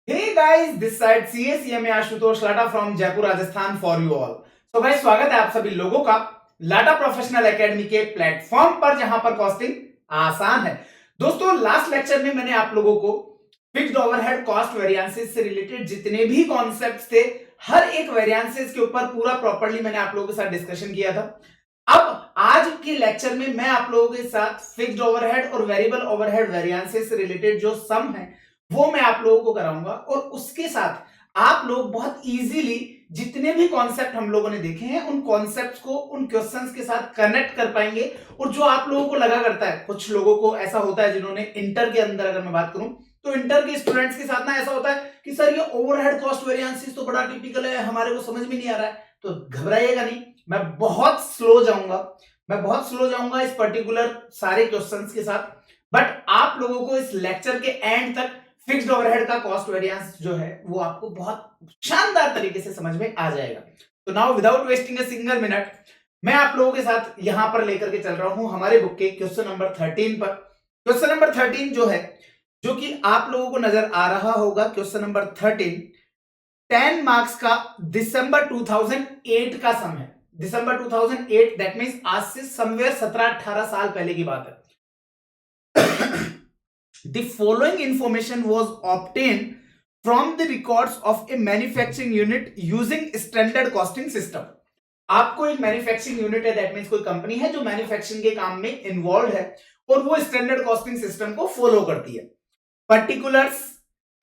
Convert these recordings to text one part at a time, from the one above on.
Hey guys, this side CACMA Ashutosh Lata from Jaipur Rajasthan for you all. तो भाई स्वागत है आप सभी लोगों का लाटा प्रोफेशनल एकेडमी के प्लेटफॉर्म पर जहां पर कॉस्टिंग आसान है। दोस्तों लास्ट लेक्चर में मैंने आप लोगों को फिक्स्ड ओवरहेड कॉस्ट वेरिएंसेस से रिलेटेड जितने भी कॉन्सेप्ट्स थे हर एक वेरिएंसेस के ऊपर पूरा प्रॉपर्ली मैंने आप लोगों के साथ डिस्कशन किया था। अब आज के लेक्चर में मैं आप लोगों के साथ फिक्स्ड ओवरहेड और वेरिएबल ओवरहेड वेरिएंसेस से रिलेटेड जो सम है वो मैं आप लोगों को कराऊंगा और उसके साथ आप लोग बहुत इजीली जितने भी कॉन्सेप्ट हम लोगों ने देखे हैं उन कॉन्सेप्ट्स को उन क्वेश्चंस के साथ कनेक्ट कर पाएंगे। और जो आप लोगों को लगा करता है, कुछ लोगों को ऐसा होता है जिन्होंने इंटर के अंदर अगर मैं बात करूं तो इंटर के स्टूडेंट्स के साथ ना ऐसा होता है कि सर ये ओवरहेड कॉस्ट वेरिएंसेस तो बड़ा टिपिकल है, हमारे को समझ में नहीं आ रहा है। तो घबराइएगा नहीं, मैं बहुत स्लो जाऊंगा इस पर्टिकुलर सारे क्वेश्चंस के साथ। बट आप लोगों को इस लेक्चर के एंड तक फिक्स्ड ओवरहेड का कॉस्ट वेरिएंस जो है वो आपको बहुत शानदार तरीके से समझ में आ जाएगा। तो now without wasting a single minute मैं आप लोगों के साथ यहां पर लेकर के चल रहा हूं हमारे बुक के क्वेश्चन नंबर 13 पर। क्वेश्चन नंबर 13 जो है, जो कि आप लोगों को नजर आ रहा होगा, क्वेश्चन नंबर 13 10 मार्क्स का दिसंबर 2008 का सम है। दिसंबर 2008 दैट मींस आज से समवेयर 17-18 साल पहले की बात है। The following information was obtained from the records of a manufacturing unit using standard costing system। आपको एक मैन्युफैक्चरिंग यूनिट है, दैट मींस कोई कंपनी है जो मैन्युफैक्चरिंग के काम में इन्वॉल्व है और वो स्टैंडर्ड कॉस्टिंग सिस्टम को फॉलो करती है। पर्टिकुलर्स,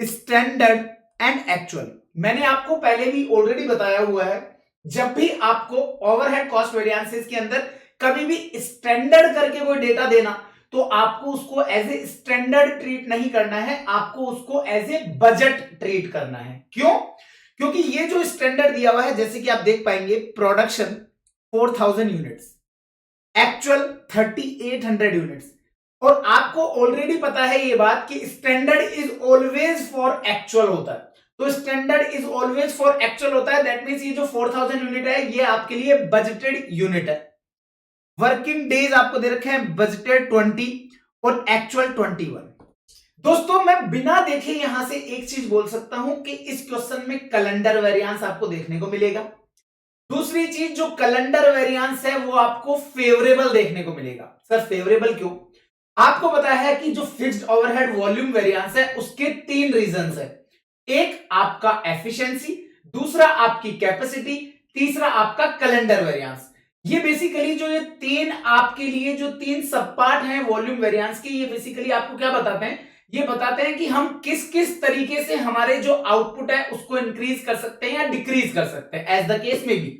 स्टैंडर्ड एंड एक्चुअल, मैंने आपको पहले भी ऑलरेडी बताया हुआ है, जब भी आपको ओवरहेड कॉस्ट वेरिएंसेस के अंदर कभी भी स्टैंडर्ड करके कोई डेटा देना तो आपको उसको एज ए स्टैंडर्ड ट्रीट नहीं करना है, आपको उसको एज ए बजट ट्रीट करना है। क्यों? क्योंकि ये जो स्टैंडर्ड दिया हुआ है, जैसे कि आप देख पाएंगे, प्रोडक्शन 4000 यूनिट्स, एक्चुअल 3800 यूनिट्स, और आपको ऑलरेडी पता है ये बात कि standard is always for actual होता है। तो standard is always for actual होता है, दैट मींस ये जो 4000 यूनिट है ये आपके लिए बजटेड यूनिट है। वर्किंग डेज आपको दे रखे हैं बजटेड 20 और एक्चुअल 21। दोस्तों मैं बिना देखे यहां से एक चीज बोल सकता हूं कि इस क्वेश्चन में कैलेंडर वेरिएंस आपको देखने को मिलेगा। दूसरी चीज, जो कैलेंडर वेरिएंस है वो आपको फेवरेबल देखने को मिलेगा। सर फेवरेबल क्यों? आपको पता है कि जो फिक्स्ड ओवरहेड वॉल्यूम वेरिएंस है उसके 3 रीजंस है। एक आपका एफिशिएंसी, दूसरा आपकी कैपेसिटी, तीसरा आपका कैलेंडर वेरिएंस। ये बेसिकली जो ये 3 आपके लिए जो 3 सब पार्ट हैं वॉल्यूम वेरिएंस के, ये बेसिकली आपको क्या बताते हैं? ये बताते हैं कि हम किस किस तरीके से हमारे जो आउटपुट है उसको इंक्रीज कर सकते हैं या डिक्रीज कर सकते हैं, एज द केस में भी।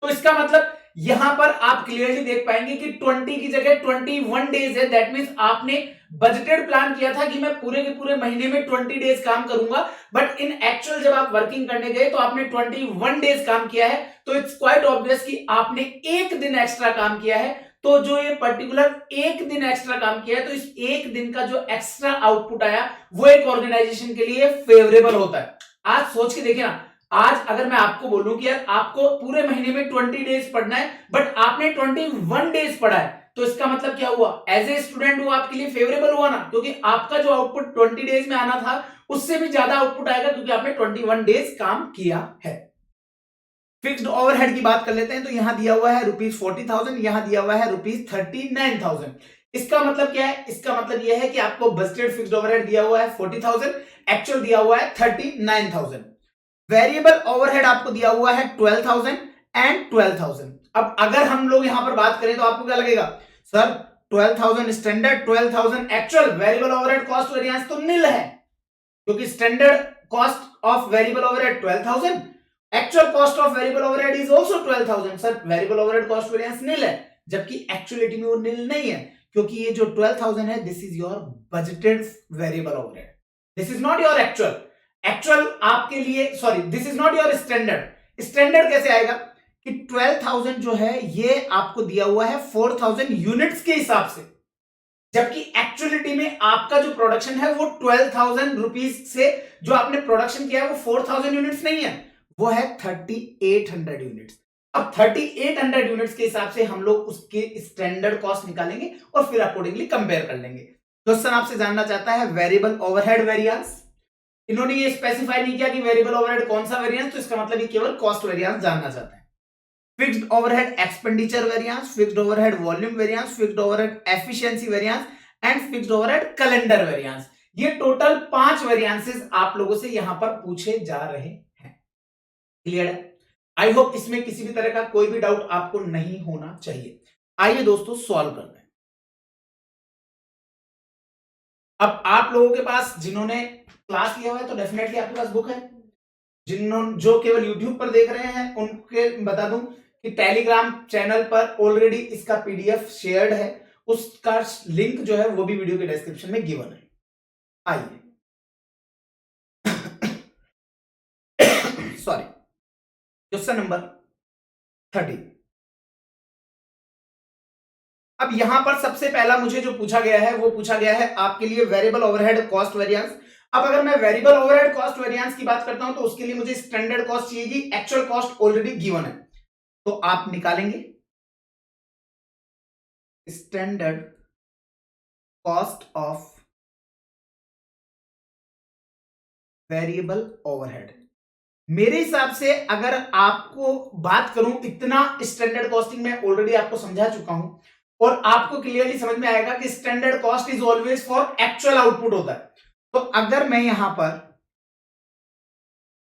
तो इसका मतलब यहां पर आप क्लियरली देख पाएंगे कि 20 की जगह 21 डेज है। दैट मींस आपने बजटेड प्लान किया था कि मैं पूरे के पूरे महीने में 20 डेज काम करूंगा, बट इन एक्चुअल जब आप वर्किंग करने गए तो आपने 21 डेज काम किया है। तो इट्स क्वाइट ऑब्वियस कि आपने एक दिन एक्स्ट्रा काम किया है। तो जो ये पर्टिकुलर एक दिन एक्स्ट्रा काम किया है, तो इस एक दिन का जो एक्स्ट्रा आउटपुट आया वो एक ऑर्गेनाइजेशन के लिए फेवरेबल होता है। आज सोच के देखिए ना, आज अगर मैं आपको बोलूं कि यार आपको पूरे महीने में 20 डेज पढ़ना है, बट आपने 21 डेज पढ़ा है, तो इसका मतलब क्या हुआ? एज ए स्टूडेंट वो आपके लिए फेवरेबल हुआ ना, क्योंकि आपका जो आउटपुट 20 डेज में आना था उससे भी ज्यादा आउटपुट आएगा क्योंकि आपने 21 डेज काम किया है। फिक्स्ड ओवरहेड की बात कर लेते हैं। तो यहां दिया हुआ है ₹40,000, यहां दिया हुआ है ₹39,000। इसका मतलब क्या है? इसका मतलब यह है कि आपको बजटेड फिक्स्ड ओवरहेड दिया हुआ है 40,000, एक्चुअल दिया हुआ है 39,000। वेरिएबल ओवरहेड आपको दिया हुआ है 12,000 एंड 12,000। अब अगर हम लोग यहां पर बात करें तो आपको क्या लगेगा? Sir 12,000 standard, 12,000 actual, variable overhead cost variance तो नील है, क्योंकि standard cost of variable overhead 12,000, actual cost of variable overhead is also 12,000। Sir variable overhead cost variance nil है, जबकि एक्चुअलिटी में वो नील नहीं है, क्योंकि ये जो 12,000 है this is your budgeted variable overhead, this is not your actual. Actual आपके लिए, sorry, this is not your standard. Standard कैसे आएगा कि 12,000 जो है ये आपको दिया हुआ है 4,000 यूनिट्स के हिसाब से, जबकि एक्चुअलिटी में आपका जो प्रोडक्शन है वो 12,000 रुपीज से जो आपने प्रोडक्शन किया है वो 4,000 यूनिट्स नहीं है, वो है 3,800 यूनिट्स। अब 3,800 यूनिट्स के हिसाब से हम लोग उसके स्टैंडर्ड कॉस्ट निकालेंगे और फिर अकॉर्डिंगली कंपेयर कर लेंगे। क्वेश्चन आपसे जानना चाहता है वेरिएबल ओवरहेड वेरिएंस, इन्होंने ये स्पेसिफाई नहीं किया कि वेरिएबल ओवरहेड कौन सा वेरिएंस, तो इसका मतलब ये केवल कॉस्ट वेरिएंस जानना चाहते हैं। Fixed overhead expenditure variance, fixed overhead volume variance, fixed overhead efficiency variance and fixed overhead calendar variance. ये टोटल 5 वेरिएंसेस आप लोगों से यहां पर पूछे जा रहे हैं। क्लियर है? आई होप इसमें किसी भी तरह का कोई भी डाउट आपको नहीं होना चाहिए। आइए दोस्तों सॉल्व करते हैं। अब आप लोगों के पास जिन्होंने क्लास लिया हुआ है तो डेफिनेटली आपके पास बुक है। जो केवल यूट्यूब पर देख रहे हैं उनके बता दूं कि टेलीग्राम चैनल पर ऑलरेडी इसका पीडीएफ शेयर्ड है, उसका लिंक जो है वो भी वीडियो के डिस्क्रिप्शन में गिवन है। आइए सॉरी, क्वेश्चन नंबर 30। अब यहां पर सबसे पहला मुझे जो पूछा गया है वो पूछा गया है आपके लिए वेरिएबल ओवरहेड कॉस्ट वेरिएंस। अब अगर मैं वेरिएबल ओवरहेड कॉस्ट वेरिएंस की बात करता हूं तो उसके लिए मुझे स्टैंडर्ड कॉस्ट चाहिए, एक्चुअल कॉस्ट ऑलरेडी गिवन है, तो आप निकालेंगे standard cost of variable overhead. मेरे हिसाब से अगर आपको बात करूं, इतना स्टैंडर्ड कॉस्टिंग मैं ऑलरेडी आपको समझा चुका हूं और आपको क्लियरली समझ में आएगा कि standard cost is always for actual output होता है। तो अगर मैं यहां पर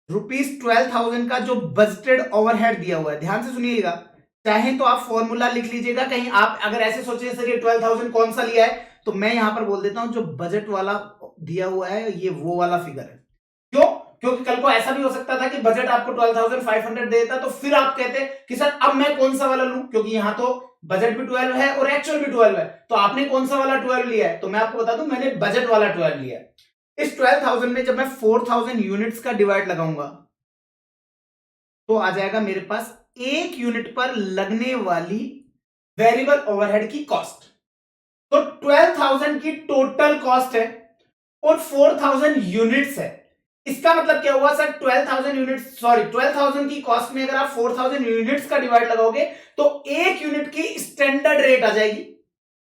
₹12,000 का जो बजटेड ओवरहेड दिया हुआ है, ध्यान से सुनिएगा, चाहे तो आप फॉर्मूला लिख लीजिएगा, कहीं आप अगर ऐसे सोचे सर ये 12,000 कौन सा लिया है, तो मैं यहां पर बोल देता हूं जो बजट वाला दिया हुआ है ये वो वाला फिगर है। क्यों? क्योंकि कल को ऐसा भी हो सकता था कि बजट आपको 12,500 देता, तो फिर आप कहते कि सर अब मैं कौन सा वाला लूं, क्योंकि यहां तो बजट भी 12 है और एक्चुअल भी 12 है, तो आपने कौन सा वाला 12 लिया है? तो मैं आपको बता दूं मैंने बजट वाला 12 लिया है। इस 12,000 में जब मैं 4,000 यूनिट्स का डिवाइड लगाऊंगा तो आ जाएगा मेरे पास 1 यूनिट पर लगने वाली वेरिएबल ओवरहेड की कॉस्ट। तो 12,000 की टोटल कॉस्ट है और 4,000 यूनिट्स है। इसका मतलब क्या हुआ सर, 12,000 यूनिट्स, सॉरी 12,000 की कॉस्ट में अगर आप 4,000 यूनिट्स का डिवाइड लगाओगे तो 1 यूनिट की स्टैंडर्ड रेट आ जाएगी।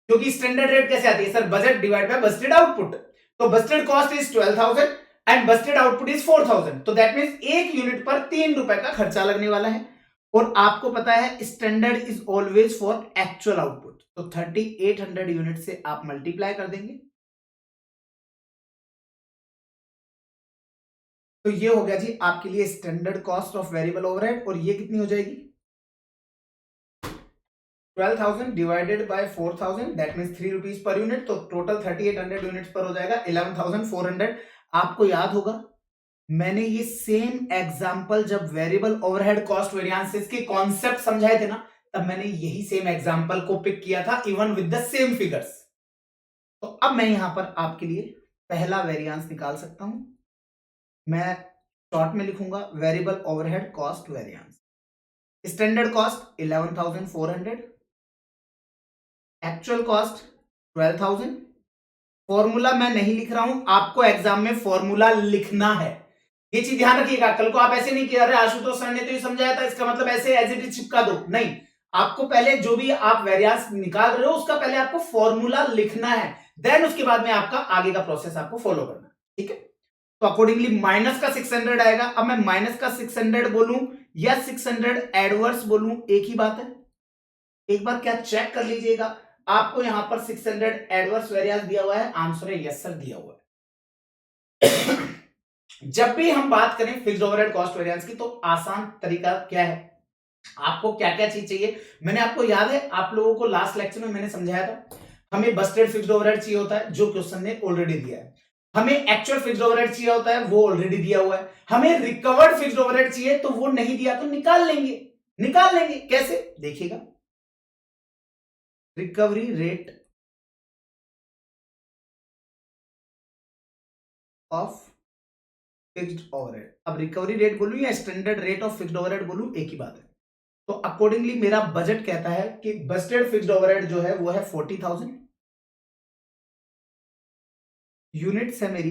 क्योंकि स्टैंडर्ड रेट कैसे आती है sir, budget divide by budgeted output. तो budgeted cost is 12,000 and budgeted output is 4,000, तो दैट मींस 1 यूनिट पर 3 रुपए का खर्चा लगने वाला है। और आपको पता है standard is always for actual output, तो 3800 यूनिट से आप मल्टीप्लाई कर देंगे, तो ये हो गया जी आपके लिए standard cost of variable overhead. और ये कितनी हो जाएगी, 12,000 divided by 4,000, that means 3 rupees per unit, तो टोटल 3800 यूनिट्स पर हो जाएगा 11,400। आपको याद होगा मैंने ये सेम एग्जांपल जब वेरिएबल ओवरहेड कॉस्ट वेरिएंसेस के कॉन्सेप्ट समझाए थे ना, तब मैंने यही सेम एग्जांपल को पिक किया था even with the same figures. तो अब मैं यहां पर आपके लिए पहला वेरिएंस निकाल सकता हूं। मैं शॉर्ट में लिखूंगा variable overhead cost variance. Standard cost 11,400, actual cost 12,000। Formula मैं नहीं लिख रहा हूं, आपको एग्जाम में फॉर्मूला लिखना है, ये चीज ध्यान रखिएगा। कल को आप ऐसे नहीं किया, अरे आशुतोष सर ने तो ये समझाया था इसका मतलब ऐसे एज इट इज चिपका दो, नहीं। आपको पहले जो भी आप वेरिएंस निकाल रहे हो उसका पहले आपको फॉर्मूला लिखना है, देन उसके बाद में आपका आगे का प्रोसेस आपको फॉलो करना है, ठीक है। तो अकॉर्डिंगली माइनस का 600 आएगा। अब मैं माइनस का 600 बोलूं या 600 एडवर्स बोलूं, एक ही बात है। एक बार क्या चेक कर लीजिएगा, आपको यहां पर 600 एडवर्स वेरिएंस दिया हुआ है, आंसर है यस सर दिया हुआ है। जब भी हम बात करें फिक्स्ड ओवरहेड कॉस्ट वेरिएंस की तो आसान तरीका क्या है, आपको क्या क्या चीज चाहिए, मैंने आपको याद है आप लोगों को लास्ट लेक्चर में मैंने समझाया था। हमें बस्टेड फिक्स्ड ओवरहेड चाहिए होता है जो क्वेश्चन ने ऑलरेडी दिया है, हमें एक्चुअल फिक्स्ड ओवरहेड चाहिए होता है वो ऑलरेडी दिया हुआ है, हमें रिकवर्ड फिक्स्ड ओवरहेड चाहिए तो वो नहीं दिया तो निकाल लेंगे। निकाल लेंगे कैसे देखिएगा, recovery rate of fixed overhead. अब रिकवरी रेट बोलूं या standard rate of fixed overhead बोलूं, एक ही बात है। तो अकॉर्डिंगली मेरा बजट कहता है कि बस्टेड फिक्स्ड ओवरहेड जो है वो है 40,000 यूनिट्स है मेरी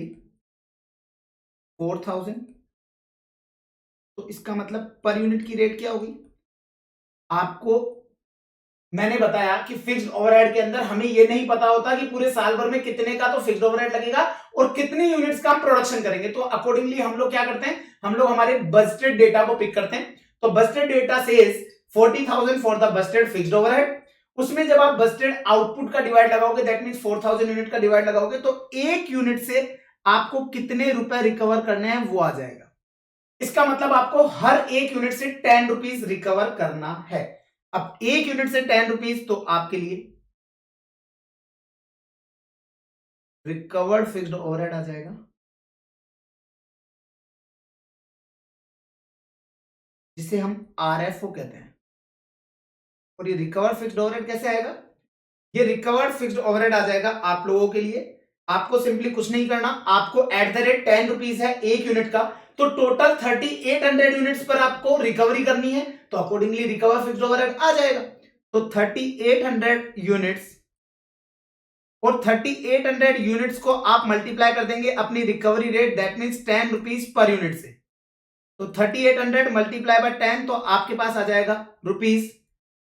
4,000, तो इसका मतलब पर यूनिट की रेट क्या होगी, आपको मैंने बताया कि फिक्स्ड ओवरहेड के अंदर हमें ये नहीं पता होता कि पूरे साल भर में कितने का तो फिक्स्ड ओवरहेड लगेगा और कितनी यूनिट्स का हम प्रोडक्शन करेंगे। तो अकॉर्डिंगली हम लोग क्या करते हैं, हम लोग हमारे बजटेड डेटा को पिक करते हैं। तो budgeted data says 40,000 for the budgeted fixed overhead. उसमें जब आप बजटेड आउटपुट का डिवाइड लगाओगे, दैट मींस 4,000 यूनिट का डिवाइड लगाओगे, तो एक यूनिट से आपको कितने रुपए रिकवर करने हैं वो आ जाएगा। इसका मतलब आपको हर एक यूनिट से 10 रुपीज रिकवर करना है। अब एक यूनिट से 10 रुपीज, तो आपके लिए रिकवर्ड फिक्स्ड ओवरहेड आ जाएगा, जिसे हम आरएफओ कहते हैं। और ये रिकवर्ड फिक्स्ड ओवरहेड कैसे आएगा? ये रिकवर्ड फिक्स्ड ओवरहेड आ जाएगा आप लोगों के लिए। आपको सिंपली कुछ नहीं करना, आपको एट द रेट 10 रुपीज है एक यूनिट का, तो टोटल 3800 यूनिट्स पर आपको रिकवरी करनी है, तो अकॉर्डिंगली रिकवर फिक्स्ड ओवरहेड आ जाएगा। तो 3800 यूनिट्स और 3800 यूनिट्स को आप मल्टीप्लाई कर देंगे अपनी recovery rate, that means 10 rupees per unit से। तो 3800 मल्टीप्लाई बाय 10, तो आपके पास आ जाएगा रुपीज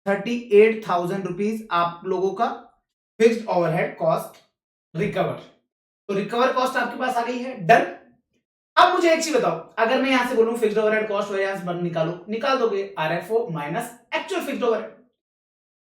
38,000 रुपीज आप लोगों का फिक्स्ड ओवरहेड कॉस्ट रिकवर। तो रिकवर कॉस्ट आपके पास आ गई है, डन। अब मुझे एक चीज बताओ, अगर मैं यहां से बोलूं फिक्स्ड ओवरहेड कॉस्ट वेरिएंस निकालो, निकाल दोगे? RFO minus actual fixed overhead.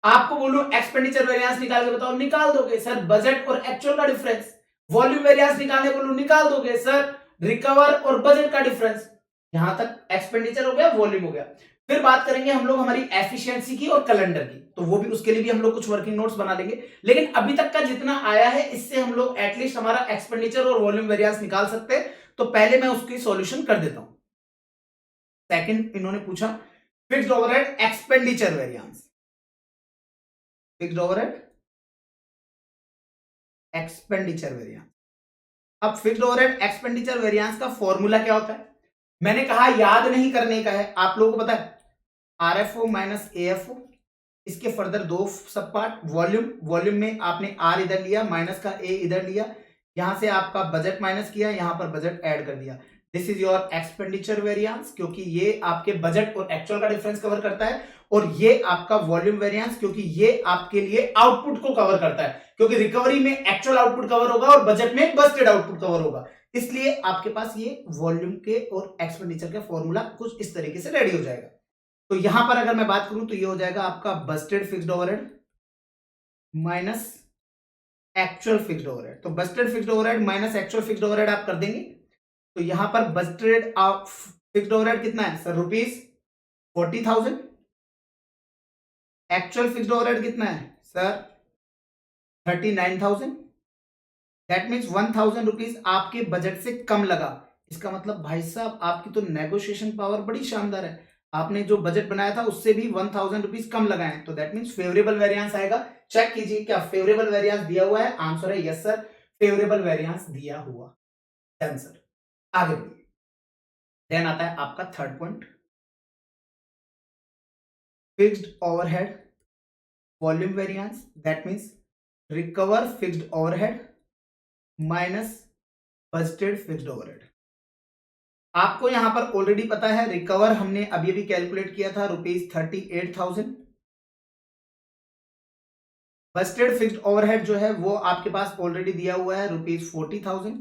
आपको बोलूं एक्सपेंडिचर वेरिएंस निकाल के बताओ, निकाल दोगे? सर बजट और एक्चुअल का डिफरेंस। वॉल्यूम वेरिएंस निकालने बोलूं, निकाल दोगे? सर रिकवर और बजट का डिफरेंस। यहां तक एक्सपेंडिचर हो गया, वॉल्यूम हो गया। फिर बात करेंगे हम लोग हमारी एफिशिएंसी की और कैलेंडर की, तो वो भी उसके लिए भी हम लोग कुछ वर्किंग नोट्स बना लेंगे। लेकिन अभी तक का जितना आया है, इससे हम लोग एटलीस्ट हमारा एक्सपेंडिचर और वॉल्यूम वेरिएंस निकाल सकते हैं। तो पहले मैं उसकी सॉल्यूशन कर देता हूं। सेकंड इन्होंने पूछा fixed overhead expenditure variance, fixed overhead expenditure variance. अब फिक्स्ड ओवरहेड एक्सपेंडिचर वेरिएंस का फॉर्मूला क्या होता है? मैंने कहा याद नहीं करने का है, आप लोगों को पता है, आरएफओ माइनस एएफओ। इसके फर्दर दो सब पार्ट, वॉल्यूम, वॉल्यूम में आपने आर इधर लिया, माइनस का ए इधर लिया, यहां से आपका बजट माइनस किया, यहां पर बजट ऐड कर दिया। This is your expenditure variance, क्योंकि ये आपके बजट और एक्चुअल का डिफरेंस कवर करता है। और ये आपका वॉल्यूम वेरिएंस, क्योंकि ये आपके लिए आउटपुट को कवर करता है, क्योंकि रिकवरी में एक्चुअल आउटपुट कवर होगा और बजट में बजटेड आउटपुट कवर होगा। इसलिए आपके पास ये वॉल्यूम के और एक्सपेंडिचर का फॉर्मूला कुछ इस तरीके से रेडी हो जाएगा। तो यहां पर अगर मैं बात करूं तो ये हो जाएगा आपका budgeted fixed overhead minus actual fixed overhead. तो budgeted fixed overhead minus actual fixed overhead आप कर देंगे, तो यहां पर बजटेड फिक्स्ड ओवरहेड कितना है sir? Rupees 40,000। Actual fixed overhead कितना है सर? 39,000। दैट मीन्स 1,000 रुपीज आपके बजट से कम लगा। इसका मतलब भाई साहब आपकी तो नेगोशिएशन पावर बड़ी शानदार है, आपने जो बजट बनाया था उससे भी 1,000 रुपीज कम लगाए हैं, तो दैट मीन्स फेवरेबल वेरिएंस आएगा। चेक कीजिए क्या फेवरेबल वेरिएंस दिया हुआ है? आंसर है यस सर, फेवरेबल वेरिएंस दिया हुआ। डन सर, आगे बढ़िए। देन आता है आपका third point, fixed overhead volume variance, that means recover fixed overhead minus budgeted fixed overhead. आपको यहां पर ऑलरेडी पता है, रिकवर हमने अभी अभी कैलकुलेट किया था रुपीज 38,000। बजटेड फिक्स्ड ओवरहेड जो है वो आपके पास ऑलरेडी दिया हुआ है रुपीज 40,000।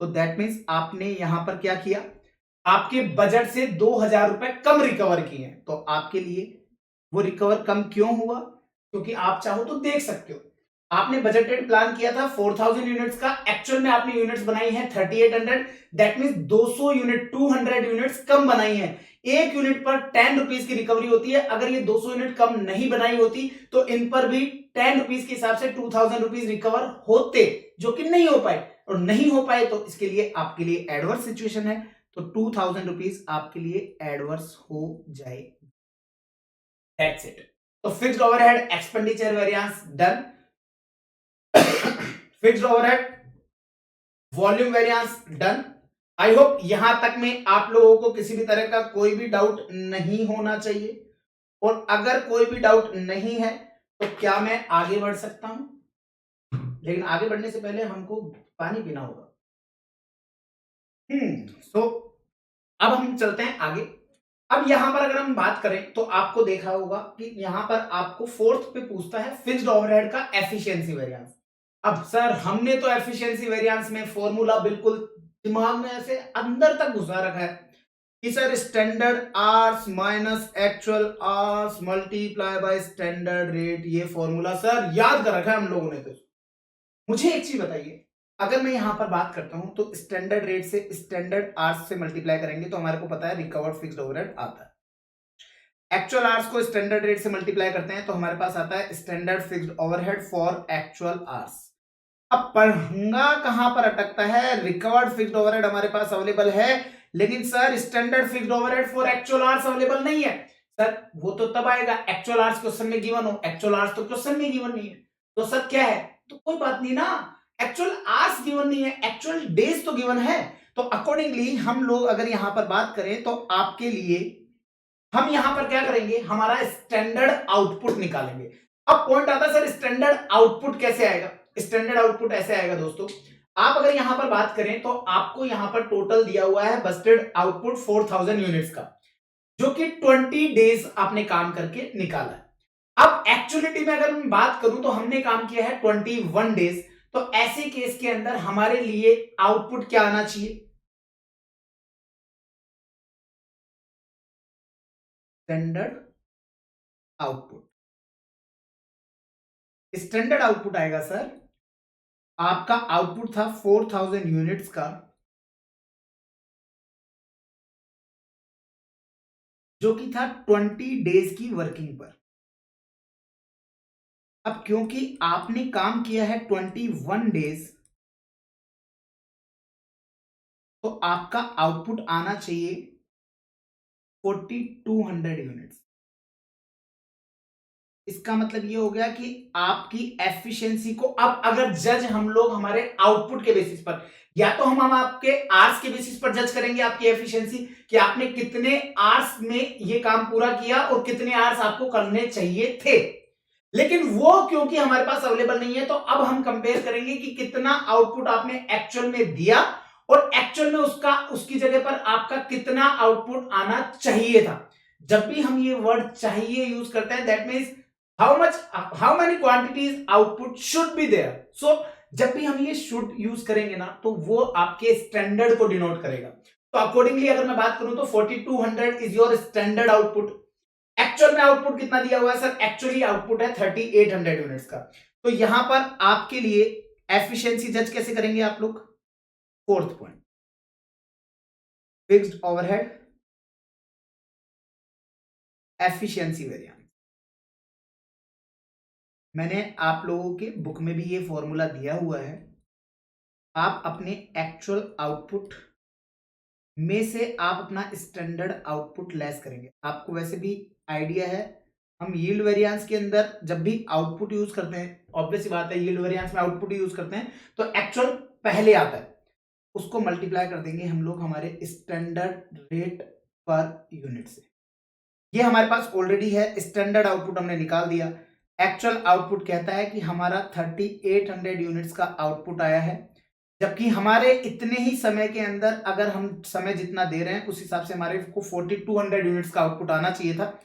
तो दैट मीन्स आपने यहां पर क्या किया, आपके बजट से 2,000 रुपए कम रिकवर किए हैं। तो आपके लिए वो रिकवर कम क्यों हुआ? क्योंकि आप चाहो तो देख सकते हो, आपने बजटेड प्लान किया था 4,000 यूनिट्स का, एक्चुअल में आपने यूनिट्स बनाई है 3800, दैट मींस 200 यूनिट 200 यूनिट्स कम बनाई है। एक यूनिट पर 10 रुपीज की रिकवरी होती है, अगर ये 200 यूनिट कम नहीं बनाई होती तो इन पर भी 10 रुपीज के हिसाब से 2,000 रुपीज रिकवर होते, जो कि नहीं हो पाए। और नहीं हो पाए तो इसके लिए आपके लिए एडवर्स सिचुएशन है, तो 2,000 रुपीज आपके लिए एडवर्स हो जाए। That's it. तो fixed overhead expenditure variance done, fixed overhead volume variance done. I hope यहां तक में आप लोगों को किसी भी तरह का कोई भी डाउट नहीं होना चाहिए, और अगर कोई भी डाउट नहीं है तो क्या मैं आगे बढ़ सकता हूं? लेकिन आगे बढ़ने से पहले हमको पानी पीना होगा। सो अब हम चलते हैं आगे। अब यहां पर अगर हम बात करें तो आपको देखा होगा कि यहां पर आपको फोर्थ पे पूछता है फिक्स्ड ओवरहेड का एफिशिएंसी वेरिएंस। अब सर हमने तो एफिशिएंसी वेरिएंस में फॉर्मूला बिल्कुल दिमाग में ऐसे अंदर तक घुसा रखा है कि sir standard hours minus actual hours multiply by standard rate, ये फॉर्मूला सर याद कर रखा है हम लोगों ने। तो मुझे एक चीज बताइए, अगर मैं यहां पर बात करता हूं तो स्टैंडर्ड रेट से स्टैंडर्ड आवर्स से मल्टीप्लाई करेंगे तो हमारे को पता है रिकवर्ड फिक्स्ड ओवरहेड आता है। एक्चुअल आवर्स को स्टैंडर्ड रेट से मल्टीप्लाई करते हैं तो हमारे पास आता है standard fixed overhead for actual hours. अब पंगा कहां पर अटकता है, रिकवर्ड फिक्स्ड ओवरहेड हमारे पास अवेलेबल है लेकिन sir standard fixed overhead for actual hours available नहीं है। सर वो तो तब आएगा एक्चुअल आवर्स क्वेश्चन में गिवन हो, एक्चुअल आवर्स तो क्वेश्चन में गिवन नहीं है। तो सर क्या है, तो कोई बात नहीं ना, एक्चुअल आवर्स गिवन नहीं है, एक्चुअल डेज तो गिवन है। तो अकॉर्डिंगली हम लोग अगर यहां पर बात करें तो आपके लिए हम यहां पर क्या करेंगे, हमारा स्टैंडर्ड आउटपुट निकालेंगे। अब पॉइंट आता है सर स्टैंडर्ड आउटपुट कैसे आएगा। स्टैंडर्ड आउटपुट ऐसे आएगा दोस्तों, आप अगर यहां पर बात करें तो आपको यहां पर टोटल दिया हुआ है बस्टेड आउटपुट 4000 यूनिट्स का, जो कि 20 डेज आपने काम करके निकाला है। अब एक्चुअलिटी में अगर मैं बात करूं तो हमने काम किया है 21 डेज। तो ऐसे केस के अंदर हमारे लिए आउटपुट क्या आना चाहिए, स्टैंडर्ड आउटपुट। स्टैंडर्ड आउटपुट आएगा सर, आपका आउटपुट था 4000 यूनिट्स का, जो कि था 20 डेज की वर्किंग पर। अब क्योंकि आपने काम किया है 21 डेज, तो आपका आउटपुट आना चाहिए 4200 यूनिट्स। इसका मतलब ये हो गया कि आपकी एफिशिएंसी को अब अगर जज हम लोग हमारे आउटपुट के बेसिस पर, या तो हम आपके आर्स के बेसिस पर जज करेंगे आपकी एफिशिएंसी कि आपने कितने आर्स में ये काम पूरा किया और कितने आर्स आपको करने चाहिए थे। लेकिन वो क्योंकि हमारे पास अवेलेबल नहीं है तो अब हम कंपेयर करेंगे कि कितना आउटपुट आपने एक्चुअल में दिया और एक्चुअल में उसका उसकी जगह पर आपका कितना आउटपुट आना चाहिए था। जब भी हम ये वर्ड चाहिए यूज करते हैं that means how many quantities output should be there. So जब भी हम ये शुड यूज करेंगे ना तो वो आपके स्टैंडर्ड को डिनोट करेगा। तो अकॉर्डिंगली अगर मैं बात करूं तो 4200 is your standard output. Actual में आउटपुट कितना दिया हुआ है सर, एक्चुअली आउटपुट है 3800 यूनिट्स का। तो यहां पर आपके लिए एफिशिएंसी जज कैसे करेंगे आप लोग, fourth point, fixed overhead efficiency variance. मैंने आप लोगों के बुक में भी ये फॉर्मूला दिया हुआ है, आप अपने एक्चुअल आउटपुट में से आप अपना स्टैंडर्ड आउटपुट लेस करेंगे। आपको वैसे भी आइडिया है, हम यील्ड वेरिएंस के अंदर जब भी आउटपुट यूज करते हैं, ऑब्वियस सी बात है यील्ड वेरिएंस में आउटपुट यूज करते हैं तो एक्चुअल पहले आता है, उसको मल्टीप्लाई कर देंगे हम लोग हमारे स्टैंडर्ड रेट पर यूनिट से। ये हमारे पास ऑलरेडी है, स्टैंडर्ड आउटपुट हमने निकाल दिया। एक्चुअल आउटपुट कहता है कि हमारा 3800 यूनिट्स का आउटपुट आया है, जबकि हमारे इतने ही समय के अंदर अगर हम समय जितना दे रहे हैं उस हिसाब से हमारे को 4200 यूनिट्स का आउटपुट आना चाहिए था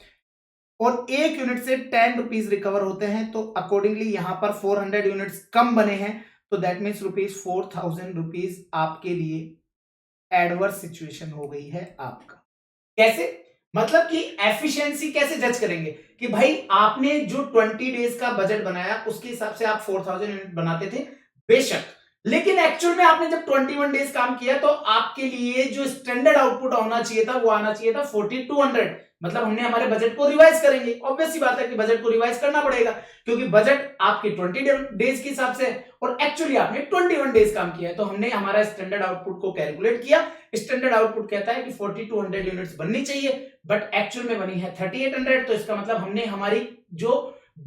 और एक यूनिट से 10 रुपीज रिकवर होते हैं। तो अकॉर्डिंगली यहां पर 400 यूनिट्स कम बने हैं, तो दैट मीन्स ₹4000 आपके लिए एडवर्स सिचुएशन हो गई है आपका। कैसे, मतलब कि एफिशिएंसी कैसे जज करेंगे कि भाई आपने जो 20 डेज का बजट बनाया उसके हिसाब से आप 4000 यूनिट बनाते थे बेशक, लेकिन एक्चुअल में आपने जब 21 डेज काम किया तो आपके लिए जो स्टैंडर्ड आउटपुट होना चाहिए था वो आना चाहिए था 4200। मतलब हमने हमारे बजट को रिवाइज करेंगे, ऑब्वियस सी बात है कि बजट को रिवाइज करना पड़ेगा क्योंकि बजट आपके 20 डेज के हिसाब से और एक्चुअली आपने 21 डेज काम किया है। तो हमने हमारा स्टैंडर्ड आउटपुट को कैलकुलेट किया। स्टैंडर्ड आउटपुट कहता है कि 4200 यूनिट्स बननी चाहिए बट एक्चुअल में बनी है 3800। तो इसका मतलब हमने हमारी जो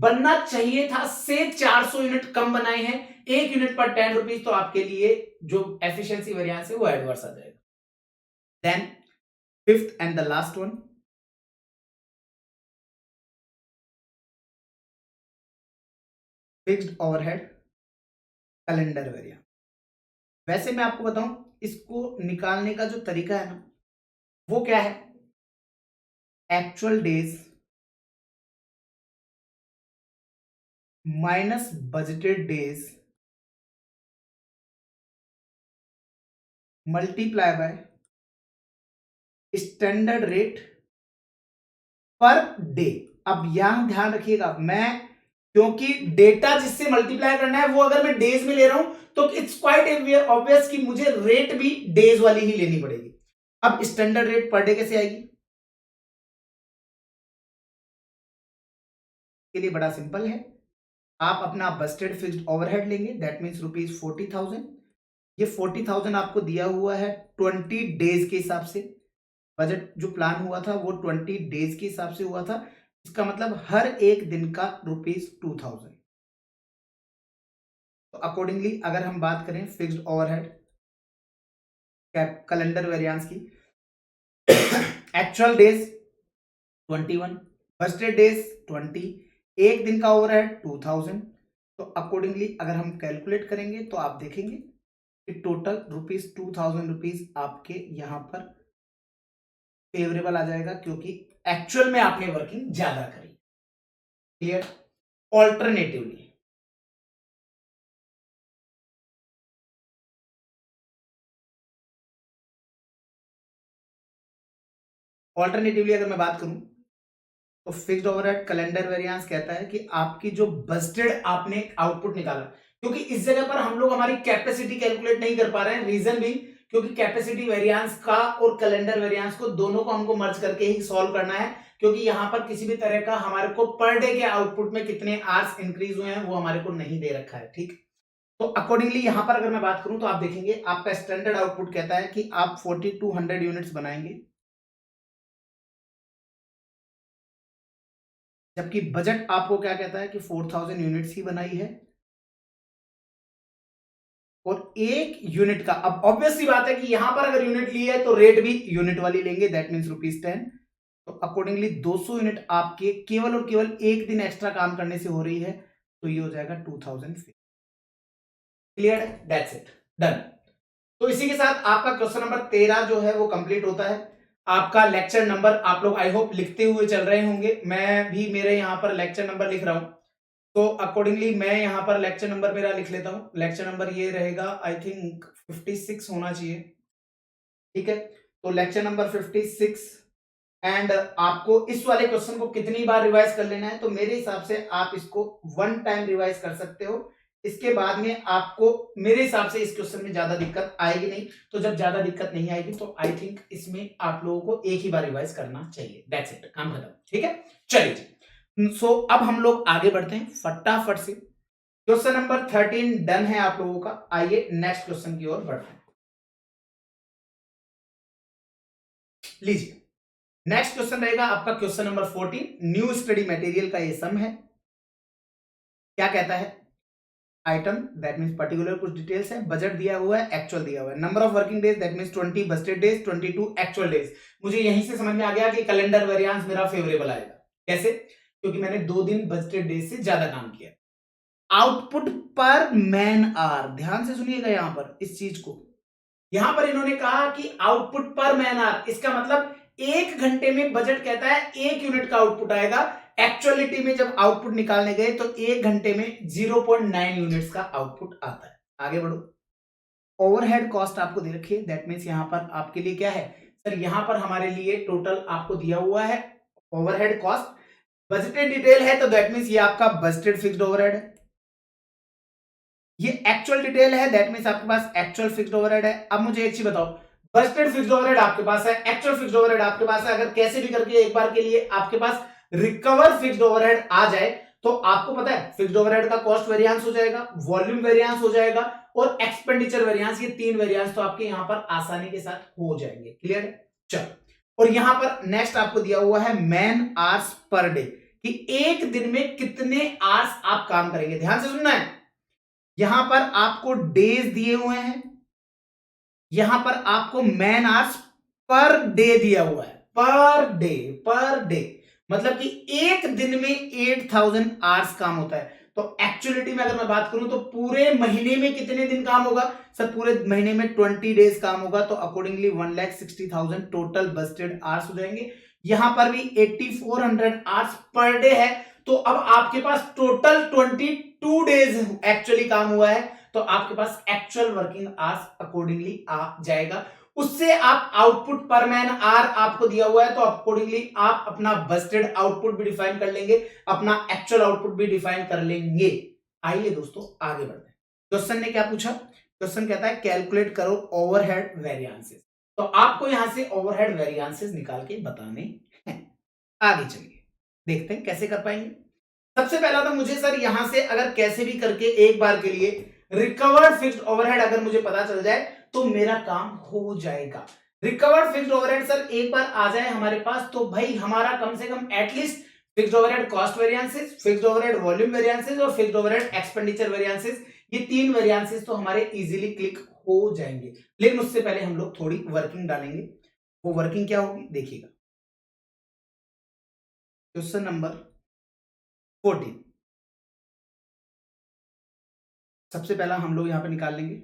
बनना चाहिए था से 400 यूनिट कम बनाए हैं, एक यूनिट पर 10 रुपीज। तो आपके लिए जो एफिशिएंसी वेरिएंस है वो एडवर्स आ जाएगा। Then fifth and the last one, fixed overhead calendar variance. वैसे मैं आपको बताऊं इसको निकालने का जो तरीका है ना वो क्या है, actual days minus budgeted days multiply by standard rate per day. अब यहां ध्यान रखिएगा, मैं क्योंकि डेटा जिससे मल्टीप्लाई करना है वो अगर मैं डेज में ले रहा हूं तो इट्स क्वाइट ऑब्वियस कि मुझे रेट भी डेज वाली ही लेनी पड़ेगी। अब स्टैंडर्ड रेट पर डे कैसे आएगी, के लिए बड़ा सिंपल है, आप अपना बस्टेड फिक्स्ड ओवरहेड लेंगे, दैट मींस रुपीज 40,000। ये 40,000 आपको दिया हुआ है 20 डेज के हिसाब से, बजट जो प्लान हुआ था वो 20 डेज के हिसाब से हुआ था, इसका मतलब हर एक दिन का रुपीज 2,000। तो अकॉर्डिंगली अगर हम बात करें फिक्स्ड ओवरहेड कैलेंडर वेरिएंस की, एक्चुअल डेज 21, बस्टेड डेज 20, एक दिन का ओवरहेड 2,000। तो अकॉर्डिंगली अगर हम कैलकुलेट करेंगे तो आप देखेंगे कि टोटल रुपीज 2,000 रुपीज आपके यहां पर फेवरेबल आ जाएगा, क्योंकि एक्चुअल में आपने वर्किंग ज्यादा करी। क्लियर। ऑल्टरनेटिवली अगर मैं बात करूं तो फिक्स्ड ओवरहेड कैलेंडर वेरिएंस कहता है कि आपकी जो बजटेड आपने आउटपुट निकाला, क्योंकि इस जगह पर हम लोग हमारी कैपेसिटी कैलकुलेट नहीं कर पा रहे हैं, रीजन भी क्योंकि कैपेसिटी वेरिएंस का और कैलेंडर वेरिएंस को दोनों को हमको मर्ज करके ही सॉल्व करना है, क्योंकि यहां पर किसी भी तरह का हमारे को पर डे के आउटपुट में कितने आवर्स इंक्रीज हुए हैं वो हमारे को नहीं दे रखा है। ठीक, तो अकॉर्डिंगली यहां पर अगर मैं बात करूं तो आप देखेंगे आपका स्टैंडर्ड आउटपुट कहता है कि आप 4200 यूनिट्स बनाएंगे, जबकि बजट आपको क्या कहता है कि 4,000 यूनिट्स ही बनाई है। और एक यूनिट का, अब ऑब्वियस सी बात है कि यहां पर अगर यूनिट ली है तो रेट भी यूनिट वाली लेंगे, दैट मींस ₹10। तो अकॉर्डिंगली 200 यूनिट आपके केवल और केवल एक दिन एक्स्ट्रा काम करने से हो रही है, तो ये हो जाएगा 2000। Clear, that's it, done. तो इसी के साथ आपका क्वेश्चन नंबर 13 जो है वो कंप्लीट होता है। आपका लेक्चर नंबर आप लोग आई होप लिखते हुए चल रहे होंगे, मैं भी मेरे यहां पर लेक्चर नंबर लिख रहा हूं, तो अकॉर्डिंगली मैं यहां पर लेक्चर नंबर मेरा लिख लेता हूं। लेक्चर नंबर ये रहेगा, आई थिंक 56 होना चाहिए। ठीक है, तो लेक्चर नंबर 56। एंड आपको इस वाले क्वेश्चन को कितनी बार रिवाइज कर लेना है, तो मेरे हिसाब से आप इसको 1 टाइम रिवाइज कर सकते हो, इसके बाद में आपको मेरे हिसाब से इस क्वेश्चन में ज्यादा दिक्कत आएगी नहीं। तो जब ज्यादा दिक्कत नहीं आएगी तो आई थिंक इसमें आप लोगों को एक ही बार रिवाइज करना चाहिए, दैट्स इट, काम खत्म। ठीक है, चलिए सो अब हम लोग आगे बढ़ते हैं फटाफट से। क्वेश्चन नंबर 13 डन है आप लोगों का, आइए नेक्स्ट क्वेश्चन की ओर बढ़ते हैं। लीजिए, नेक्स्ट क्वेश्चन रहेगा आपका question number 14, new study material का ये सम है। क्या कहता है, आइटम दैट मींस पर्टिकुलर कुछ डिटेल्स है, बजट दिया हुआ है, एक्चुअल दिया हुआ है, number of working days that means 20 Busted days, 22 actual days. मुझे यहीं से समझ में आ गया कि कैलेंडर वेरिएंस मेरा फेवरेबल आएगा। कैसे, क्योंकि मैंने 2 दिन बस्टेड डेज से ज्यादा काम किया। आउटपुट पर मैन आवर, ध्यान से सुनिएगा यहां पर इस चीज को, यहां पर इन्होंने कहा कि आउटपुट पर मैन आवर, इसका मतलब 1 घंटे में बजट कहता है 1 यूनिट का आउटपुट आएगा। एक्चुअलिटी में जब आउटपुट निकालने गए तो 1 घंटे में 0.9 यूनिट्स का आउटपुट आता है। आगे बढ़ो, ओवरहेड कॉस्ट आपको दे रखी है, दैट मींस यहां पर आपके लिए क्या है सर, यहां पर हमारे लिए टोटल आपको दिया हुआ है ओवरहेड कॉस्ट, बजटेड डिटेल है, तो दैट मींस ये आपका बजटेड फिक्स्ड ओवरहेड है। ये एक्चुअल डिटेल है, दैट मींस आपके पास एक्चुअल फिक्स्ड ओवरहेड है। अब मुझे एक चीज बताओ, बजटेड फिक्स्ड ओवरहेड आपके पास है, एक्चुअल फिक्स्ड ओवरहेड आपके पास है, अगर कैसे भी करके एक बार के लिए आपके पास रिकवर फिक्स्ड ओवरहेड आ जाए तो आपको पता है फिक्स्ड ओवरहेड का कॉस्ट वेरिएंस हो जाएगा, वॉल्यूम वेरिएंस हो जाएगा और एक्सपेंडिचर वेरिएंस, ये 3 वेरिएंस तो आपके यहां पर आसानी के साथ हो जाएंगे। क्लियर है, चलो। और यहां पर नेक्स्ट आपको दिया हुआ है मैन आवर्स पर डे, कि एक दिन में कितने आवर्स आप काम करेंगे। ध्यान से सुनना है, यहां पर आपको डेज दिए हुए हैं, यहां पर आपको मैन आवर्स पर डे दिया हुआ है, पर डे मतलब कि एक दिन में 8,000 आवर्स काम होता है। तो एक्चुअलिटी में अगर मैं बात करूं तो पूरे महीने में कितने दिन काम होगा सर, पूरे महीने में 20 डेज काम होगा, तो अकॉर्डिंगली 1,60,000 टोटल बस्टेड आवर्स हो जाएंगे। यहां पर भी 8400 आवर्स पर डे है, तो अब आपके पास टोटल 22 डेज एक्चुअली काम हुआ है, तो आपके पास एक्चुअल वर्किंग आवर्स अकॉर्डिंगली आ जाएगा। उससे आप आउटपुट पर मैन आवर आपको दिया हुआ है, तो अकॉर्डिंगली आप अपना बस्टेड आउटपुट भी डिफाइन कर लेंगे, अपना एक्चुअल आउटपुट भी डिफाइन कर लेंगे। आइए दोस्तों आगे बढ़ते हैं। क्वेश्चन ने क्या पूछा? क्वेश्चन कहता है कैलकुलेट करो ओवरहेड वेरिएंसेस। तो आपको यहां से ओवरहेड वेरिएंसेस निकाल के बताने हैं। आगे चलिए देखते हैं कैसे कर पाएंगे। सबसे पहला तो मुझे सर यहां से अगर कैसे भी करके एक बार के लिए रिकवर्ड फिक्स्ड ओवरहेड अगर मुझे पता चल जाए तो मेरा काम हो जाएगा। रिकवर्ड फिक्स्ड ओवरहेड सर एक बार आ जाए हमारे पास तो भाई हमारा कम से कम at least fixed overhead cost variances, fixed overhead volume variances और फिक्स्ड ओवरहेड एक्सपेंडिचर वेरिएंसेस, ये तीन वेरिएंसेस तो हमारे इजीली क्लिक हो जाएंगे। लेकिन उससे पहले हम लोग थोड़ी वर्किंग डालेंगे। वो वर्किंग क्या होगी देखिएगा। क्वेश्चन नंबर 14 सबसे पहला हम लोग यहां पे निकाल लेंगे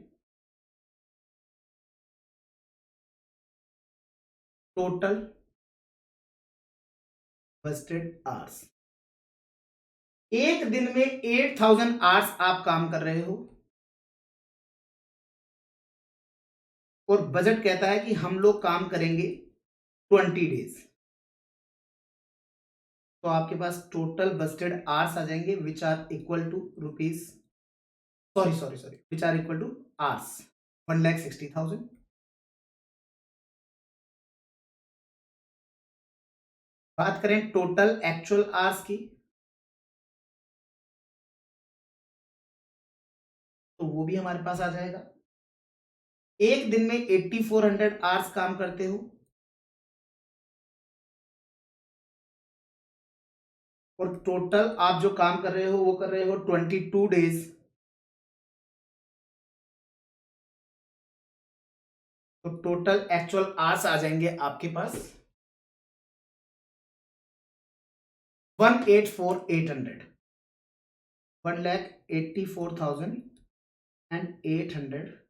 टोटल बस्टेड आवर्स। एक दिन में 8000 आवर्स आप काम कर रहे हो और बजट कहता है कि हम लोग काम करेंगे 20 डेज, तो आपके पास टोटल बस्टेड आवर्स आ जाएंगे which are equal to rupees sorry which are equal to hours 1,60,000। बात करें टोटल एक्चुअल आवर्स की तो वो भी हमारे पास आ जाएगा। एक दिन में 8400 आवर्स काम करते हो और टोटल आप जो काम कर रहे हो वो कर रहे हो 22 डेज, तो टोटल एक्चुअल आवर्स आ जाएंगे आपके पास 1,84,800 1,84,800।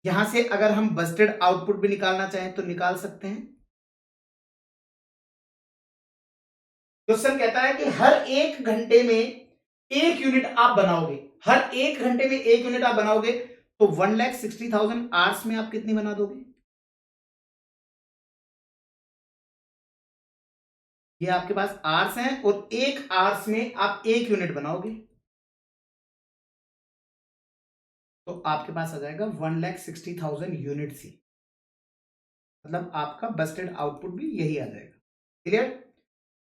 यहां से अगर हम बस्टेड आउटपुट भी निकालना चाहें तो निकाल सकते हैं। क्वेश्चन कहता है कि हर एक घंटे में एक यूनिट आप बनाओगे, हर एक घंटे में एक यूनिट आप बनाओगे, तो 1,60,000 आवर्स में आप कितनी बना दोगे? ये आपके पास आवर्स हैं और एक आवर्स में आप एक यूनिट बनाओगे, तो आपके पास आ जाएगा 1,60,000 यूनिट्स ही, मतलब आपका बस्टेड आउटपुट भी यही आ जाएगा। क्लियर?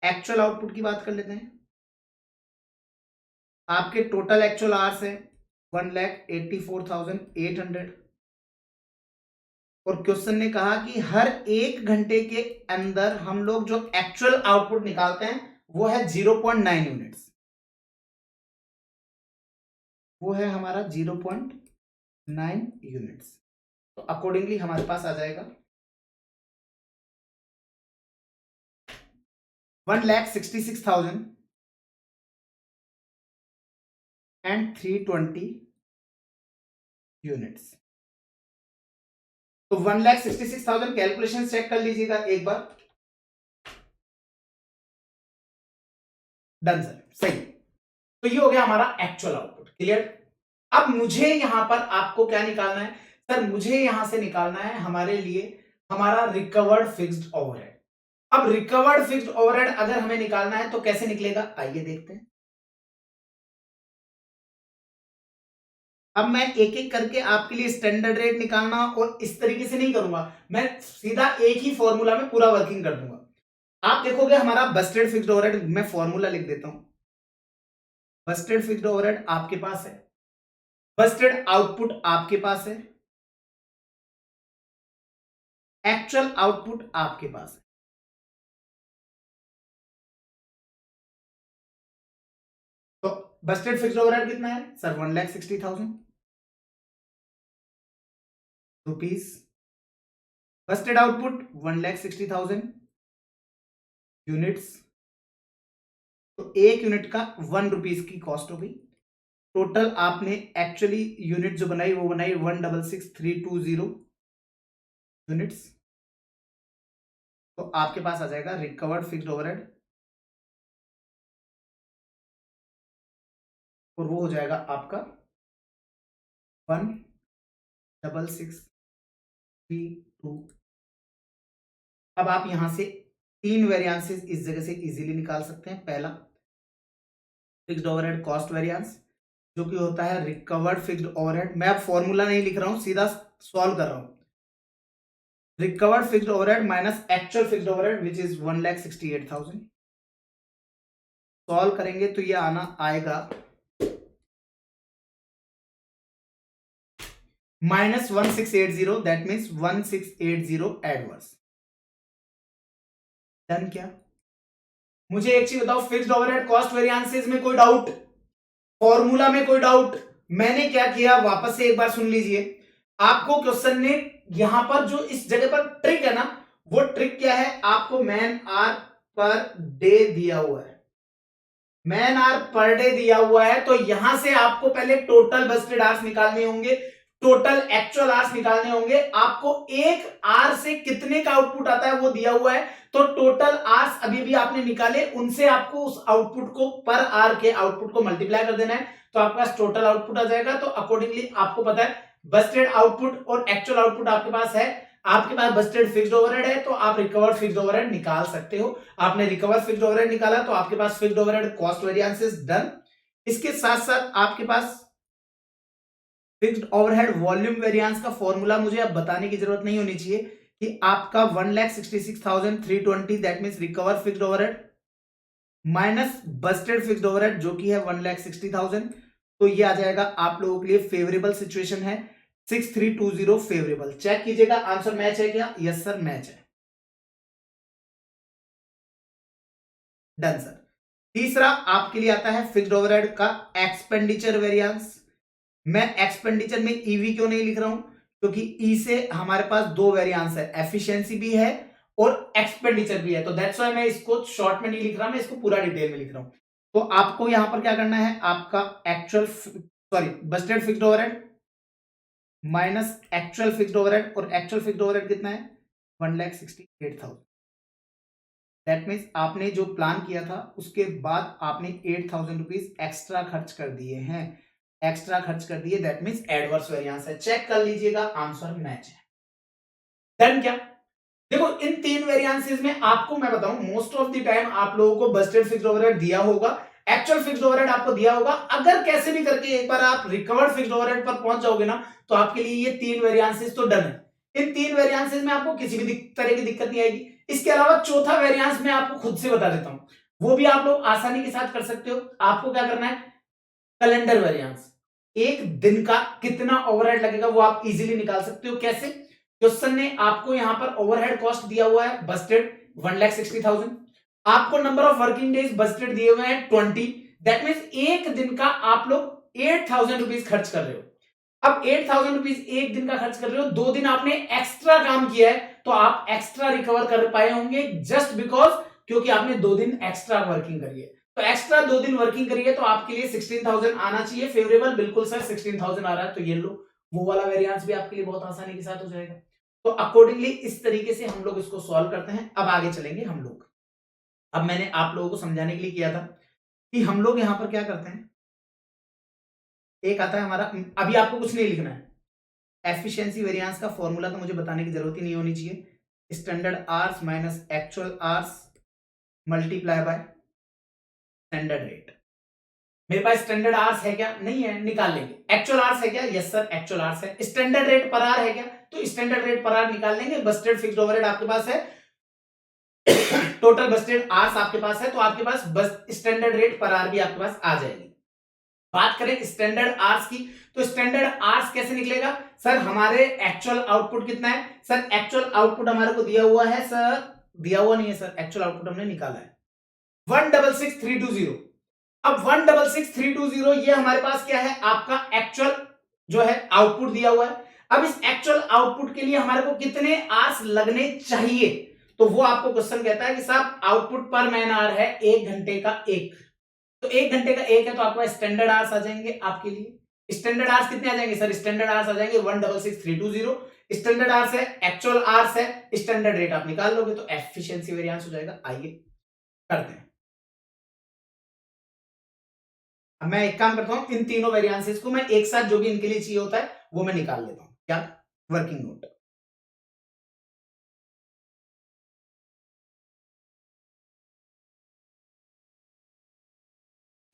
एक्चुअल आउटपुट की बात कर लेते हैं। आपके टोटल एक्चुअल आवर्स है 1,84,800 और क्वेश्चन ने कहा कि हर एक घंटे के अंदर हम लोग जो एक्चुअल आउटपुट निकालते हैं वो है 0.9 यूनिट्स, वो है हमारा 0.9 यूनिट्स। तो अकॉर्डिंगली हमारे पास आ जाएगा 1,66,320 यूनिट्स। तो 1,66,000 कैलकुलेशन चेक कर लीजिएगा एक बार। डन सर, सही। तो ये हो गया हमारा एक्चुअल आउटपुट। क्लियर? अब मुझे यहां पर आपको क्या निकालना है सर? मुझे यहां से निकालना है हमारे लिए हमारा रिकवर्ड फिक्स्ड ओवरहेड। अब रिकवर्ड फिक्स्ड ओवरहेड अगर हमें निकालना है तो कैसे निकलेगा आइए देखते हैं। अब मैं एक एक करके आपके लिए स्टैंडर्ड रेट निकालना और इस तरीके से नहीं करूंगा, मैं सीधा एक ही फॉर्मूला में पूरा वर्किंग कर दूंगा। आप देखोगे हमारा बस्टेड फिक्स्ड ओवरहेड, मैं फॉर्मूला लिख देता हूं। बस्टेड फिक्स्ड ओवरहेड आपके पास है, बस्टेड आउटपुट आपके पास है, एक्चुअल आउटपुट आपके पास है। तो बस्टेड फिक्स्ड ओवरहेड कितना है sir? 1,60,000 rupees. Busted output 1,60,000 units, तो एक यूनिट का 1 रुपीज की कॉस्ट हो गई। टोटल आपने एक्चुअली यूनिट जो बनाई वो बनाई 1,66,320 यूनिट्स। तो आपके पास आ जाएगा रिकवर्ड फिक्स्ड ओवरहेड, और वो हो जाएगा आपका 16632। अब आप यहां से 3 वेरिएंसेस इस जगह से इजीली निकाल सकते हैं। पहला फिक्स्ड ओवरहेड कॉस्ट वेरिएंस, जो कि होता है रिकवर्ड फिक्स्ड ओवरहेड। मैं अब फॉर्मूला नहीं लिख रहा हूं, सीधा सॉल्व कर रहा हूं। Recovered fixed overhead minus actual fixed overhead which is 1,68,000। Solve करेंगे तो ये आएगा -1680, दैट मीन्स 1680 एडवर्स। डन क्या? मुझे एक चीज बताओ, फिक्स्ड ओवरहेड कॉस्ट वेरिएंसेस में कोई डाउट, फॉर्मूला में कोई डाउट? मैंने क्या किया, वापस से एक बार सुन लीजिए। आपको क्वेश्चन ने यहां पर जो इस जगह पर ट्रिक है ना, वो ट्रिक क्या है, आपको मैन आवर पर डे दिया हुआ है, मैन आवर पर डे दिया हुआ है, तो यहां से आपको पहले टोटल बस्टेड आवर्स निकालने होंगे, टोटल एक्चुअल आवर्स निकालने होंगे। आपको एक आवर से कितने का आउटपुट आता है वो दिया हुआ है, तो टोटल आवर्स अभी भी आपने निकाले, उनसे आपको उस आउटपुट को पर आवर के आउटपुट को मल्टीप्लाई कर देना है, तो आपके पास टोटल आउटपुट आ जाएगा। तो अकॉर्डिंगली आपको पता है बस्टेड आउटपुट और एक्चुअल आउटपुट आपके पास है। आपके पास बस्टेड फिक्स्ड ओवरहेड है, तो आप रिकवर्ड फिक्स्ड ओवरहेड निकाल सकते हो। आपने रिकवर्ड फिक्स्ड ओवरहेड निकाला, तो आपके पास fixed overhead cost variances done. इसके साथ साथ आपके पास फिक्स्ड ओवरहेड वॉल्यूम वेरिएंस का फॉर्मूला मुझे अब बताने की जरूरत नहीं होनी चाहिए कि आपका 1,66,320 that means recover fixed overhead minus Busted fixed overhead जो कि है 1,60,000, तो ये आ जाएगा आप लोगों के लिए फेवरेबल सिचुएशन है 6320 फेवरेबल। चेक कीजिएगा आंसर मैच है क्या? यस सर मैच है। Done sir. तीसरा आपके लिए आता है फिक्स्ड ओवरहेड का एक्सपेंडिचर वेरिएंस। मैं एक्सपेंडिचर में ईवी क्यों नहीं लिख रहा हूं, क्योंकि ई से हमारे पास दो वेरिएंस है, एफिशिएंसी भी है और एक्सपेंडिचर भी है, तो दैट्स व्हाई मैं इसको शॉर्ट में नहीं लिख रहा, मैं इसको पूरा डिटेल में लिख रहा हूं। तो आपको यहां पर क्या करना है, आपका actual Busted fixed overhead minus actual fixed overhead, और एक्चुअल फिक्स्ड ओवरहेड कितना है 1,68,000। दैट मीन्स आपने जो प्लान किया था उसके बाद आपने 8,000 रुपीज एक्स्ट्रा खर्च कर दिए हैं, एक्स्ट्रा खर्च कर दिए, दैट मीन्स एडवर्स वेरिएंस है। चेक कर लीजिएगा आंसर मैच है। डन क्या? देखो इन तीन वेरिएंसेस में आपको मैं बताऊं, मोस्ट ऑफ द टाइम आप लोगों को बस्टेड फिक्स्ड ओवरहेड दिया होगा, एक्चुअल फिक्स्ड ओवरहेड आपको दिया होगा। अगर कैसे भी करके एक बार आप रिकवर्ड फिक्स्ड ओवरहेड पर पहुंच जाओगे ना, तो आपके लिए ये तीन वेरिएंसेस तो डन है। इन तीन वेरिएंसेस में आपको किसी भी तरह की दिक्कत नहीं आएगी। इसके अलावा चौथा वेरिएंस मैं आपको खुद से बता देता हूं, वो भी आप लोग आसानी के साथ कर सकते हो। आपको क्या करना है, कैलेंडर वेरिएंस, एक दिन का कितना ओवरहेड लगेगा वो आप इजीली निकाल सकते हो। कैसे? क्वेश्चन ने आपको यहां पर ओवरहेड कॉस्ट दिया हुआ है बस्टेड 1,60,000, आपको number of working days Busted दिए हुए हैं 20, दैट मींस एक दिन का आप लोग 8,000 रुपीज खर्च कर रहे हो। अब 8,000 रुपीज एक दिन का खर्च कर रहे हो, 2 दिन आपने एक्स्ट्रा काम किया है, तो आप एक्स्ट्रा रिकवर कर पाए होंगे जस्ट बिकॉज, क्योंकि आपने 2 दिन एक्स्ट्रा वर्किंग करी है। तो एक्स्ट्रा 2 दिन वर्किंग करी है, तो आपके लिए 16,000 आना चाहिए फेवरेबल। बिल्कुल सर 16,000 आ रहा है, तो ये लो, वो वाला वेरिएंस भी आपके लिए बहुत आसानी के साथ हो जाएगा। तो अकॉर्डिंगली इस तरीके से हम लोग इसको सॉल्व करते हैं। अब आगे चलेंगे हम लोग। अब मैंने आप लोगों को समझाने के लिए किया था कि हम लोग यहां पर क्या करते हैं, एक आता है हमारा, अभी आपको कुछ नहीं लिखना है, एफिशिएंसी वेरिएंस का फॉर्मूला तो मुझे बताने की जरूरत ही नहीं होनी चाहिए। Standard hours minus actual hours multiply by standard rate. मेरे पास स्टैंडर्ड आवर्स है क्या? नहीं है, निकाल लेंगे। एक्चुअल आवर्स है क्या? यस सर एक्चुअल आवर्स है। स्टैंडर्ड रेट पर आवर है क्या? तो स्टैंडर्ड रेट पर आवर निकाल लेंगे। बस्टेड फिक्स्ड ओवरहेड आपके पास है, टोटल बस्टेड आवर्स आपके पास है, तो आपके पास बस स्टैंडर्ड रेट पर आवर भी आपके पास आ जाएगी। बात करें स्टैंडर्ड आवर्स की, तो स्टैंडर्ड आवर्स कैसे निकलेगा? सर हमारे एक्चुअल आउटपुट कितना है? सर एक्चुअल आउटपुट हमारे को दिया हुआ है, सर दिया हुआ नहीं है सर, एक्चुअल आउटपुट हमने निकाला है 166,320। अब 166,320 ये हमारे पास क्या है, आपका एक्चुअल जो है आउटपुट दिया हुआ है। अब इस एक्चुअल आउटपुट के लिए हमारे को कितने आवर्स लगने चाहिए, तो वो आपको क्वेश्चन कहता है कि साहब आउटपुट पर मैन आवर है 1 घंटे का 1, तो 1 घंटे का 1 है, तो आपको स्टैंडर्ड आवर्स आ जाएंगे आपके लिए। स्टैंडर्ड आवर्स कितने आ जाएंगे सर? स्टैंडर्ड आवर्स आ जाएंगे 166,320। स्टैंडर्ड आवर्स है, एक्चुअल आवर्स है, स्टैंडर्ड रेट आप निकाल लोगे तो एफिशिएंसी वेरिएंस हो जाएगा। आइए करते हैं। अब मैं एक काम करता हूं, इन तीनों वेरिएंसेस को मैं एक साथ जो भी इनके लिए चाहिए होता है वो मैं निकाल लेता हूं। क्या? Working note.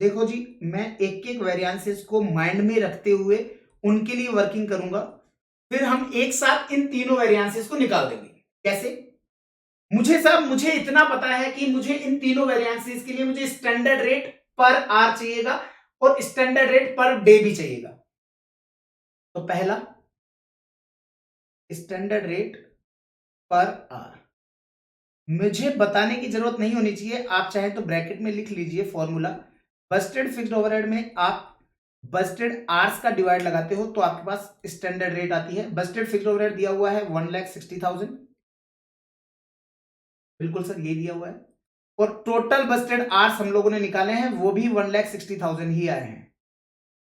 देखो जी, मैं एक एक वेरिएंसेस को माइंड में रखते हुए उनके लिए वर्किंग करूंगा, फिर हम एक साथ इन तीनों वेरिएंसेस को निकाल देंगे। कैसे? मुझे इतना पता है कि मुझे इन तीनों वेरिएंसेस के लिए मुझे स्टैंडर्ड रेट पर आवर चाहिएगा और स्टैंडर्ड रेट पर डे भी चाहिएगा। तो पहला स्टैंडर्ड रेट पर आवर मुझे बताने की जरूरत नहीं होनी चाहिए, आप चाहे तो ब्रैकेट में लिख लीजिए फॉर्मूला। बस्टेड फिक्स्ड ओवरहेड में आप बस्टेड आवर्स का डिवाइड लगाते हो तो आपके पास स्टैंडर्ड रेट आती है। बस्टेड फिक्स्ड ओवरहेड दिया हुआ है 1,60,000, बिल्कुल सर ये दिया हुआ है। और टोटल बस्टेड आवर्स हम लोगों ने निकाले हैं वो भी 1,60,000 ही आए हैं।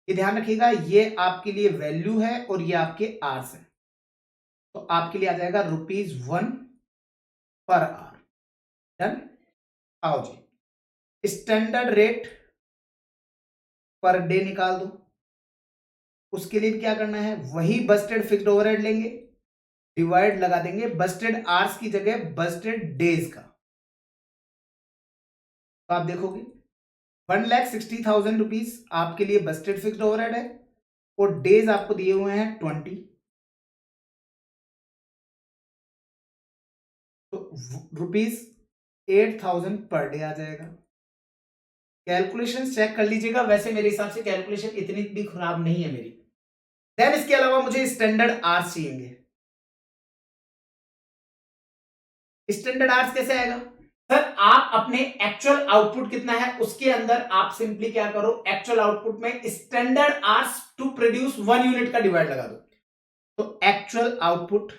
ये ध्यान रखिएगा, ये आपके लिए वैल्यू है और ये आपके आवर्स है, तो आपके लिए आ जाएगा ₹1 पर आवर। डन। आओ जी, स्टैंडर्ड रेट पर डे निकाल दो। उसके लिए क्या करना है, वही बस्टेड फिक्स्ड ओवरहेड लेंगे, डिवाइड लगा देंगे बस्टेड आवर्स की जगह बस्टेड डेज का। तो आप देखोगे 1,60,000 आपके लिए बस्टेड फिक्स्ड ओवरहेड है और डेज आपको दिए हुए हैं 20। तो ₹8,000 पर डे आ जाएगा। कैलकुलेशन चेक कर लीजिएगा, वैसे मेरे हिसाब से कैलकुलेशन इतनी भी खराब नहीं है मेरी। देन इसके अलावा मुझे स्टैंडर्ड आवर्स चाहिए। स्टैंडर्ड आवर्स कैसे आएगा सर? आप अपने एक्चुअल आउटपुट कितना है उसके अंदर आप सिंपली क्या करो, एक्चुअल आउटपुट में standard hours to produce 1 unit का डिवाइड लगा दो। तो actual output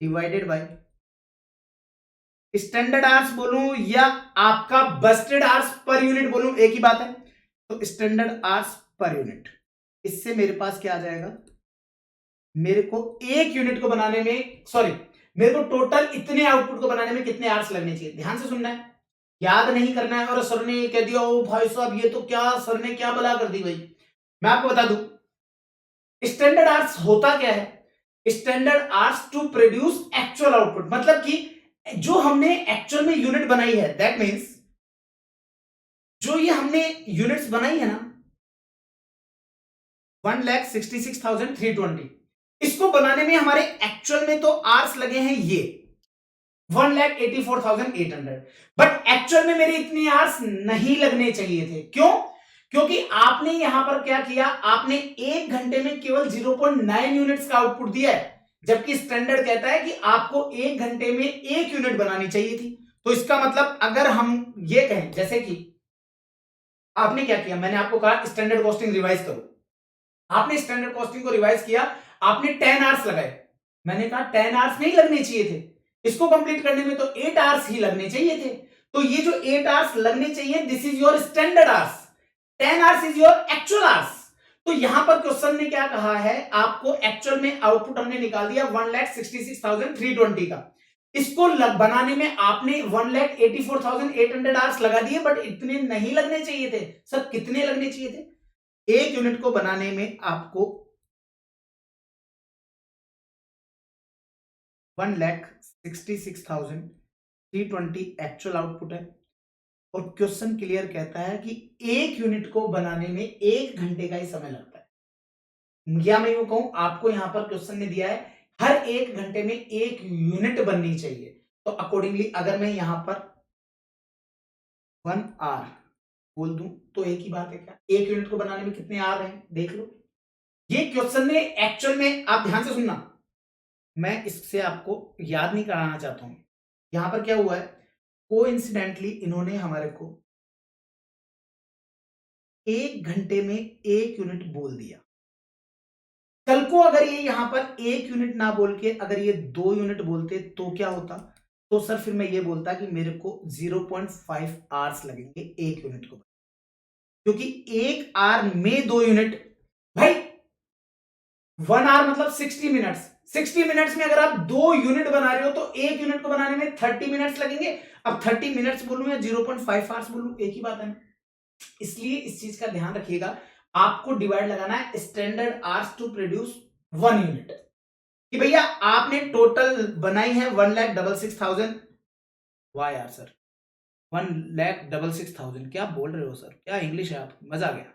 divided by standard hours बोलूं या आपका बस्टेड आवर्स पर यूनिट बोलूं, एक ही बात है। तो स्टैंडर्ड आवर्स पर यूनिट, इससे मेरे पास क्या आ जाएगा, मेरे को एक यूनिट को बनाने में, सॉरी, मेरे को टोटल इतने आउटपुट को बनाने में कितने आवर्स लगने चाहिए। ध्यान से सुनना है, याद नहीं करना है। और सर ने ये कह दिया, ओ भाई साहब ये तो क्या, सर ने क्या बला कर दी भाई। मैं आपको बता दूं, स्टैंडर्ड आवर्स होता क्या है? Standard hours to produce actual output, मतलब कि जो हमने एक्चुअल में यूनिट बनाई है, दैट मीन्स जो ये हमने यूनिट्स बनाई है ना 1,66,320, इसको बनाने में हमारे एक्चुअल में तो आवर्स लगे हैं ये 1,84,800, बट एक्चुअल में मेरे इतने आवर्स नहीं लगने चाहिए थे। क्यों? क्योंकि आपने यहां पर क्या किया, आपने एक घंटे में केवल 0.9 यूनिट्स का आउटपुट दिया है, जबकि स्टैंडर्ड कहता है कि आपको एक घंटे में एक यूनिट बनानी चाहिए थी। तो इसका मतलब अगर हम ये कहें, जैसे कि आपने क्या किया, मैंने आपको कहा स्टैंडर्ड कॉस्टिंग रिवाइज करो, आपने स्टैंडर्ड कॉस्टिंग को रिवाइज किया, आपने 10 आवर्स लगाए। मैंने कहा 10 आवर्स नहीं लगने चाहिए थे, इसको कंप्लीट करने में तो 8 आवर्स ही लगने चाहिए थे। तो ये जो 8 आवर्स लगने चाहिए, this is your standard hours, 10 hours is your actual hours. तो यहां पर क्वेश्चन ने क्या कहा है, आपको एक्चुअल में आउटपुट हमने निकाल दिया 1,66,320 का, इसको बनाने में आपने 1,84,800 आवर्स लगा दिए, बट इतने नहीं लगने चाहिए थे। सर कितने लगने चाहिए थे? एक यूनिट को बनाने में आपको 1,66,320 एक्चुअल आउटपुट है और क्वेश्चन क्लियर कहता है कि एक यूनिट को बनाने में एक घंटे का ही समय लगता है। या मैं यूं कहूं, आपको यहां पर क्वेश्चन ने दिया है हर एक घंटे में एक यूनिट बननी चाहिए, तो अकॉर्डिंगली अगर मैं यहां पर 1 आवर बोल दूं तो एक ही बात है, क्या एक यूनिट को बनाने में कितने आवर हैं देख लो। ये क्वेश्चन ने एक्चुअल में, आप ध्यान से सुनना, मैं इससे आपको याद नहीं कराना चाहता हूं। यहां पर क्या हुआ है, कोइंसिडेंटली इन्होंने हमारे को एक घंटे में एक यूनिट बोल दिया। कल को अगर ये यहां पर एक यूनिट ना बोल के अगर ये 2 यूनिट बोलते तो क्या होता? तो सर फिर मैं ये बोलता कि मेरे को 0.5 आवर्स लगेंगे एक यूनिट को। क्योंकि एक आवर में 2 यूनिट, भाई 1 आवर मतलब 60 मिनट्स, 60 मिनट्स में अगर आप 2 यूनिट बना रहे हो तो एक यूनिट को बनाने में 30 मिनट्स लगेंगे। अब 30 मिनट्स बोलूं या 0.5 आवर्स बोलूं, एक ही बात है ना। इसलिए इस चीज का ध्यान रखिएगा, आपको डिवाइड लगाना है standard hours to produce 1 unit, कि भैया आपने टोटल बनाई है 1,66,000। वाह यार सर, 1,66,000 क्या बोल रहे हो सर, क्या इंग्लिश है आप, मजा आ गया।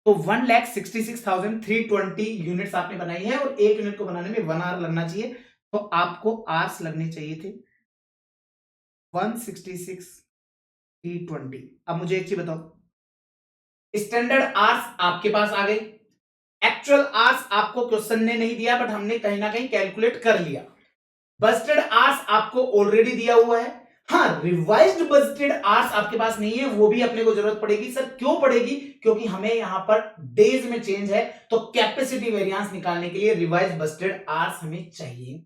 तो 1,66,320 यूनिट्स आपने बनाई है और एक यूनिट को बनाने में 1 आवर लगना चाहिए, तो आपको आवर्स लगने चाहिए थे 166,320। अब मुझे एक चीज बताओ, स्टैंडर्ड आवर्स आपके पास आ गए, एक्चुअल आवर्स आपको क्वेश्चन ने नहीं दिया बट हमने कहीं ना कहीं कैलकुलेट कर लिया। बजटेड आवर्स आपको ऑलरेडी दिया हुआ है। हाँ, रिवाइज्ड बजटेड आवर्स आपके पास नहीं है, वो भी अपने को जरूरत पड़ेगी। सर क्यों पड़ेगी? क्योंकि हमें यहां पर डेज में चेंज है, तो कैपेसिटी वेरिएंस निकालने के लिए रिवाइज्ड बजटेड आवर्स हमें चाहिए।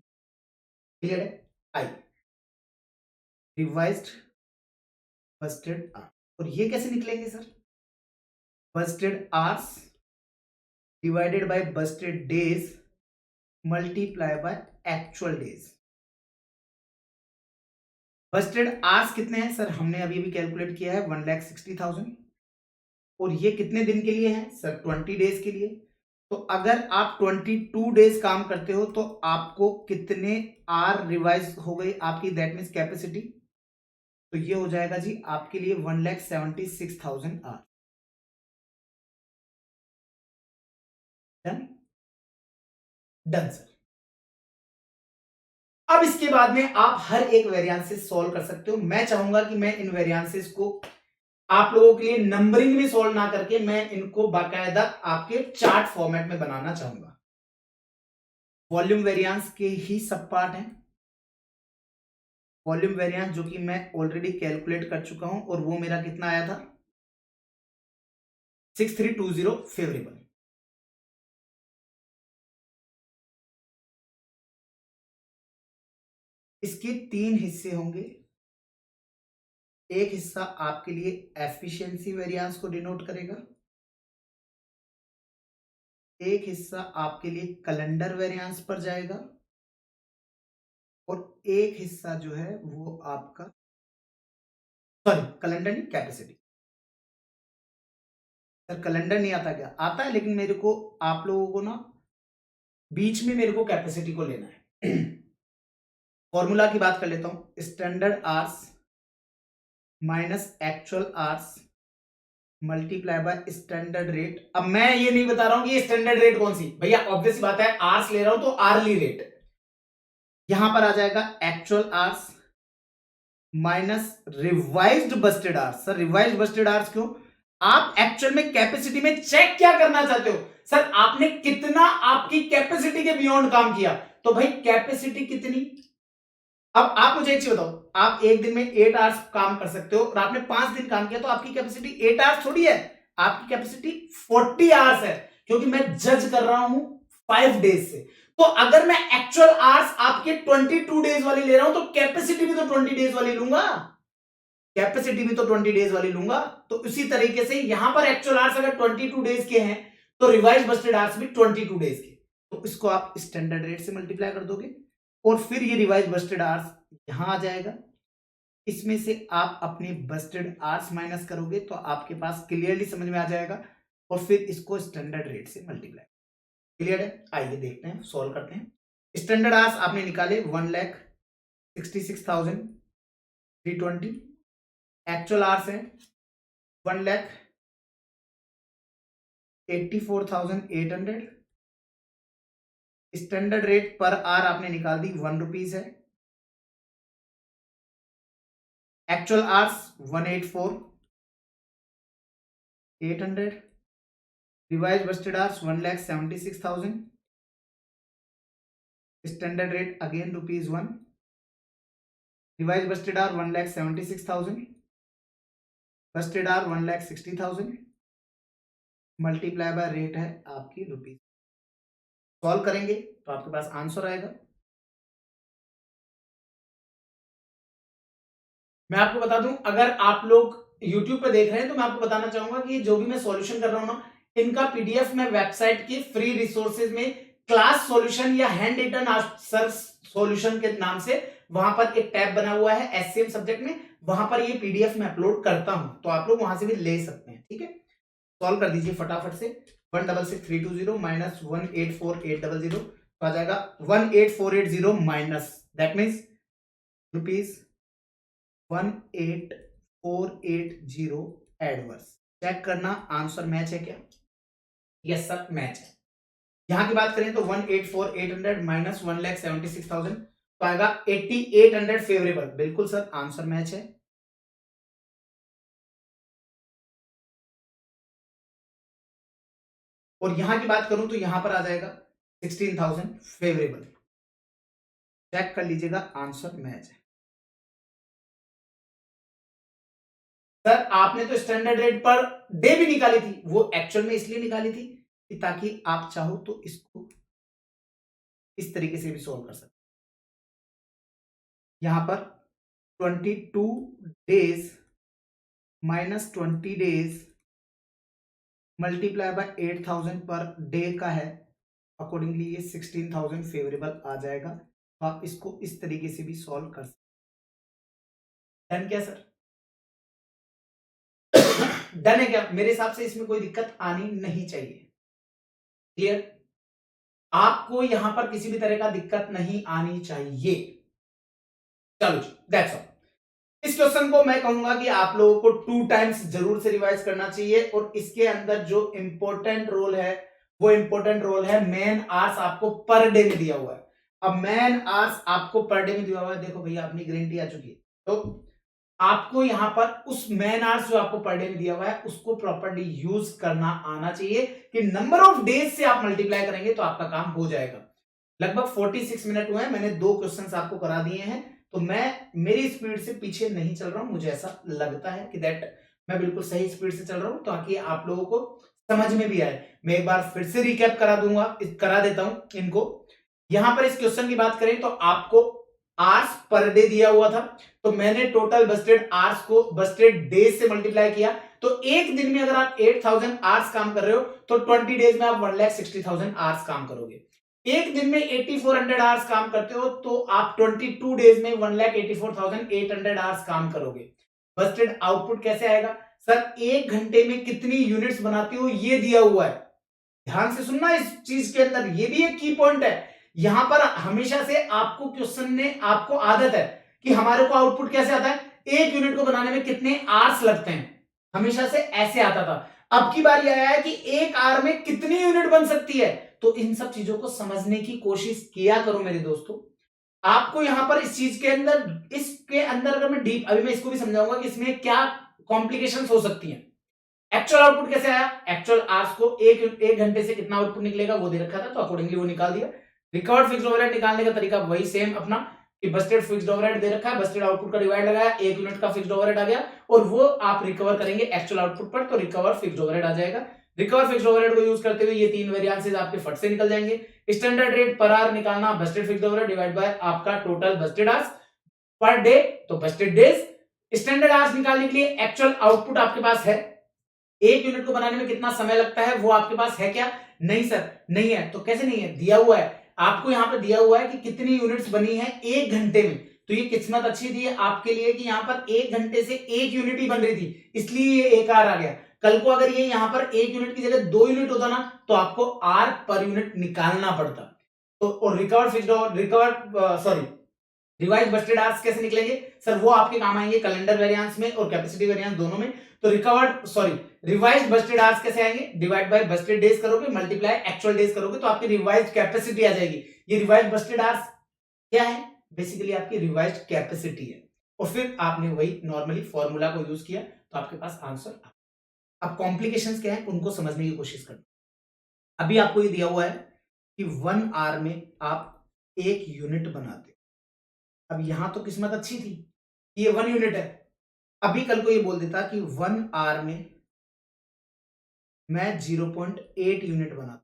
क्लियर है? आई रिवाइज्ड बजटेड आवर्स, और ये कैसे निकलेंगे sir? Budgeted hours divided by budgeted days multiply by actual days. Budgeted hours कितने हैं सर? हमने अभी भी कैलकुलेट किया है 1,60,000, और ये कितने दिन के लिए है सर? 20 डेज के लिए। तो अगर आप 22 डेज काम करते हो तो आपको कितने आर रिवाइज हो गई आपकी, दैट मीन्स कैपेसिटी? तो ये हो जाएगा जी आपके लिए 1,76,000 आर। डन? Done sir. अब इसके बाद में आप हर एक वेरिएंसेस सॉल्व कर सकते हो। मैं चाहूंगा कि मैं इन वेरिएंसेस को आप लोगों के लिए नंबरिंग में सॉल्व ना करके मैं इनको बाकायदा आपके चार्ट फॉर्मेट में बनाना चाहूंगा। वॉल्यूम वेरिएंस के ही सब पार्ट हैं। वॉल्यूम वेरिएंस जो कि मैं ऑलरेडी कैलकुलेट कर चुका हूं, और वो मेरा कितना आया था? 6320 फेवरेबल। इसके 3 हिस्से होंगे। एक हिस्सा आपके लिए एफिशिएंसी वेरिएंस को डिनोट करेगा, एक हिस्सा आपके लिए कैलेंडर वेरिएंस पर जाएगा, और एक हिस्सा जो है वो आपका, सॉरी कैलेंडर नहीं, कैपेसिटी। सर कैलेंडर नहीं आता क्या? आता है, लेकिन मेरे को आप लोगों को ना बीच में मेरे को कैपेसिटी को लेना है। फॉर्मूला की बात कर लेता हूं, standard hours minus actual hours multiply by standard rate. अब मैं ये नहीं बता रहा हूं कि ये स्टैंडर्ड रेट कौन सी, भैया ऑब्वियस बात है आवर्स ले रहा हूं तो आर्ली रेट। यहां पर आ जाएगा actual hours minus revised Busted hours. Sir revised Busted hours क्यों? आप एक्चुअल में कैपेसिटी में चेक क्या करना चाहते हो? सर आपने कितना आपकी कैपेसिटी के बियॉन्ड काम किया, तो भाई कैपेसिटी कितनी। अब आप मुझे एक चीज बताओ, आप एक दिन में 8 आवर्स काम कर सकते हो और आपने 5 दिन काम किया, तो आपकी कैपेसिटी 8 आवर्स थोड़ी है, आपकी कैपेसिटी 40 आवर्स है, क्योंकि मैं जज कर रहा हूं 5 डेज से। तो अगर मैं एक्चुअल आवर्स आपके 22 डेज वाली ले रहा हूं, तो कैपेसिटी भी तो 20 डेज वाली लूंगा, कैपेसिटी भी तो 20 डेज वाली लूंगा। तो इसी तरीके से यहां पर एक्चुअल आवर्स अगर 22 डेज के हैं, तो रिवाइज बस्टेड आवर्स भी 22 डेज के। तो इसको आप स्टैंडर्ड रेट से मल्टीप्लाई कर दोगे, और फिर ये रिवाइज बस्टेड आवर्स यहां आ जाएगा। इसमें से आप अपने बस्टेड आवर्स माइनस करोगे तो आपके पास क्लियरली समझ में आ जाएगा, और फिर इसको स्टैंडर्ड रेट से मल्टीप्लाई। क्लियर है? आइए देखते हैं, सॉल्व करते हैं। स्टैंडर्ड आवर्स आपने निकाले 1,66,320। एक्चुअल आवर्स है 1,84,800। स्टैंडर्ड रेट पर आवर आपने निकाल दी 1 रुपीज है। Actual hours 1,84,800। Revise budgeted hours 1,76,000। Standard rate again ₹1। Revise budgeted hour 1,76,000। Budgeted hour 1,60,000 multiply by rate है आपकी रुपीज। सॉल्व करेंगे तो आपके पास आंसर आएगा। मैं आपको बता दूं, अगर आप लोग YouTube पे देख रहे हैं तो मैं आपको बताना चाहूंगा कि जो भी मैं सॉल्यूशन कर रहा हूं ना, इनका पीडीएफ मैं वेबसाइट की फ्री रिसोर्सेज में क्लास सॉल्यूशन या हैंड रिटन आंसर सॉल्यूशन के नाम से वहां पर एक टैब बना हुआ है एससीएम सब्जेक्ट में, वहां पर ये पीडीएफ में अपलोड करता हूं, तो आप लोग वहां से भी ले सकते हैं। ठीक है, सॉल्व कर दीजिए फटाफट से। 166320 माइनस 184,800 तो आ जाएगा 18480 minus, that means rupees 18480 adverse. Check करना आंसर मैच है क्या? यस सर मैच है। यहां की बात करें तो 184,800 माइनस 1,76,000 तो आएगा 8,800 फेवरेबल। बिल्कुल सर आंसर मैच है। और यहां की बात करूं तो यहां पर आ जाएगा 16,000 फेवरेबल। चेक कर लीजिएगा आंसर मैच है। सर आपने तो स्टैंडर्ड रेट पर डे भी निकाली थी, वो एक्चुअल में इसलिए निकाली थी कि ताकि आप चाहो तो इसको इस तरीके से भी सॉल्व कर सकते। यहां पर 22 days minus 20 days multiply by 8,000 per day का है, अकॉर्डिंगली ये 16,000 फेवरेबल आ जाएगा। तो आप इसको इस तरीके से भी सॉल्व कर सकते। डन क्या सर? डन है क्या? मेरे हिसाब से इसमें कोई दिक्कत आनी नहीं चाहिए। क्लियर? आपको यहां पर किसी भी तरह का दिक्कत नहीं आनी चाहिए। चलो दैट्स ऑल। इस क्वेश्चन को मैं कहूंगा कि आप लोगों को 2 टाइम्स जरूर से रिवाइज करना चाहिए, और इसके अंदर जो इंपॉर्टेंट रोल है वो इंपॉर्टेंट रोल है मैन आवर्स आपको पर डे में दिया हुआ है। अब मैन आवर्स आपको पर डे में दिया हुआ है, देखो भैया अपनी गारंटी आ चुकी है, तो आपको यहां पर उस मैन आवर्स जो आपको पर डे में दिया हुआ है उसको प्रॉपर्ली यूज करना आना चाहिए कि नंबर ऑफ डेज से आप मल्टीप्लाई करेंगे तो आपका काम हो जाएगा। लगभग 46 मिनट हुए हैं, मैंने 2 क्वेश्चंस आपको करा दिए हैं, तो मैं मेरी स्पीड से पीछे नहीं चल रहा हूं, मुझे ऐसा लगता है कि दैट मैं बिल्कुल सही स्पीड से चल रहा हूं ताकि आप लोगों को समझ में भी आए। मैं एक बार फिर से रिकैप करा दूंगा, करा देता हूं इनको। यहां पर इस क्वेश्चन की बात करें तो आपको आवर्स पर डे दिया हुआ था, तो मैंने टोटल बस्टेड आवर्स को बस्टेड डेज से मल्टीप्लाई किया, तो एक दिन में अगर आप 8,000 आवर्स काम कर रहे हो तो 20 डेज में आप 1,60,000 आवर्स काम करोगे। एक दिन में 8400 आवर्स काम करते हो तो आप 22 डेज में 1,84,800 आवर्स काम करोगे। बस्टेड आउटपुट कैसे आएगा? सर एक घंटे में कितनी यूनिट्स बनाते हो ये दिया हुआ है। ध्यान से सुनना, इस चीज के अंदर ये भी एक की पॉइंट है। यहां पर हमेशा से आपको क्वेश्चन ने आपको आदत है कि हमारे को आउटपुट कैसे आता है, एक यूनिट को बनाने में कितने आवर्स लगते हैं, हमेशा से ऐसे आता था। अब की बार यह आया है कि एक आवर में कितनी यूनिट बन सकती है, तो इन सब चीजों को समझने की कोशिश किया करो मेरे दोस्तों। आपको यहां पर इस चीज के अंदर, इसके अंदर अगर मैं डीप, अभी मैं इसको भी समझाऊंगा कि इसमें क्या कॉम्प्लिकेशंस हो सकती हैं। एक्चुअल आउटपुट कैसे आया? एक्चुअल आवर्स को एक घंटे से कितना आउटपुट निकलेगा वो दे रखा था, तो अकॉर्डिंगली वो निकाल दिया। रिकवर्ड फिक्स्ड ओवरहेड निकालने का तरीका वही सेम अपना, कि बस्टेड फिक्स्ड ओवरहेड दे रखा है, बस्टेड आउटपुट का डिवाइड लगाया, एक यूनिट का फिक्स्ड ओवरहेड आ गया, और वो आप रिकवर करेंगे एक्चुअल आउटपुट पर, तो रिकवर फिक्स्ड ओवरहेड आ जाएगा। रिकवर फिक्स्ड ओवरहेड को यूज करते हुए ये 3 वेरिएंसेस आपके फट से निकल जाएंगे। स्टैंडर्ड रेट पर आवर निकालना, budgeted fixed overhead divide by आपका total budgeted hours per day, तो बस्टेड डेज। स्टैंडर्ड आवर्स निकालने के लिए एक्चुअल आउटपुट आपके पास है, एक यूनिट को बनाने में कितना समय लगता है वो आपके पास है क्या? नहीं सर नहीं है। तो कैसे नहीं है? दिया हुआ है आपको, यहां पे दिया हुआ है कि कितनी यूनिट्स बनी है एक घंटे में। तो ये किस्मत अच्छी थी आपके लिए कि यहां पर एक घंटे से एक यूनिट ही बन रही थी, इसलिए ये एक आर आ गया। कल को अगर ये यहां पर एक यूनिट की जगह 2 यूनिट होता ना, तो आपको आर पर यूनिट निकालना पड़ता। तो और recover fixed recover sorry revise budgeted hours कैसे निकलेंगे सर? वो आपके काम आएंगे कैलेंडर वेरिएंस में और कैपेसिटी वेरिएंस दोनों में। तो recovered sorry revise budgeted hours कैसे आएंगे? डिवाइड बाय बस्टेड डेज करोगे, मल्टीप्लाई एक्चुअल डेज करोगे, तो आपकी रिवाइज कैपेसिटी आ जाएगी। ये रिवाइज बस्टेड आवर्स क्या है? बेसिकली आपकी रिवाइज कैपेसिटी है, और फिर आपने वही नॉर्मली फॉर्मूला को यूज किया तो आपके पास आंसर। अब कॉम्प्लिकेशंस क्या है उनको समझने की कोशिश करना। अभी आपको ये दिया हुआ है कि 1 आवर में आप एक यूनिट बनाते। अब यहां तो किस्मत अच्छी थी, ये 1 यूनिट है। अभी कल को ये बोल देता कि 1 आवर में मैं 0.8 यूनिट बनाता,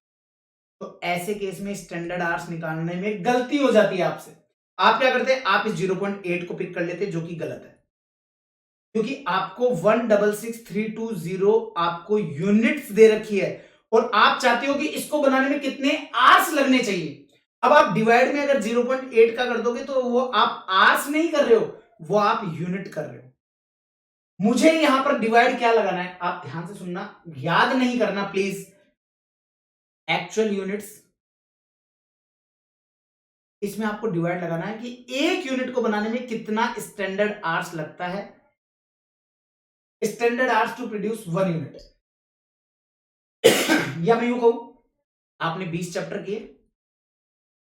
तो ऐसे केस में स्टैंडर्ड आवर्स निकालने में गलती हो जाती है आपसे। आप क्या करते हैं? आप इस 0.8 को पिक कर लेते, जो कि गलत है। क्योंकि आपको 166,320 आपको यूनिट्स दे रखी है और आप चाहते हो कि इसको बनाने में कितने आवर्स लगने चाहिए। अब आप डिवाइड में अगर 0.8 का कर दोगे तो वो आप आवर्स नहीं कर रहे हो, वो आप यूनिट कर रहे हो। मुझे यहां पर डिवाइड क्या लगाना है, आप ध्यान से सुनना, याद नहीं करना प्लीज। एक्चुअल यूनिट्स, इसमें आपको डिवाइड लगाना है कि एक यूनिट को बनाने में कितना स्टैंडर्ड आवर्स लगता है। Standard hours to produce 1 unit. या मैं यूं कहूं, आपने 20 चैप्टर किए,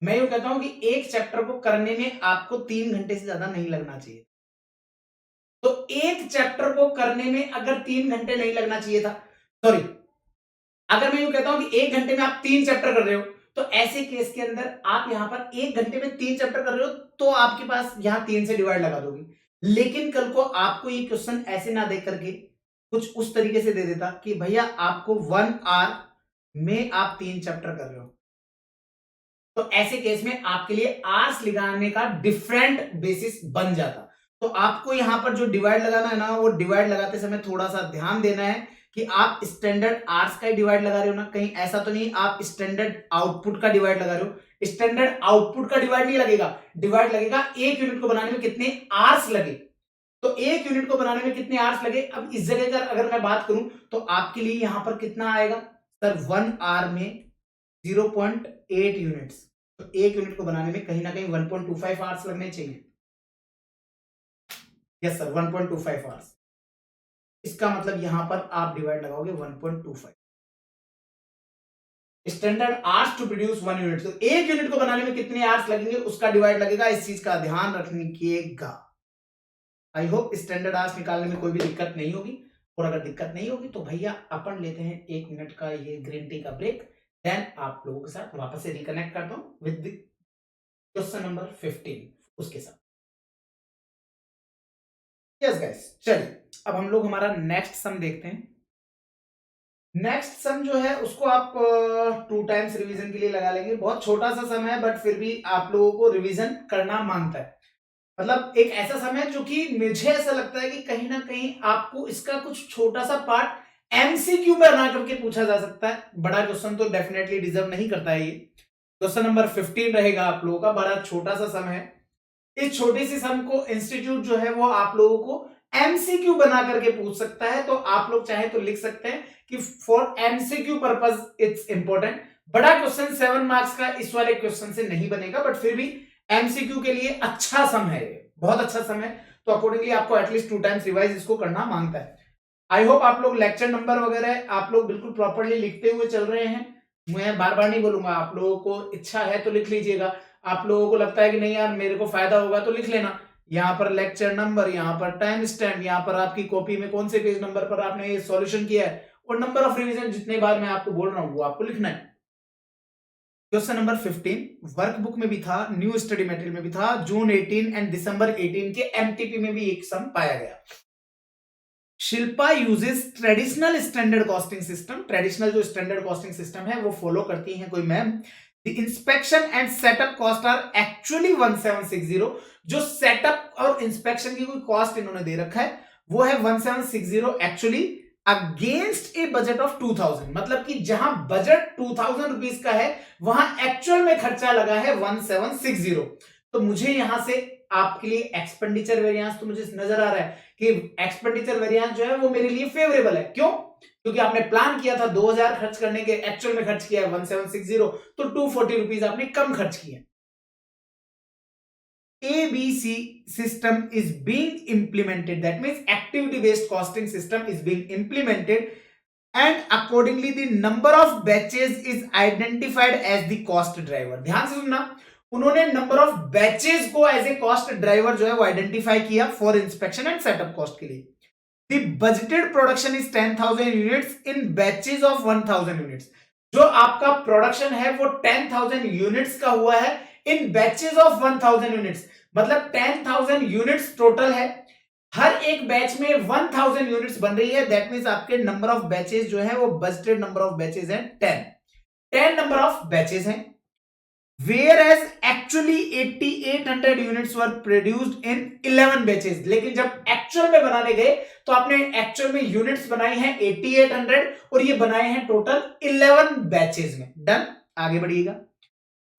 मैं यूं कहता हूं कि एक चैप्टर को करने में आपको 3 घंटे से ज्यादा नहीं लगना चाहिए। तो एक चैप्टर को करने में अगर 3 घंटे नहीं लगना चाहिए था, सॉरी, अगर मैं यूं कहता हूं कि 1 घंटे में आप 3 चैप्टर कर रहे हो, तो ऐसे केस के अंदर आप यहां पर 1 घंटे में 3 चैप्टर कर रहे हो तो आपके पास यहां 3 से डिवाइड लगा दोगे। लेकिन कल को आपको ये क्वेश्चन ऐसे ना देख करके कुछ उस तरीके से दे देता कि भैया आपको 1 आवर में आप 3 चैप्टर कर रहे हो, तो ऐसे केस में आपके लिए आर्स लगाने का डिफरेंट बेसिस बन जाता। तो आपको यहां पर जो डिवाइड लगाना है ना, वो डिवाइड लगाते समय थोड़ा सा ध्यान देना है कि आप स्टैंडर्ड आर्स का ही डिवाइड लगा रहे हो ना, कहीं ऐसा तो नहीं आप स्टैंडर्ड आउटपुट का डिवाइड लगा रहे हो। स्टैंडर्ड आउटपुट का डिवाइड नहीं लगेगा, डिवाइड लगेगा एक यूनिट को बनाने में कितने आर्स लगे। तो एक यूनिट को बनाने में कितने आवर्स लगे। अब इस जगह का अगर मैं बात करूं तो आपके लिए यहां पर कितना आएगा सर, 1 आवर में 0.8 यूनिट्स, तो एक यूनिट को बनाने में कहीं ना कहीं 1.25 आवर्स लगने चाहिए। Yes sir, 1.25 hours. इसका मतलब यहां पर आप डिवाइड लगाओगे 1.25 standard hours to produce 1 unit. तो एक यूनिट को बनाने में कितने आवर्स लगेंगे उसका डिवाइड लगेगा, इस चीज का ध्यान रखिएगा। आई होप स्टैंडर्ड आवर्स निकालने में कोई भी दिक्कत नहीं होगी, और अगर दिक्कत नहीं होगी तो भैया अपन लेते हैं 1 मिनट का ये ग्रीन टी का ब्रेक, देन आप लोगों के साथ वापस से रिकनेक्ट करता हूं विद क्वेश्चन नंबर 15 उसके साथ। यस गाइस, चलिए अब हम लोग हमारा नेक्स्ट सम देखते हैं। नेक्स्ट सम जो है उसको आप 2 टाइम्स रिवीजन के लिए लगा लेंगे। बहुत छोटा सा सम है बट फिर भी आप लोगों को रिवीजन करना मांगता है। मतलब एक ऐसा समय जो कि मुझे ऐसा लगता है कि कहीं ना कहीं आपको इसका कुछ छोटा सा पार्ट एमसीक्यू बना करके पूछा जा सकता है। बड़ा क्वेश्चन तो डेफिनेटली डिजर्व नहीं करता है। ये क्वेश्चन नंबर 15 रहेगा आप लोगों का, बड़ा छोटा सा सम है। इस छोटी सी सम को इंस्टीट्यूट जो है वो आप लोगों को एमसीक्यू बना करके पूछ सकता है। तो आप लोग चाहे तो लिख सकते हैं कि for MCQ purpose it's important. बड़ा क्वेश्चन 7 मार्क्स का इस वाले क्वेश्चन से नहीं बनेगा, बट फिर भी एमसीक्यू के लिए अच्छा सम है, बहुत अच्छा सम है। तो अकॉर्डिंगली आपको एटलीस्ट 2 टाइम्स रिवाइज इसको करना मांगता है। आई होप आप लोग लेक्चर नंबर वगैरह आप लोग बिल्कुल प्रॉपरली लिखते हुए चल रहे हैं। मैं बार बार नहीं बोलूंगा, आप लोगों को इच्छा है तो लिख लीजिएगा। आप लोगों को लगता है कि नहीं यार मेरे को फायदा होगा तो लिख लेना। यहाँ पर लेक्चर नंबर, यहाँ पर टाइम स्टैम्प, यहाँ पर आपकी कॉपी में कौन से पेज नंबर पर आपने ये सॉल्यूशन किया है, और नंबर ऑफ रिवीजन जितने बार मैं आपको बोल रहा हूँ वो आपको लिखना है। क्वेश्चन नंबर 15 वर्कबुक में भी था, न्यू स्टडी मटेरियल में भी था, जून 18 एंड दिसंबर 18 के एमटीपी में भी एक सम पाया गया। Shilpa uses traditional standard costing system. Traditional जो स्टैंडर्ड कॉस्टिंग सिस्टम है वो फॉलो करती हैं कोई ma'am. The inspection and setup cost are actually 1760। जो सेटअप और इंस्पेक्शन की कोई कॉस्ट इन्होंने दे रखा है वो है 1760 actually against A budget of 2000। मतलब कि जहां बजट 2000 रुपीज का है वहां एक्चुअल में खर्चा लगा है 1760। तो मुझे यहां से आपके लिए एक्सपेंडिचर वेरिएंस तो मुझे नजर आ रहा है कि एक्सपेंडिचर वेरिएंस जो है वो मेरे लिए फेवरेबल है। क्यों? क्योंकि आपने प्लान किया था 2000 खर्च करने के, एक्चुअल में खर्च किया है 1760, तो 240 रुपीज आपने कम खर्च किए। ABC system is being implemented, that means activity based costing system is being implemented, and accordingly the number of batches is identified as the cost driver। ध्यान से सुनना, उन्होंने नंबर ऑफ बैचेस को एज ए कॉस्ट ड्राइवर जो है वो identify किया for inspection and setup cost के लिए। The budgeted production is 10,000 units in batches of 1,000 units. जो आपका प्रोडक्शन है वो 10,000 यूनिट्स का हुआ है इन बैचेस ऑफ 1,000 यूनिट्स। मतलब 10,000 यूनिट्स टोटल है, हर एक बैच में 1,000 यूनिट्स बन रही है। दैट मींस आपके नंबर ऑफ बैचेस जो है वो बजटेड नंबर ऑफ बैचेस हैं 10 नंबर ऑफ बैचेस हैं। whereas actually 8800 units were produced in 11 batches। लेकिन जब एक्चुअल में बनाने गए तो आपने एक्चुअल में यूनिट्स बनाई हैं 8800 और ये बनाए हैं टोटल 11 बैचेस में। डन, आगे बढ़िएगा।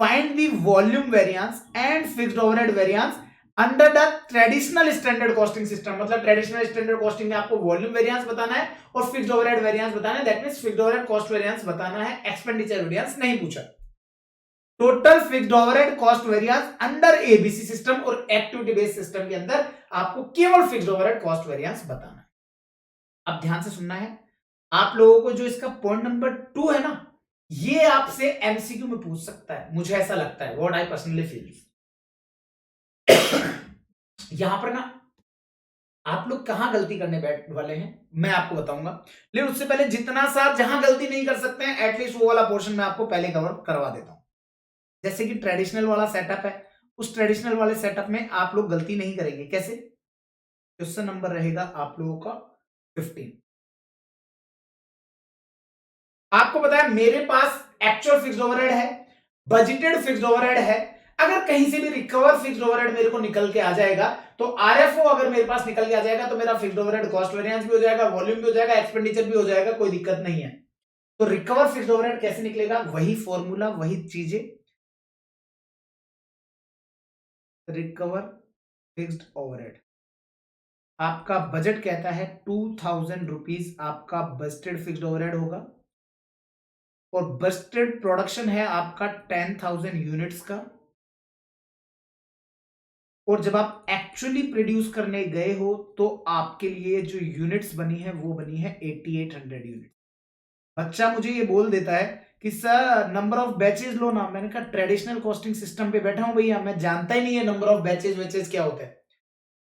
Find the volume variance and fixed overhead variance under the traditional standard costing system. मतलब ट्रेडिशनल स्टैंडर्ड कॉस्टिंग में आपको वॉल्यूम वेरिएंस बताना है और फिक्स्ड ओवरहेड वेरिएंस बताना है। That means fixed overhead cost variance बताना है, एक्सपेंडिचर वेरिएंस नहीं पूछा। Total fixed overhead cost variance under ABC system और एक्टिविटी बेस्ड सिस्टम के अंदर आपको केवल फिक्स्ड ओवरहेड कॉस्ट वेरिएंस बताना है। अब ध्यान से सुनना है, आप लोगों को जो इसका पॉइंट नंबर 2 है ना, ये आपसे एमसीक्यू में पूछ सकता है, मुझे ऐसा लगता है, व्हाट आई पर्सनली फील। यहां पर ना आप लोग कहां गलती करने बैठ वाले हैं मैं आपको बताऊंगा, लेकिन उससे पहले जितना सा जहां गलती नहीं कर सकते हैं एटलीस्ट वो वाला पोर्शन मैं आपको पहले कवर करवा देता हूं। जैसे कि ट्रेडिशनल वाला सेटअप है, उस ट्रेडिशनल वाले सेटअप में आप लोग गलती नहीं करेंगे। कैसे? क्वेश्चन नंबर रहेगा आप लोगों का 15। आपको पता है मेरे पास एक्चुअल फिक्स्ड ओवरहेड है, बजटेड फिक्स्ड ओवरहेड है। अगर कहीं से भी रिकवर फिक्स्ड ओवरहेड मेरे को निकल के आ जाएगा तो आरएफओ अगर मेरे पास निकल के आ जाएगा तो मेरा फिक्स्ड ओवरहेड कॉस्ट वेरिएंस भी हो जाएगा, वॉल्यूम भी हो जाएगा, एक्सपेंडिचर भी हो जाएगा, कोई दिक्कत नहीं है। तो रिकवर फिक्स्ड ओवरहेड कैसे निकलेगा? वही फॉर्मूला, वही चीजें। रिकवर फिक्स्ड ओवरहेड, आपका बजट कहता है 2000 रुपीज आपका बजटेड फिक्स्ड ओवरहेड होगा और बजटेड प्रोडक्शन है आपका 10,000 यूनिट्स का। और जब आप एक्चुअली प्रोड्यूस करने गए हो तो आपके लिए जो यूनिट्स बनी है वो बनी है 8800 यूनिट। बच्चा मुझे ये बोल देता है कि सर नंबर ऑफ बैचेस लो ना। मैंने कहा ट्रेडिशनल कॉस्टिंग सिस्टम पे बैठा हूं भैया, मैं जानता ही नहीं है नंबर ऑफ बैचेस क्या होता है।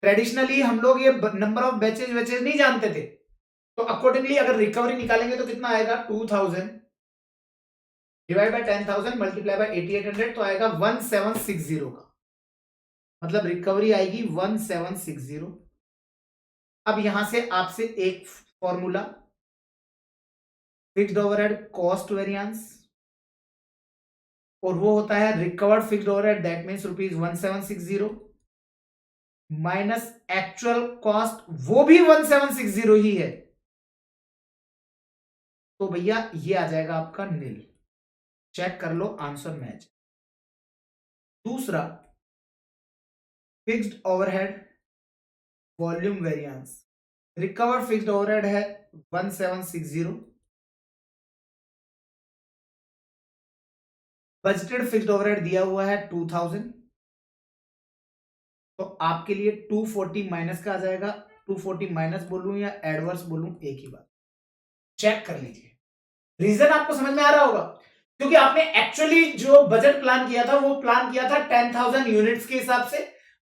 ट्रेडिशनली हम लोग ये नंबर ऑफ बैचेस नहीं जानते थे। तो अकॉर्डिंगली अगर रिकवरी निकालेंगे तो कितना आएगा? 2000 डिवाइड बाय 10,000 मल्टीप्लाई बाय 8800 तो आएगा 1760 का। मतलब रिकवरी आएगी 1760। अब यहां से आपसे एक formula, fixed overhead cost variance, और वो होता है recovered fixed overhead, that means ₹1760 minus actual cost, वो भी 1760 ही है। तो भैया ये आ जाएगा आपका नील। चेक कर लो, आंसर मैच। दूसरा, fixed overhead volume variance, recovered fixed overhead है 1760, बजटेड फिक्स्ड ओवरहेड दिया हुआ है 2000। तो आपके लिए 240 माइनस का आ जाएगा। 240 माइनस बोलूं या एडवर्स बोलूं, एक ही बात। चेक कर लीजिए, रीजन आपको समझ में आ रहा होगा। क्योंकि आपने एक्चुअली जो बजट प्लान किया था वो प्लान किया था 10,000 यूनिट्स के हिसाब से,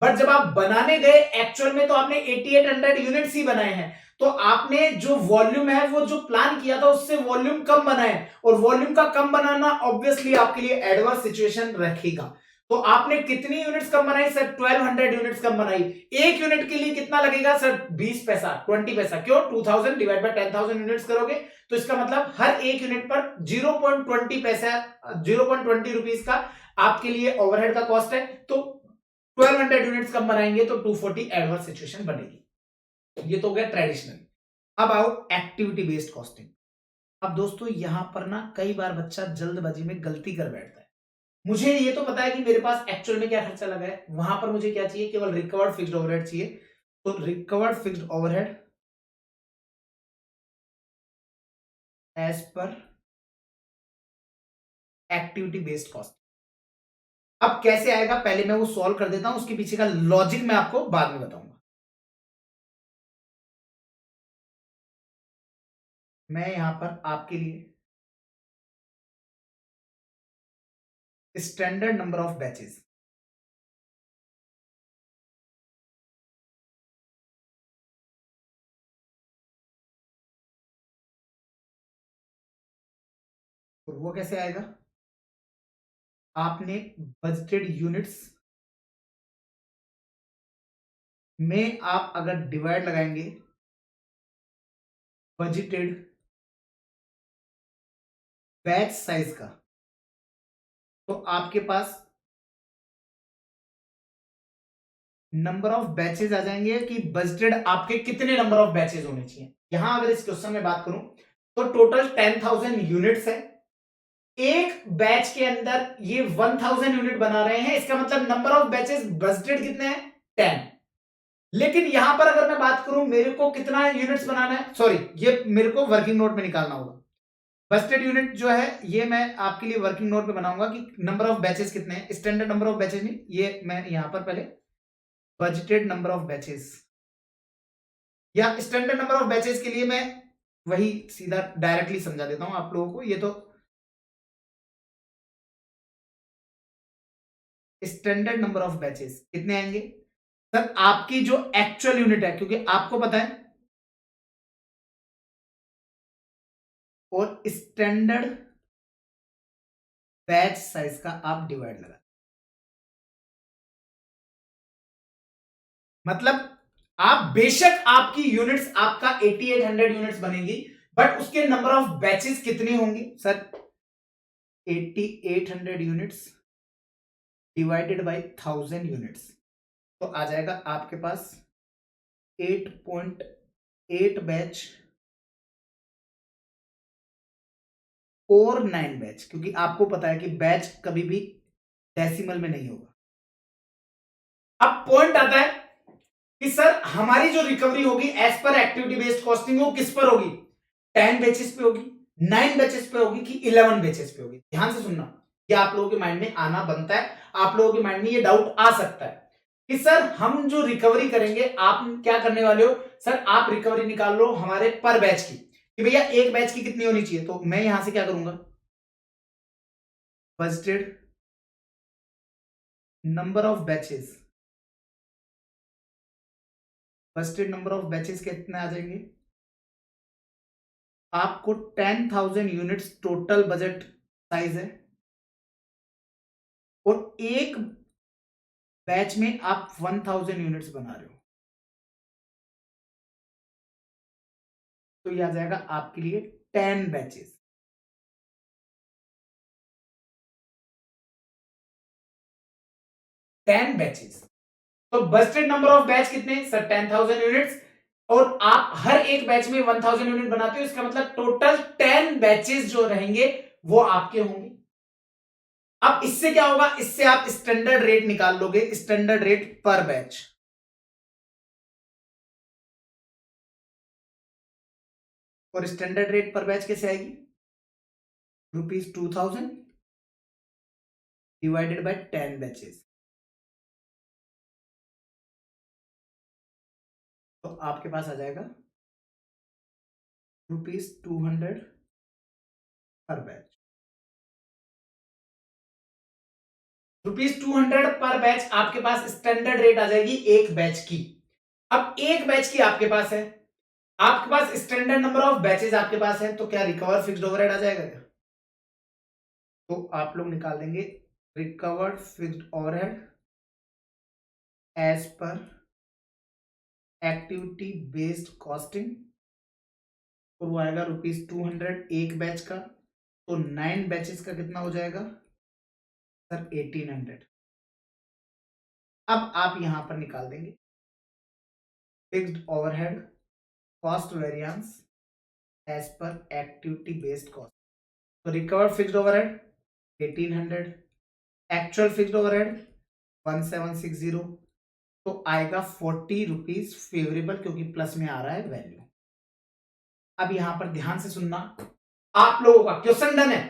बट जब आप बनाने गए एक्चुअल में तो आपने 8800 यूनिट्स ही बनाए हैं। तो आपने जो वॉल्यूम है वो जो प्लान किया था उससे वॉल्यूम कम बनाए, और वॉल्यूम का कम बनाना ऑब्वियसली आपके लिए एडवर्स सिचुएशन रखेगा। तो आपने कितनी यूनिट्स कम बनाई सर? 1200 यूनिट्स कम बनाई। एक यूनिट के लिए कितना लगेगा सर? 20 पैसा, 20 पैसा। क्यों? 2000 डिवाइड बाय 10,000 यूनिट्स करोगे तो इसका मतलब हर एक यूनिट पर 0.20 पैसा, 0.20 रुपीज का आपके लिए ओवरहेड का कॉस्ट है। तो 1200 यूनिट्स कम बनाएंगे तो 240 एडवर्स सिचुएशन बनेगी। ये तो हो गया ट्रेडिशनल। अब आओ एक्टिविटी बेस्ड कॉस्टिंग। अब दोस्तों यहां पर ना कई बार बच्चा जल्दबाजी में गलती कर बैठता है। मुझे ये तो पता है कि मेरे पास एक्चुअल में क्या खर्चा लगा है, वहां पर मुझे क्या चाहिए? केवल रिकवर्ड फिक्स्ड ओवरहेड चाहिए। तो recovered fixed overhead as per activity based cost. अब कैसे आएगा पहले मैं वो सॉल्व कर देता हूं, उसके पीछे का लॉजिक मैं आपको बाद में बताऊंगा। मैं यहां पर आपके लिए स्टैंडर्ड नंबर ऑफ बैचेस, और वो कैसे आएगा? आपने बजटेड यूनिट्स में आप अगर डिवाइड लगाएंगे बजटेड बैच साइज का, तो आपके पास नंबर ऑफ बैचेस आ जाएंगे कि बजटेड आपके कितने नंबर ऑफ बैचेस होने चाहिए। यहां अगर इस क्वेश्चन में बात करूं तो टोटल 10,000 यूनिट्स है। एक बैच के अंदर ये 1000 यूनिट बना रहे हैं, इसका मतलब नंबर ऑफ बैचेस बजटेड कितने हैं 10। लेकिन यहां पर अगर मैं बात करूं मेरे को कितना यूनिट्स बनाना है, सॉरी ये मेरे को वर्किंग नोट में निकालना होगा। बजटेड यूनिट जो है ये मैं आपके लिए वर्किंग नोट में बनाऊंगा कि नंबर ऑफ बैचेस कितने हैं, स्टैंडर्ड नंबर ऑफ बैचेस नहीं, ये मैं यहां पर पहले बजटेड नंबर ऑफ बैचेस या स्टैंडर्ड नंबर ऑफ बैचेस के लिए मैं वही सीधा डायरेक्टली समझा देता हूं आप लोगों को। ये तो स्टैंडर्ड नंबर ऑफ बैचेस कितने आएंगे सर, आपकी जो एक्चुअल यूनिट है, क्योंकि आपको पता है, और स्टैंडर्ड बैच साइज का आप डिवाइड लगा, मतलब आप बेशक आपकी यूनिट्स आपका 8800 यूनिट्स बनेगी, बट उसके नंबर ऑफ बैचेस कितने होंगे sir, 8800 units divided by 1000 units, तो आ जाएगा आपके पास 8.8 बैच और 9 बैच, क्योंकि आपको पता है कि बैच कभी भी डेसिमल में नहीं होगा। अब पॉइंट आता है कि सर हमारी जो रिकवरी होगी as per activity based costing वो किस पर होगी, 10 बैचेस पे होगी, 9 बैचेस पे होगी कि 11 बैचेस पे होगी। ध्यान से सुनना, ये आप लोगों के माइंड में आना बनता है, आप लोगों के माइंड में ये डाउट आ सकता है कि सर हम जो रिकवरी करेंगे, आप क्या करने वाले हो सर, आप रिकवरी निकाल लो हमारे पर बैच की कि भैया एक बैच की कितनी होनी चाहिए। तो मैं यहां से क्या करूंगा, budgeted number of batches, budgeted number of batches कितने आ जाएंगे, आपको 10,000 यूनिट्स टोटल बजट साइज है, और एक बैच में आप 1000 यूनिट्स बना रहे हो, तो ये आ जाएगा आपके लिए 10 बैचेस। 10 बैचेस, तो बजटेड नंबर ऑफ बैच कितने सर, 10,000 यूनिट्स, और आप हर एक बैच में 1000 यूनिट बनाते हो, इसका मतलब टोटल 10 बैचेस जो रहेंगे वो आपके होंगे। अब इससे क्या होगा, इससे आप स्टैंडर्ड रेट निकाल लोगे, स्टैंडर्ड रेट पर बैच, और स्टैंडर्ड रेट पर बैच कैसे आएगी, ₹2000 डिवाइडेड बाय 10 बैचेस, तो आपके पास आ जाएगा ₹200 पर बैच। ₹200 पर बैच आपके पास स्टैंडर्ड रेट आ जाएगी एक बैच की। अब एक बैच की आपके पास है, आपके पास स्टैंडर्ड नंबर ऑफ बैचेस आपके पास है, तो क्या रिकवर फिक्स्ड ओवरहेड आ जाएगा क्या, तो आप लोग निकाल देंगे recovered fixed overhead as per activity based costing, और वो आएगा ₹200 एक बैच का, तो 9 बैचेस का कितना हो जाएगा सर, 1800। अब आप यहां पर निकाल देंगे fixed overhead cost variance as per activity based cost, तो recovered fixed overhead 1800, actual fixed overhead 1760, तो आएगा 40 रुपीज फेवरेबल, क्योंकि प्लस में आ रहा है वैल्यू। अब यहां पर ध्यान से सुनना, आप लोगों का क्वेश्चन डन है,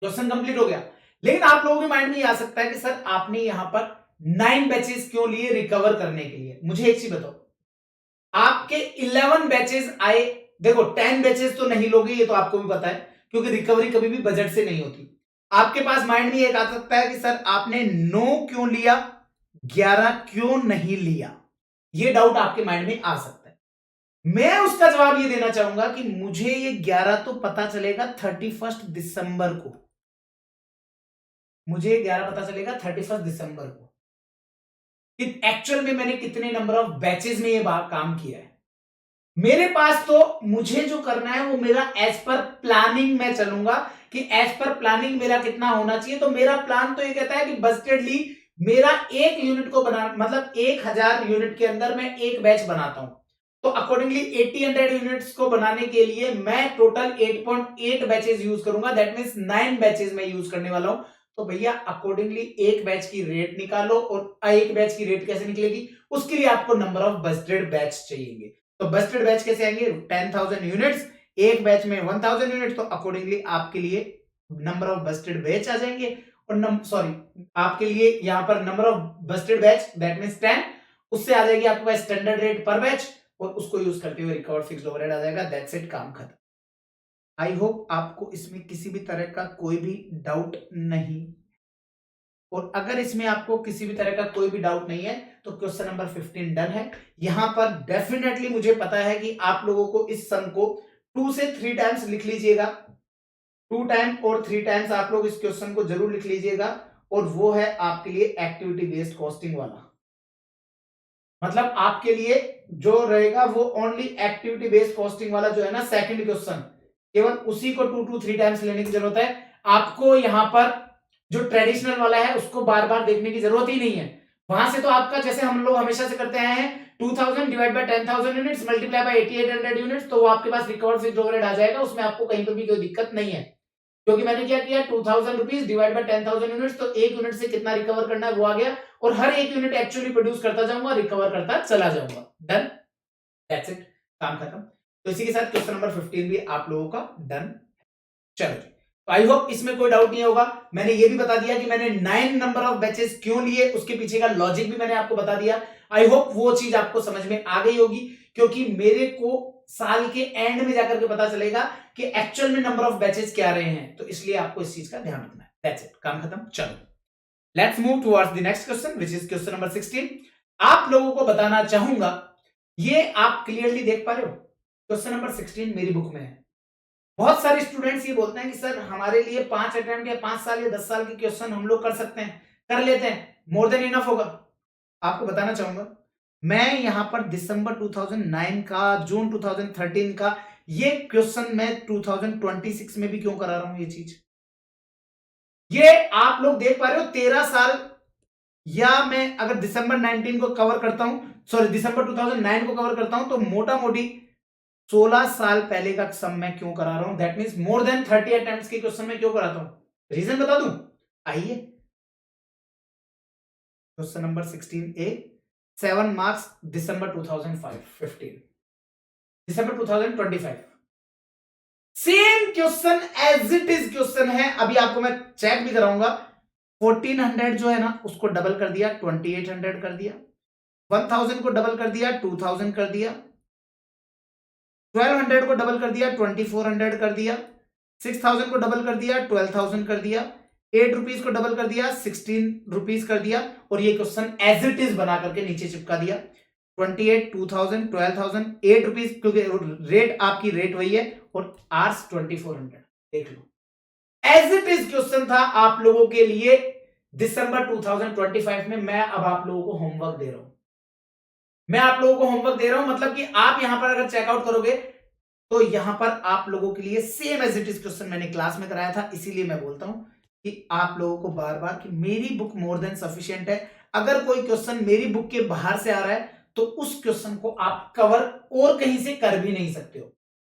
क्वेश्चन कंप्लीट हो गया, लेकिन आप लोगों के माइंड में ये आ सकता है कि सर आपने यहां पर 9 बैचेस क्यों लिए रिकवर करने के लिए। मुझे एक चीज बताओ, आपके 11 बैचेस आए, देखो 10 बैचेस तो नहीं लोगे, ये तो आपको भी पता है, क्योंकि रिकवरी कभी भी बजट से नहीं होती। आपके पास माइंड में एक आ सकता है कि सर आपने 9 क्यों लिया, 11 क्यों नहीं लिया, ये डाउट आपके माइंड में आ सकता है। मैं उसका जवाब ये देना चाहूंगा कि मुझे ये 11 तो पता चलेगा 31 दिसंबर को, मुझे 11 पता चलेगा 31 दिसंबर को कि एक्चुअल में मैंने कितने नंबर ऑफ बैचेस में ये काम किया है। मेरे पास तो मुझे जो करना है वो मेरा एज पर प्लानिंग में चलूंगा कि एज पर प्लानिंग मेरा कितना होना चाहिए, तो मेरा प्लान तो ये कहता है कि बजटेडली मेरा एक यूनिट को बना, मतलब 1000 यूनिट के अंदर मैं एक बैच बनाता हूं, तो अकॉर्डिंगली 1800 यूनिट्स को बनाने के लिए मैं टोटल 8.8 बैचेस यूज करूंगा, दैट मींस 9 बैचेस मैं यूज करने वाला हूं। तो भैया अकॉर्डिंगली एक बैच की रेट निकालो, और एक बैच की रेट कैसे निकलेगी, उसके लिए आपको नंबर ऑफ बजटेड बैच चाहिए। तो बजटेड बैच कैसे आएंगे, 10,000 यूनिट्स, एक बैच में 1000 यूनिट, तो अकॉर्डिंगली आपके लिए नंबर ऑफ बजटेड बैच आ जाएंगे, और सॉरी आपके लिए यहां पर number of budgeted batch that means 10, उससे आ जाएगी आपके पास स्टैंडर्ड रेट पर बैच, और उसको यूज करते हुए रिकॉर्ड फिक्स्ड ओवरहेड आ जाएगा, दैट्स इट, काम खत्म। आई होप आपको इसमें किसी भी तरह का कोई भी डाउट नहीं, और अगर इसमें आपको किसी भी तरह का कोई भी डाउट नहीं है तो क्वेश्चन नंबर 15 डन है। यहां पर डेफिनेटली मुझे पता है कि आप लोगों को इस सम को 2 से 3 टाइम्स लिख लीजिएगा, 2 टाइम और 3 टाइम्स आप लोग इस क्वेश्चन को जरूर लिख लीजिएगा, और वो है आपके लिए एक्टिविटी बेस्ड कॉस्टिंग वाला। मतलब आपके लिए जो रहेगा वो ओनली एक्टिविटी बेस्ड कॉस्टिंग वाला जो है ना सेकंड क्वेश्चन, केवल उसी को 2 to 3 टाइम्स लेने की जरूरत है। आपको यहां पर जो ट्रेडिशनल वाला है उसको बार बार देखने की जरूरत ही नहीं है। वहां से तो आपका जैसे हम लोग हमेशा से करते आए हैं, 2000 divide by 10,000 units multiply by 8800 units, तो वो आपके पास रिकॉर्ड फिक्स्ड ओवरहेड आ जाएगा, उसमें आपको कहीं पर भी कोई दिक्कत नहीं है, क्योंकि मैंने क्या किया 2000 रुपीज डिवाइड बाय 10,000 यूनिट्स, तो एक यूनिट से कितना रिकवर करना है वो आ गया, और हर एक यूनिट एक्चुअली प्रोड्यूस करता जाऊंगा, रिकवर करता चला जाऊंगा, डन, दैट्स इट, काम खत्म। तो इसी के साथ क्वेश्चन नंबर 15 भी आप लोगों का डन। चलो जी, तो आई होप इसमें कोई डाउट नहीं होगा। मैंने ये भी बता दिया कि मैंने 9 नंबर ऑफ बैचेस क्यों लिए, उसके पीछे का लॉजिक भी मैंने आपको बता दिया। आई होप वो चीज आपको समझ में आ गई होगी, क्योंकि मेरे को साल के एंड में जाकर के पता चलेगा कि एक्चुअल में नंबर ऑफ बैचेस क्या रहे हैं, तो इसलिए आपको इस चीज का ध्यान रखना है, दैट्स इट, काम खत्म। चलो let's move towards the next question which is question number 16। आप लोगों को बताना चाहूंगा, ये आप क्लियरली देख पा रहे हो, क्वेश्चन नंबर 16 मेरी बुक में है। बहुत सारे स्टूडेंट्स ये बोलते हैं कि सर हमारे लिए 5 अटेम्प्ट या 5 साल या 10 साल के क्वेश्चन हम लोग कर सकते हैं, कर लेते हैं, मोर देन इनफ होगा। आपको बताना चाहूंगा, मैं यहां पर दिसंबर 2009 का, जून 2013 का ये क्वेश्चन मैं 2026 में भी क्यों करा रहा हूं ये चीज, ये आप लोग देख पा रहे हो 13 साल, या मैं अगर दिसंबर 19 को कवर करता हूं, सॉरी दिसंबर 2009 को कवर करता हूं, तो मोटा मोटी 16 साल पहले का सम मैं क्यों करा रहा हूं, that means more than 30 attempts के क्वेश्चन मैं क्यों कराता हूं, रीजन बता दूं, आइए। क्वेश्चन नंबर 16A, 7 मार्क्स, दिसंबर 2015, दिसंबर 2025, same question as it is question है। अभी आपको मैं चेक भी कराऊंगा, 1400 जो है ना उसको डबल कर दिया, 2800 कर दिया, 1000 को डबल कर दिया, 2000 कर दिया, 1200 को डबल कर दिया, 2400 कर दिया, 6000 को डबल कर दिया, 12000 कर दिया, 8 रुपीज को डबल कर दिया, 16 रुपीज कर दिया, और ये क्वेश्चन एज इट इज बना करके नीचे चिपका दिया, 28, 2000, 12000, 8 रुपीज, क्योंकि रेट आपकी रेट वही है, और आर्स 2400, देख लो एज इट इज क्वेश्चन था आप लोगों के लिए दिसंबर 2025 में। मैं अब आप लोगों को होमवर्क दे रहा हूं, मैं आप लोगों को होमवर्क दे रहा हूं, मतलब कि आप यहां पर अगर चेकआउट करोगे तो यहां पर आप लोगों के लिए same as it is question मैंने क्लास में कराया था, इसीलिए मैं बोलता हूं कि आप लोगों को बार बार कि मेरी बुक मोर देन सफिशिएंट है। अगर कोई क्वेश्चन मेरी बुक के बाहर से आ रहा है तो उस क्वेश्चन को आप कवर और कहीं से कर भी नहीं सकते हो,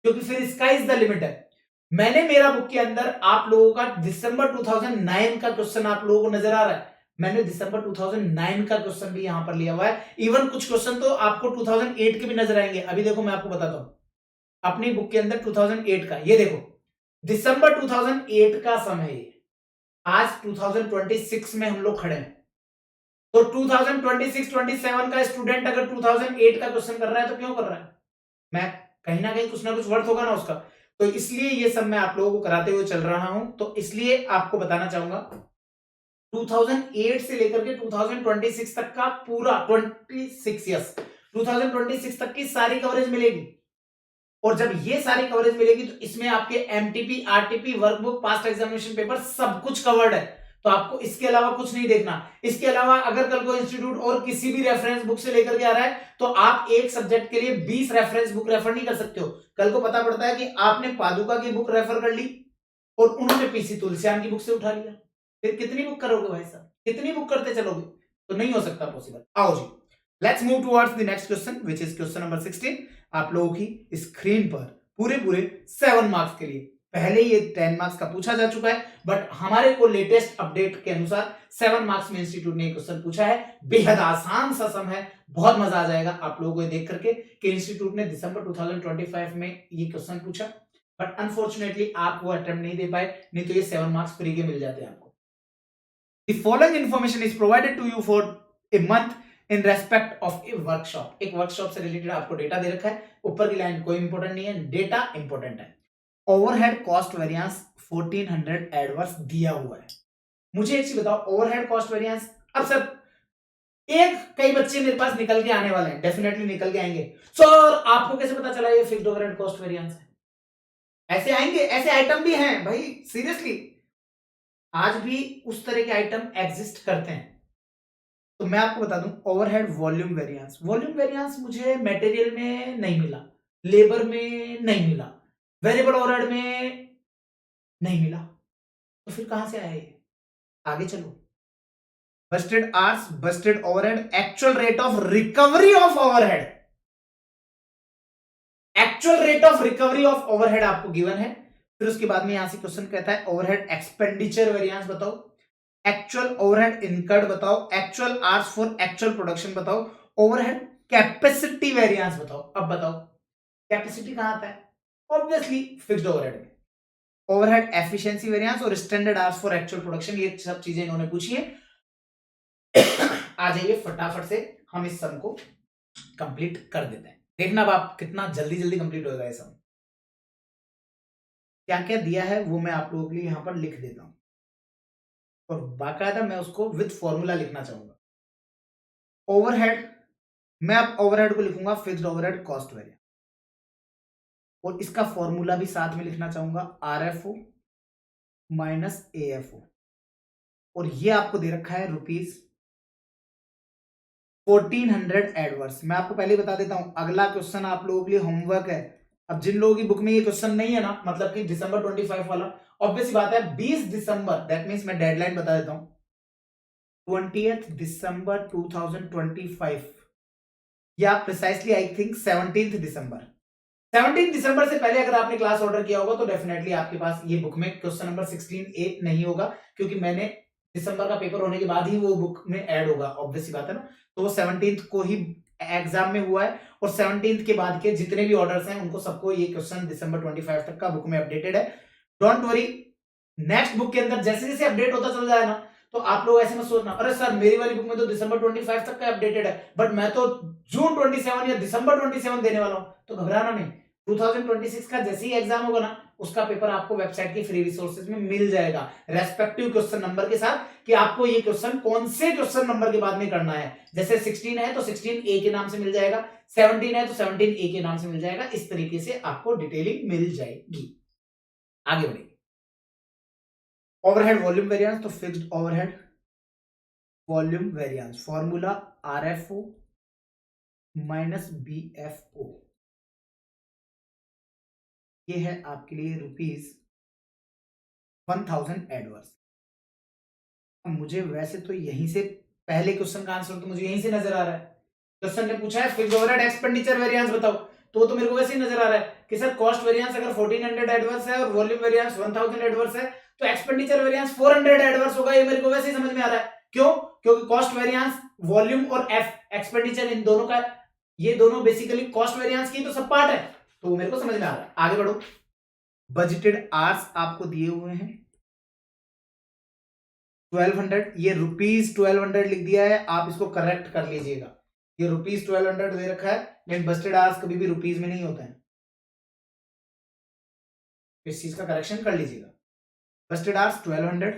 क्योंकि फिर स्काई इज द लिमिट है। मैंने मेरा बुक के अंदर आप लोगों का दिसंबर 2009 का क्वेश्चन आप लोगों को नजर आ रहा है, मैंने दिसंबर 2009 का क्वेश्चन भी यहां पर लिया हुआ है। इवन कुछ क्वेश्चन तो आपको 2008 के भी नजर आएंगे। अभी देखो मैं आपको बताता हूं अपनी बुक के अंदर 2008 का, ये देखो दिसंबर 2008 का समय, ये आज 2026 में हम लोग खड़े हैं, तो 2026-27 का स्टूडेंट अगर 2008 का क्वेश्चन कर रहा है तो क्यों कर रहा है, मैं कहीं ना कहीं कुछ ना कुछ वर्थ होगा ना उसका, तो इसलिए ये सब मैं आप लोगों को कराते हुए चल रहा हूं। तो इसलिए आपको बताना चाहूंगा 2008 से लेकर के 2026 तक का पूरा 2026 तक की सारी कवरेज मिलेगी, और जब ये सारी कवरेज मिलेगी तो इसमें आपके MTP, RTP, workbook, past examination paper सब कुछ कवर्ड है, तो आपको इसके अलावा कुछ नहीं देखना। इसके अलावा अगर कल को इंस्टीट्यूट और किसी भी रेफरेंस बुक से लेकर के आ रहा है तो आप एक सब्जेक्ट के लिए 20 रेफरेंस बुक रेफर नहीं कर सकते हो। कल को पता पड़ता है कि आपने पादुका की बुक रेफर कर ली, और उन्होंने पीसी तुलसियान की बुक से उठा लिया, फिर कितनी बुक करोगे भाई साहब, कितनी बुक करते चलोगे, तो नहीं हो सकता पॉसिबल। आओ जी, let's move towards the next question which is question number 16। आप लोगों की स्क्रीन पर पूरे पूरे 7 मार्क्स के लिए, पहले ये 10 मार्क्स का पूछा जा चुका है, बट हमारे को लेटेस्ट अपडेट के अनुसार 7 मार्क्स में इंस्टीट्यूट ने क्वेश्चन पूछा है। बेहद आसान सा सम है, बहुत मजा आ जाएगा आप लोगों को देख करके कि इंस्टीट्यूट ने दिसंबर 2025 में ये क्वेश्चन पूछा, बट अनफॉर्चुनेटली आप वो अटेम्प्ट नहीं दे पाए, नहीं तो ये 7 मार्क्स फ्री के मिल जाते हैं आपको। The following information is provided to you for a month in respect of a workshop। एक वर्कशॉप से रिलेटेड आपको डेटा दे रखा है, ऊपर की लाइन कोई इंपॉर्टेंट नहीं है, डेटा इंपॉर्टेंट है। ओवरहेड कॉस्ट वेरिएंस 1400 एडवर्स दिया हुआ है। मुझे एक चीज बताओ, ओवरहेड कॉस्ट वेरिएंस, अब सर कई बच्चे मेरे पास निकल के आने वाले हैं, डेफिनेटली निकल के आएंगे, सर आपको कैसे पता चला ये फिक्स्ड ओवरहेड कॉस्ट वेरिएंस है? ऐसे आएंगे, ऐसे आइटम भी हैं भाई, सीरियसली आज भी उस तरह के आइटम एग्जिस्ट करते हैं। तो मैं आपको बता दूं, overhead volume variance, volume variance मुझे मटेरियल में नहीं मिला, लेबर में नहीं मिला, वेरिएबल ओवरहेड में नहीं मिला, तो फिर कहां से आया ये? आगे चलो, Busted hours, Busted overhead, actual rate of recovery of overhead, actual rate of recovery of overhead आपको गिवन है। फिर उसके बाद में यहां से क्वेश्चन कहता है ओवरहेड एक्सपेंडिचर वेरिएंस बताओ, एक्चुअल ओवरहेड इनकर्ड बताओ, actual hours for actual production बताओ, ओवरहेड कैपेसिटी वेरिएंस बताओ। अब बताओ कैपेसिटी कहां आता है? ऑब्वियसली फिक्स्ड ओवरहेड में। ओवरहेड एफिशिएंसी वेरिएंस और standard hours for actual production, ये सब चीजें इन्होंने पूछी है। आ जाइए फटाफट से हम इस सम को कंप्लीट कर देते हैं। देखना अब आप कितना जल्दी जल्दी कंप्लीट होगा ये सम। क्या क्या दिया है वो मैं आप लोगों के लिए यहां पर लिख देता हूं, और बाकायदा मैं उसको विद फॉर्मूला लिखना चाहूंगा। ओवरहेड, मैं अब ओवरहेड को लिखूंगा फिक्स्ड ओवरहेड कॉस्ट वेरिएंस, और इसका फॉर्मूला भी साथ में लिखना चाहूंगा, आरएफओ माइनस एएफओ, और ये आपको दे रखा है रुपीज 1400 एडवर्स। मैं आपको पहले बता देता हूं, अगला क्वेश्चन आप लोगों के लिए होमवर्क है। अब जिन लोगों की बुक में ये क्वेश्चन नहीं है ना, मतलब कि दिसंबर 25 वाला, ऑब्वियस बात है 20 दिसंबर, दैट मींस मैं डेडलाइन बता देता हूं, 20th दिसंबर 2025, या प्रिसाइसली आई थिंक 17th दिसंबर, 17 दिसंबर से पहले अगर आपने क्लास ऑर्डर किया होगा तो डेफिनेटली आपके पास ये बुक में क्वेश्चन नंबर 16A नहीं होगा, क्योंकि मैंने दिसंबर का पेपर होने के बाद ही वो बुक में ऐड होगा, ऑब्वियस बात है ना। तो वो 17 को ही एग्जाम में हुआ है, और 17 के बाद के जितने भी ऑर्डर्स हैं उनको सबको ये क्वेश्चन दिसंबर 25 तक का बुक में अपडेटेड है। डोंट वरी, नेक्स्ट बुक के अंदर जैसे जैसे अपडेट होता चल जाए ना, तो आप लोग ऐसे मत सोचना अरे सर मेरी वाली बुक में तो दिसंबर 25 तक का अपडेटेड है, बट मैं तो जून 27 या दिसंबर 27 देने वाला हूं, तो घबराना नहीं। 2026 का जैसे ही एग्जाम होगा ना, उसका पेपर आपको वेबसाइट के फ्री रिसोर्सेज में मिल जाएगा, रेस्पेक्टिव क्वेश्चन नंबर के साथ, कि आपको ये क्वेश्चन कौन से क्वेश्चन नंबर के बाद में करना है। जैसे 16 है तो 16A के नाम से मिल जाएगा, 17 है तो 17A के नाम से मिल जाएगा, इस तरीके से आपको डिटेलिंग मिल जाएगी। आगे बढ़िए, ओवरहेड वॉल्यूम वेरिएंस, तो fixed overhead volume variance formula RFO minus BFO, ये है आपके लिए रुपीज 1000 एडवर्स। मुझे वैसे तो यहीं से पहले क्वेश्चन का आंसर तो मुझे यहीं से नजर आ रहा है। क्वेश्चन ने पूछा है फिक्स्ड ओवरहेड एक्सपेंडिचर वेरिएंस बताओ, तो मेरे को वैसे ही नजर आ रहा है कि सर कॉस्ट वेरिएंस अगर 1400 एडवर्स है और वॉल्यूम वेरिएंस 1000 एडवर्स है, तो एक्सपेंडिचर वेरिएंस 400 एडवर्स होगा, ये मेरे को वैसे ही समझ में आ रहा है। क्यों? क्योंकि कॉस्ट वेरिएंस, वॉल्यूम और एक्सपेंडिचर, इन दोनों का, ये दोनों बेसिकली कॉस्ट वेरिएंस की तो सब पार्ट है, तो वो मेरे को समझ में आ रहा है। आगे बढ़ो, बजटेड आवर्स आपको दिए हुए हैं 1200, ये रुपीज 1200 लिख दिया है, आप इसको करेक्ट कर लीजिएगा, ये रुपीज 1200 दे रखा है, लेकिन बस्टेड आवर्स कभी भी रुपीज में नहीं होता है, इस चीज का करेक्शन कर लीजिएगा। Budgeted hours 1200,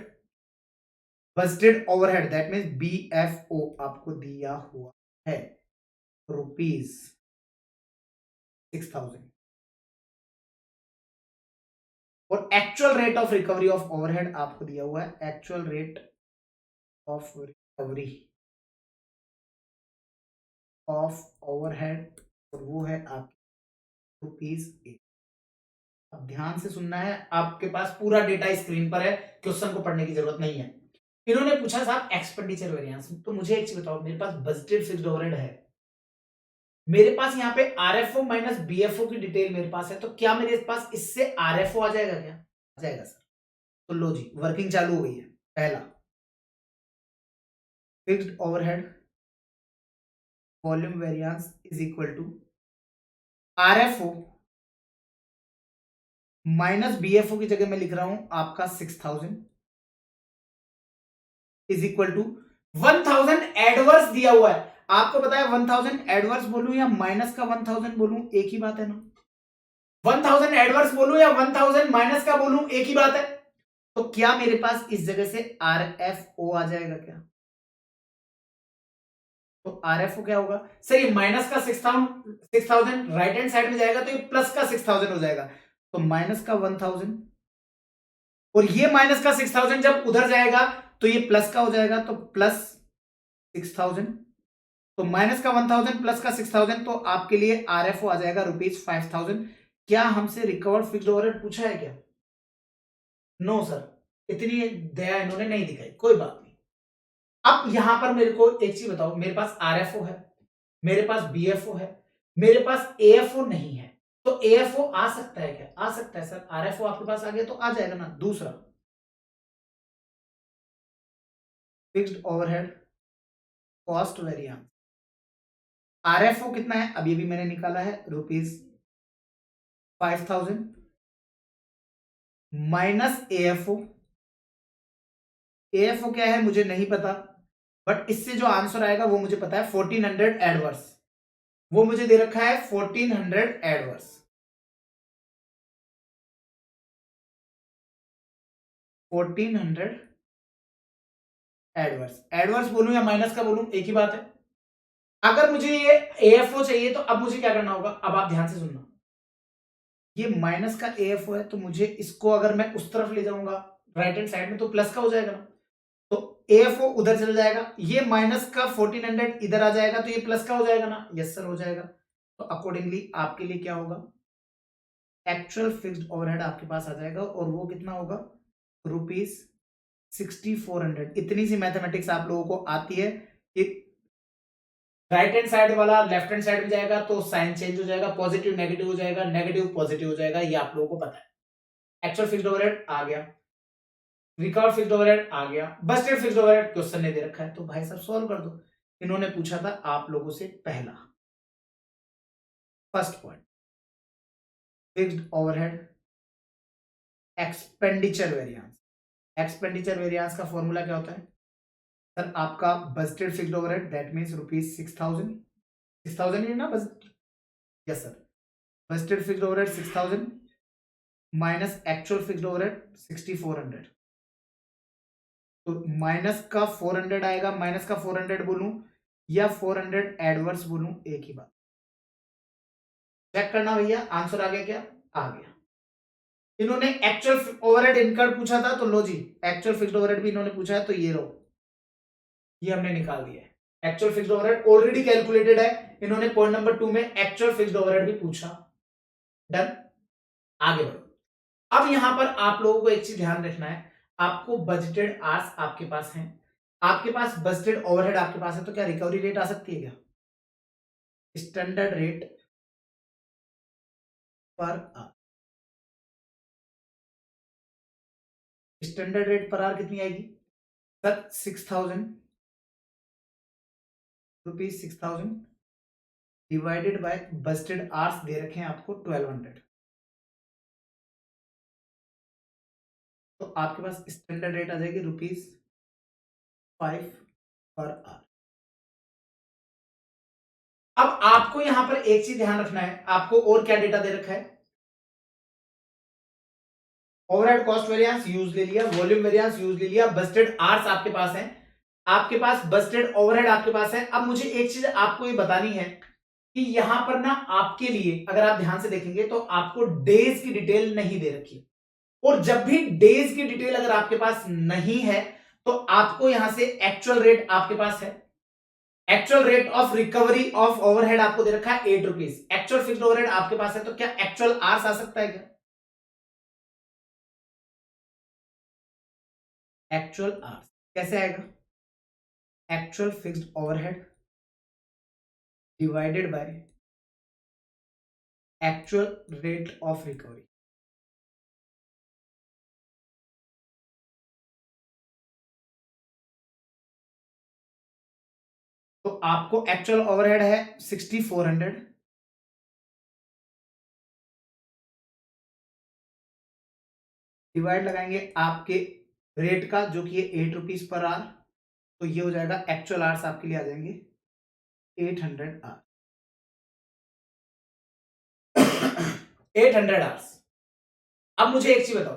budgeted overhead that means BFO आपको दिया हुआ है रुपीज 6000, और actual rate of recovery of overhead आपको दिया हुआ है, actual rate of recovery of overhead, और वो है आप रुपीज 8। अब ध्यान से सुनना है, आपके पास पूरा डेटा स्क्रीन पर है, क्वेश्चन को पढ़ने की जरूरत नहीं है। इन्होंने पूछा साहब एक्सपेंडिचर वेरिएंस, तो मुझे एक चीज बताओ, मेरे पास बजटेड फिक्स्ड ओवरहेड है, मेरे पास यहाँ पे आरएफओ माइनस बीएफओ की डिटेल मेरे पास है, तो क्या मेरे पास इससे आरएफओ आ जाएगा क्या? आ जाएगा सर। तो लो जी, वर्किंग चालू हो गई है। पहला, fixed overhead volume variance is equal to RFO minus BFO की जगह मैं लिख रहा हूं आपका 6000 इज इक्वल टू 1000 एडवर्स दिया हुआ है। आपको पता है 1000 एडवर्स बोलूं या माइनस का 1000 बोलूं, एक ही बात है ना। 1000 एडवर्स बोलूं या 1000 माइनस का बोलूं, एक ही बात है। तो क्या मेरे पास इस जगह से आरएफओ आ जाएगा क्या? तो आरएफओ क्या होगा सर? ये माइनस का 6000 राइट हैंड साइड में जाएगा तो ये प्लस का 6000 हो जाएगा। तो माइनस का 1000 और ये माइनस का 6000 जब उधर जाएगा तो ये प्लस का हो जाएगा, तो प्लस 6000। तो माइनस का 1000 प्लस का 6000, तो आपके लिए आरएफओ आ जाएगा ₹5000। क्या हमसे रिकवर्ड फिक्स्ड ओवरहेड पूछा है क्या? नो सर, इतनी दया इन्होंने नहीं दिखाई, कोई बात नहीं। अब यहां पर मेरे को एक चीज बताओ, मेरे पास आरएफओ है, मेरे पास बीएफओ है, मेरे पास एएफओ नहीं है, तो एएफओ आ सकता है क्या? आ सकता है सर। आरएफओ आपके पास आ गया तो आ जाएगा ना। दूसरा, fixed overhead cost variance, RFO कितना है अभी भी मैंने निकाला है, ₹5000 माइनस एएफओ। एएफओ क्या है मुझे नहीं पता, बट इससे जो आंसर आएगा वो मुझे पता है, 1400 एडवर्स, वो मुझे दे रखा है 1400 एडवर्स। 1400 एडवर्स, एडवर्स बोलूं या माइनस का बोलूं, एक ही बात है। अगर मुझे ये एएफओ चाहिए तो अब मुझे क्या करना होगा, अब आप ध्यान से सुनना, ये माइनस का एएफओ है तो मुझे इसको अगर मैं उस तरफ ले जाऊंगा राइट हैंड साइड में तो प्लस का हो जाएगा ना। तो एएफओ उधर चल जाएगा, ये माइनस का 1400 इधर आ जाएगा तो ये प्लस का हो जाएगा ना। यस सर, हो जाएगा। तो अकॉर्डिंगली आपके लिए क्या होगा, एक्चुअल फिक्स्ड ओवरहेड आपके पास आ जाएगा, और वो कितना होगा, ₹6400। इतनी सी मैथमेटिक्स आप लोगों को आती है कि राइट हैंड साइड वाला लेफ्ट हैंड साइड में जाएगा तो साइन चेंज हो जाएगा, पॉजिटिव नेगेटिव हो जाएगा, नेगेटिव पॉजिटिव हो जाएगा, ये आप लोगों को पता है। एक्चुअल फिक्स्ड ओवरहेड आ गया, रिकवर्ड फिक्स्ड ओवरहेड आ गया, बजटेड फिक्स्ड ओवरहेड क्वेश्चन ने दे रखा है, तो भाई साहब सॉल्व कर दो। इन्होंने पूछा था आप लोगों से पहला, first point, fixed overhead expenditure variance. Expenditure variance का फॉर्मूला क्या होता है सर? आपका budgeted fixed overhead that means ₹6000, 6000 ही है ना budget? Yes sir. Budgeted fixed overhead 6000 minus actual fixed overhead 6400, तो माइनस का 400 आएगा, माइनस का 400 बोलूं या 400 एडवर्स बोलूं, एक ही बात। चेक करना भैया, आंसर आ गया क्या? आ गया। इन्होंने एक्चुअल ओवरहेड इनकर्ड पूछा था, तो लो जी, एक्चुअल फिक्स्ड ओवरहेड भी इन्होंने पूछा है, तो ये रो, ये हमने निकाल दिया है। Actual fixed overhead already calculated है, इन्होंने पॉइंट नंबर 2 में एक्चुअल फिक्स्ड ओवरहेड भी पूछा। डन, आगे बढ़ो। अब यहां पर आप लोगों को एक चीज ध्यान रखना है, आपको बजटेड आवर्स आपके पास हैं, आपके पास बजटेड ओवरहेड आपके पास है, तो क्या रिकवरी रेट आ सकती है क्या? Standard rate per hour, standard rate per hour कितनी आएगी sir? 6000 divided by budgeted hours दे रखे हैं आपको 1200, तो आपके पास स्टैंडर्ड रेट आ जाएगी ₹5 पर आवर। अब आपको यहां पर एक चीज ध्यान रखना है, आपको और क्या डेटा दे रखा है? ओवरहेड कॉस्ट वेरिएंस यूज ले लिया, वॉल्यूम वेरिएंस यूज ले लिया, बजटेड आवर्स आपके पास है, आपके पास बजटेड ओवरहेड आपके पास है। अब मुझे एक चीज आपको ये बतानी है कि यहां पर ना आपके लिए अगर आप ध्यान से देखेंगे तो आपको डेज की डिटेल नहीं दे रखी है, और जब भी डेज की डिटेल अगर आपके पास नहीं है तो आपको यहां से एक्चुअल रेट आपके पास है, actual rate of recovery of overhead आपको दे रखा है ₹8। एक्चुअल फिक्स्ड ओवरहेड आपके पास है, तो क्या एक्चुअल आवर्स आ सकता है क्या? एक्चुअल आवर्स कैसे आएगा? Actual fixed overhead divided by actual rate of recovery. तो आपको एक्चुअल ओवरहेड है 6400, डिवाइड लगाएंगे आपके रेट का जो कि है 8 रुपीज पर आवर, तो ये हो जाएगा एक्चुअल आवर्स आपके लिए आ जाएंगे 800 आवर। 800 आवर्स। अब मुझे एक चीज बताओ,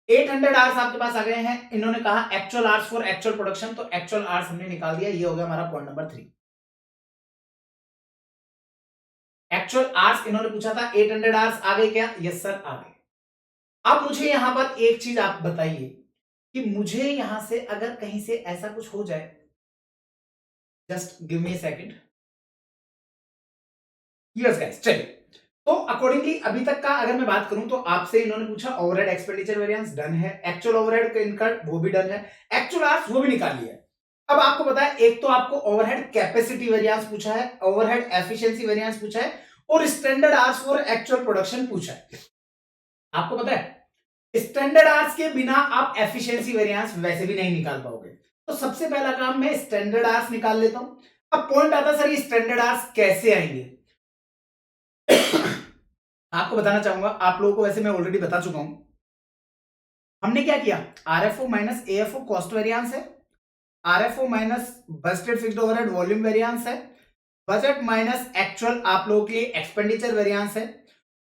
800 आवर्स आपके पास आ गए हैं, इन्होंने कहा actual hours for actual production, तो एक्चुअल आवर्स हमने निकाल दिया, ये हो गया हमारा पॉइंट नंबर 3। एक्चुअल आवर्स इन्होंने पूछा था 800 आवर्स आ गए क्या? यस सर आ गए। अब मुझे यहां पर एक चीज आप बताइए कि मुझे यहां से अगर कहीं से ऐसा कुछ हो जाए, just give me a second. Yes guys, चलिए। तो अकॉर्डिंगली अभी तक का अगर मैं बात करूं तो आपसे इन्होंने पूछा ओवरहेड एक्सपेंडिचर वेरिएंस डन है, एक्चुअल ओवरहेड का इनका वो भी डन है, एक्चुअल आवर्स वो भी निकाल लिया है। अब आपको पता है, एक तो आपको ओवरहेड कैपेसिटी वेरिएंस पूछा है, ओवरहेड एफिशिएंसी वेरिएंस पूछा है, और standard hours for actual production पूछा है। आपको पता है स्टैंडर्ड आवर्स के बिना आप एफिशिएंसी वेरिएंस वैसे भी नहीं निकाल पाओगे, तो सबसे पहला काम मैं स्टैंडर्ड आवर्स निकाल लेता हूं। अब पॉइंट आता है सर ये स्टैंडर्ड आवर्स कैसे आएंगे? आपको बताना चाहूंगा, आप लोगों को वैसे मैं ऑलरेडी बता चुका हूं। हमने क्या किया, RFO minus AFO cost variance है, RFO minus budgeted fixed overhead volume variance है, बजट माइनस एक्चुअल आप लोगों के लिए एक्सपेंडिचर वेरिएंस है,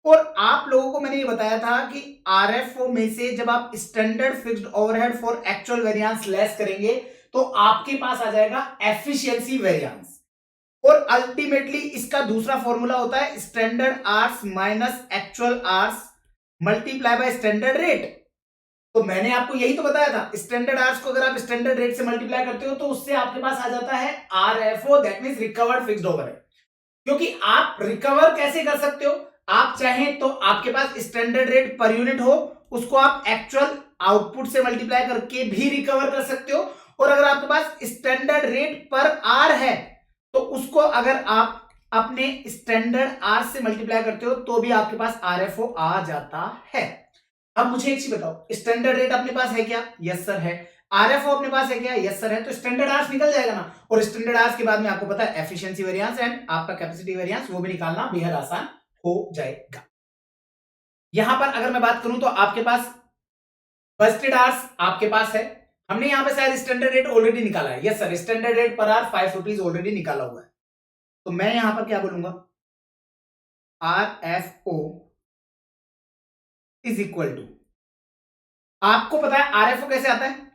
और आप लोगों को मैंने ये बताया था कि आरएफओ में से जब आप standard fixed overhead for actual variance less करेंगे तो आपके पास आ जाएगा एफिशिएंसी वेरिएंस, और अल्टीमेटली इसका दूसरा फॉर्मूला होता है standard hours minus actual hours multiply by standard rate. तो मैंने आपको यही तो बताया था, स्टैंडर्ड आवर्स को अगर आप स्टैंडर्ड रेट से मल्टीप्लाई करते हो तो उससे आपके पास आ जाता है RFO, that means recovered fixed overhead. क्योंकि आप रिकवर कैसे कर सकते हो, आप चाहें तो आपके पास स्टैंडर्ड रेट पर यूनिट हो, उसको आप एक्चुअल आउटपुट से मल्टीप्लाई करके भी रिकवर कर सकते हो, और अगर आपके पास स्टैंडर्ड रेट पर आर है तो उसको अगर आप अपने स्टैंडर्ड आर से मल्टीप्लाई करते हो तो भी आपके पास आरएफओ आ जाता है। अब मुझे एक चीज बताओ, स्टैंडर्ड रेट अपने पास है क्या? यस सर है। आरएफओ अपने पास है क्या? यस सर है। तो स्टैंडर्ड आवर्स निकल जाएगा ना, और स्टैंडर्ड आवर्स के बाद में आपको पता है एफिशिएंसी वेरिएंस एंड आपका कैपेसिटी वेरिएंस वो भी निकालना बेहद आसान हो जाएगा। यहां पर अगर मैं बात करूं तो आपके पास बजटेड आवर्स आपके पास है, हमने यहां पे शायद स्टैंडर्ड रेट ऑलरेडी निकाला है। Yes sir, standard rate per hour 5 rupees already निकाला हुआ है, तो मैं यहां पर क्या बोलूंगा, R F O is equal to, आपको पता है आरएफओ कैसे आता है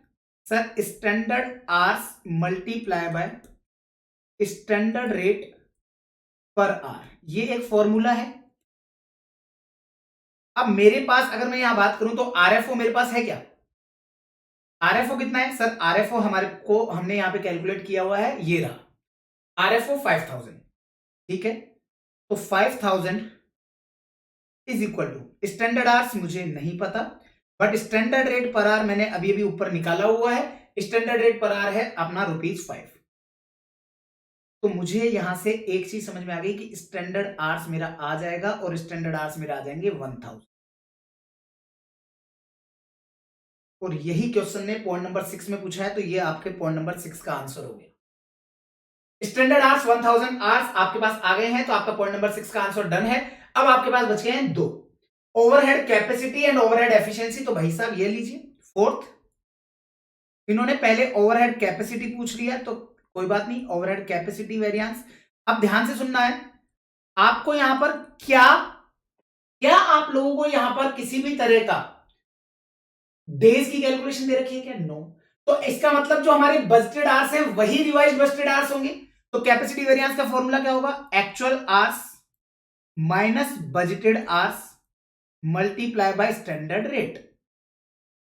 sir, standard hours multiply by standard rate per hour, ये एक फॉर्मूला है। अब मेरे पास अगर मैं यहां बात करूं तो आरएफओ मेरे पास है क्या? आरएफओ कितना है सर? आरएफओ हमारे को हमने यहां पे कैलकुलेट किया हुआ है, ये रहा आरएफओ 5000, ठीक है। तो 5000 is equal to standard hours मुझे नहीं पता, but standard rate per hour मैंने अभी अभी ऊपर निकाला हुआ है, स्टैंडर्ड रेट पर आवर है अपना ₹5। तो मुझे यहां से एक चीज समझ में आ गई कि स्टैंडर्ड आवर्स मेरा आ जाएगा और स्टैंडर्ड आवर्स मेरा आ जाएंगे 1000, और यही क्वेश्चन ने पॉइंट नंबर 6 में पूछा है, तो ये आपके पॉइंट नंबर 6 का आंसर हो गया। स्टैंडर्ड आवर्स 1000 आवर्स आपके पास आ गए हैं, तो आपका पॉइंट नंबर 6 का आंसर डन है। अब आपके पास बच गए हैं दो, overhead capacity and overhead efficiency. तो भाई साहब ये लीजिए फोर्थ, इन्होंने पहले ओवरहेड कैपेसिटी पूछ लिया, तो कोई बात नहीं, ओवरहेड कैपेसिटी वेरिएंस। अब ध्यान से सुनना है आपको, यहां पर क्या क्या आप लोगों को यहां पर किसी भी तरह का डेज की कैलकुलेशन दे रखी है क्या? नो। तो इसका मतलब जो हमारे बजटेड आवर्स है वही रिवाइज बजटेड आवर्स होंगे। तो कैपेसिटी वेरिएंस का फॉर्मूला क्या होगा? Actual hours minus budgeted hours multiply by standard rate.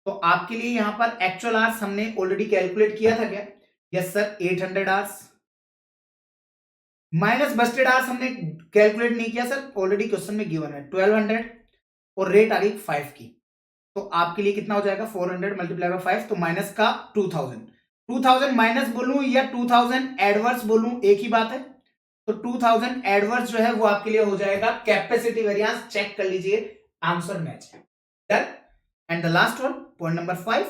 तो आपके लिए यहां पर एक्चुअल आवर्स हमने ऑलरेडी कैलकुलेट किया था क्या? Yes sir, 800 hours minus budgeted hours हमने कैलकुलेट नहीं किया सर, ऑलरेडी क्वेश्चन में गिवन है 1200, और रेट आ गई 5 की। तो आपके लिए कितना हो जाएगा 400 मल्टीप्लाई बाय 5, तो माइनस का 2000, 2000 माइनस बोलूं या 2000 एडवर्स बोलूं एक ही बात है। तो 2000 एडवर्स जो है वो आपके लिए हो जाएगा कैपेसिटी वेरिएंस। चेक कर लीजिए, आंसर मैच है। Done. And the last one, point number 5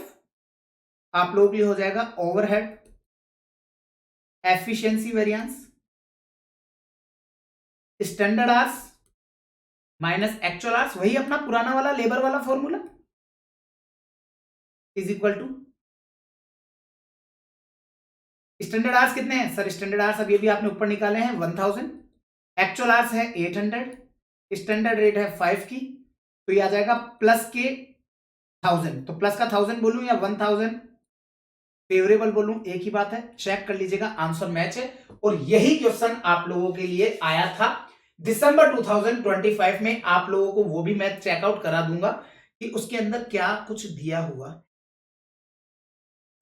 आप लोगों के लिए हो जाएगा overhead efficiency variance, standard hours minus actual hours, वही अपना पुराना वाला लेबर वाला formula, is equal to standard hours कितने हैं सर? स्टैंडर्ड आवर्स अब ये भी आपने ऊपर निकाले हैं 1000, एक्चुअल आवर्स है 800, स्टैंडर्ड रेट है 5 की, तो ये आ जाएगा प्लस के 1000। तो प्लस का 1000 बोलूं या 1000 फेवरेबल बोलूं एक ही बात है। चेक कर लीजिएगा, आंसर मैच है। और यही क्वेश्चन आप लोगों के लिए आया था दिसंबर 2025 में। आप लोगों को वो भी मैं चेकआउट करा दूंगा कि उसके अंदर क्या कुछ दिया हुआ,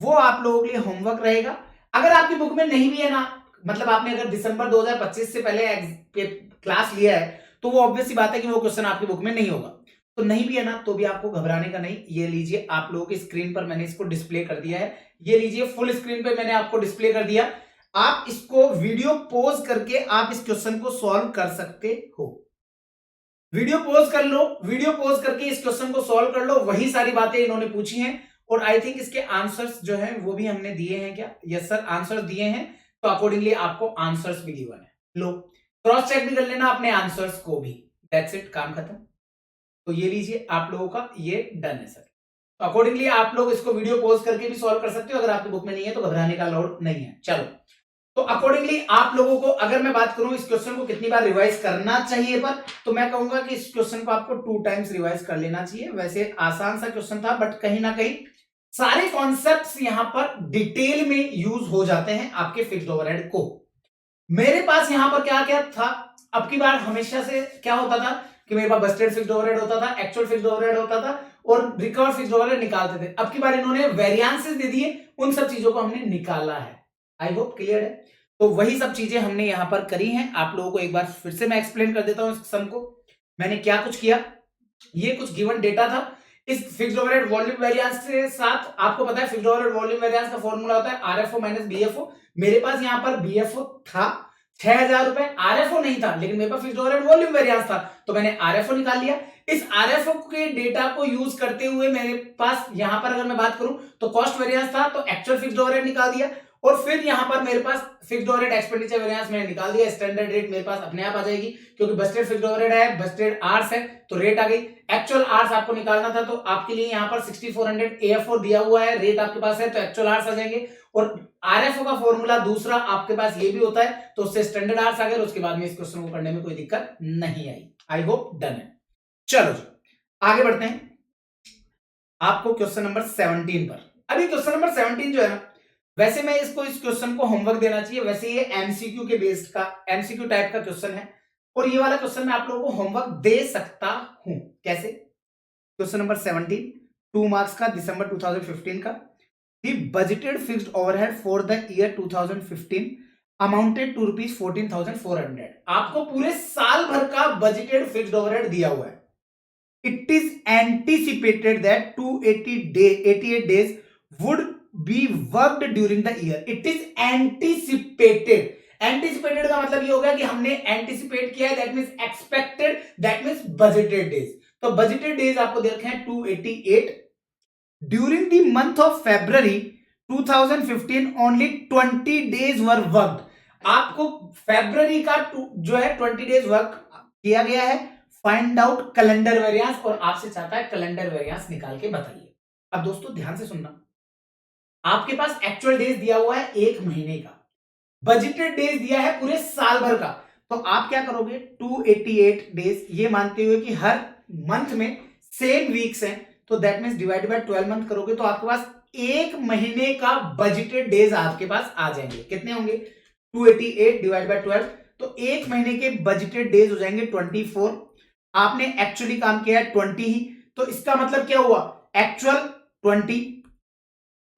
वो आप लोगों के लिए होमवर्क रहेगा। अगर आपकी बुक में नहीं भी है ना, मतलब आपने अगर दिसंबर 2025 से पहले क्लास लिया है, तो वो ऑब्वियस सी बात है कि वो क्वेश्चन आपकी बुक में नहीं होगा। तो नहीं भी है ना, तो भी आपको घबराने का नहीं। ये लीजिए, आप लोगों की स्क्रीन पर मैंने इसको डिस्प्ले कर दिया है। ये लीजिए, फुल स्क्रीन पे मैंने आपको डिस्प्ले कर दिया। आप इसको वीडियो पॉज करके आप इस क्वेश्चन को सॉल्व कर सकते हो। वीडियो पॉज कर लो, वीडियो पॉज करके इस क्वेश्चन को सॉल्व कर लो। वही सारी बातें इन्होंने पूछी हैं और आई थिंक इसके आंसर्स जो है वो भी हमने दिए हैं क्या? यस सर, आंसर दिए हैं। तो अकॉर्डिंगली आपको आंसर्स भी गिवन है। लो, क्रॉस चेक भी कर लेना अपने आंसर्स को भी। दैट्स इट, काम खत्म। तो ये लीजिए, आप लोगों का ये डन है सर। तो अकॉर्डिंगली आप लोग इसको वीडियो पॉज करके भी सॉल्व कर सकते हो। अगर आपकी बुक में नहीं है तो घबराने का लोड नहीं है। चलो, तो अकॉर्डिंगली आप लोगों को अगर मैं बात करूं इस क्वेश्चन को कितनी बार रिवाइज करना चाहिए, पर तो मैं कहूंगा कि इस क्वेश्चन को आपको 2 टाइम्स रिवाइज कर लेना चाहिए। वैसे आसान सा क्वेश्चन था, बट कहीं ना कहीं सारे कॉन्सेप्ट्स यहां पर डिटेल में यूज हो जाते हैं आपके फिक्स्ड ओवरहेड को। मेरे पास यहां पर क्या क्या था, अब की बार हमेशा से क्या होता था कि मेरे पास बस्टेड फिक्स्ड ओवरहेड होता था, एक्चुअल फिक्स्ड ओवरहेड होता था और रिकवर्ड फिक्स्ड ओवरहेड निकालते थे। अब की बार इन्होंने वेरिएंसेस दे दिए, उन सब चीजों को हमने निकाला है। आई होप क्लियर है। तो वही सब चीजें हमने यहां पर करी हैं। आप लोगों को एक बार फिर से मैं एक्सप्लेन कर देता हूं इस सम को। मैंने क्या कुछ किया, ये कुछ गिवन डेटा था। इस फिक्स्ड ओवरहेड वॉल्यूम वेरिएंस के साथ आपको पता है फिक्स्ड ओवरहेड वॉल्यूम वेरिएंस का फॉर्मूला होता है आरएफओ माइनस बीएफओ। मेरे पास यहां पर बीएफओ था 6000 रुपए, आरएफओ नहीं था, लेकिन मेरे पास फिक्स्ड ओवरहेड वॉल्यूम वेरिएंस था, तो मैंने आरएफओ निकाल लिया। इस आरएफओ के डेटा को यूज करते हुए मेरे पास यहां पर अगर मैं बात करूं तो कॉस्ट वेरिएंस था, तो एक्चुअल फिक्स्ड ओवरहेड निकाल दिया। और फिर यहां पर मेरे पास फिक्स्ड ओवरहेड एक्सपेंडिचर वेरिएंस मैंने निकाल दिया। स्टैंडर्ड रेट मेरे पास अपने आप आ जाएगी, क्योंकि बस्टेड फिक्स्ड ओवरहेड है, बस्टेड आवर्स है, तो रेट आ गई। एक्चुअल आवर्स आपको निकालना था, तो आपके लिए यहां पर 6400 एएफओ दिया हुआ है, रेट आपके पास है, तो एक्चुअल आवर्स आ जाएंगे। और आरएफओ का फॉर्मूला दूसरा आपके पास ये भी होता है, तो उससे स्टैंडर्ड आवर्स आ गए। उसके बाद में इस क्वेश्चन को करने में कोई दिक्कत नहीं आई। आई होप डन है। चलो जी, आगे बढ़ते हैं आपको क्वेश्चन नंबर 17 पर। अभी क्वेश्चन नंबर 17 जो है ना, वैसे मैं इस क्वेश्चन को होमवर्क देना चाहिए। वैसे ये एमसीक्यू के बेस्ड का, एमसीक्यू टाइप का क्वेश्चन है, और ये वाला क्वेश्चन मैं आप लोगों को होमवर्क दे सकता हूं। कैसे? क्वेश्चन नंबर 17, 2 मार्क्स का, दिसंबर 2015 का। The budgeted fixed overhead for the year 2015 amounted to rupees 14,400। आपको पूरे साल भर का बजटेड फिक्स्ड ओवरहेड दिया हुआ है। It is anticipated that 88 days would be worked during the year। It is anticipated। anticipated का मतलब ये हो गया कि हमने एंटिसिपेट किया है, that means expected, that means budgeted days. तो बजटेड डेज आपको दे रखे हैं 288। During the month of February 2015 only 20 days were worked. आपको फेब्रुवरी का जो है 20 डेज वर्क किया गया है। फाइंड आउट कैलेंडर वेरिएंस, और आपसे चाहता है कैलेंडर वेरिएंस निकाल के बताइए। अब दोस्तों ध्यान से सुनना, आपके पास एक्चुअल डेज दिया हुआ है 1 महीने का, बजटेड डेज दिया है पूरे साल भर का। तो आप क्या करोगे, 288 डेज ये मानते हुए कि हर मंथ में सेम वीक्स हैं, तो that means divide by 12 month करोगे, तो आपके पास 1 महीने का बजटेड डेज आपके पास आ जाएंगे। कितने होंगे? 288 डिवाइड बाय 12, तो 1 महीने के बजटेड डेज हो जाएंगे 24। आपने एक्चुअली काम किया है 20 ही, तो इसका मतलब क्या हुआ, एक्चुअल 20,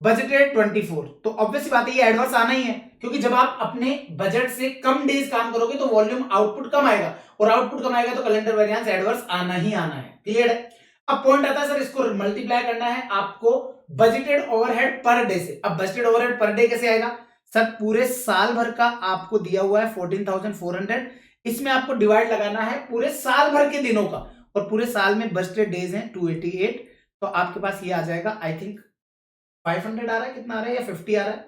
बजटेड 24। तो ऑब्वियस बात है ये एडवर्स आना ही है, क्योंकि जब आप अपने बजट से कम डेज काम करोगे तो वॉल्यूम आउटपुट कम आएगा, और आउटपुट कम आएगा तो कैलेंडर वेरिएंस एडवर्स आना ही आना है। क्लियर है? अब पॉइंट आता है सर इसको मल्टीप्लाई करना है आपको बजटेड ओवरहेड पर डे से। अब बजटेड ओवरहेड पर डे कैसे आएगा सर, पूरे साल भर का आपको दिया हुआ है 14,400, इसमें आपको डिवाइड लगाना है पूरे साल भर के दिनों का, और पूरे साल में बजटेड डेज हैं 288, तो आपके पास ये आ जाएगा आई थिंक 500 आ रहा है, कितना आ रहा है, या 50 आ रहा है,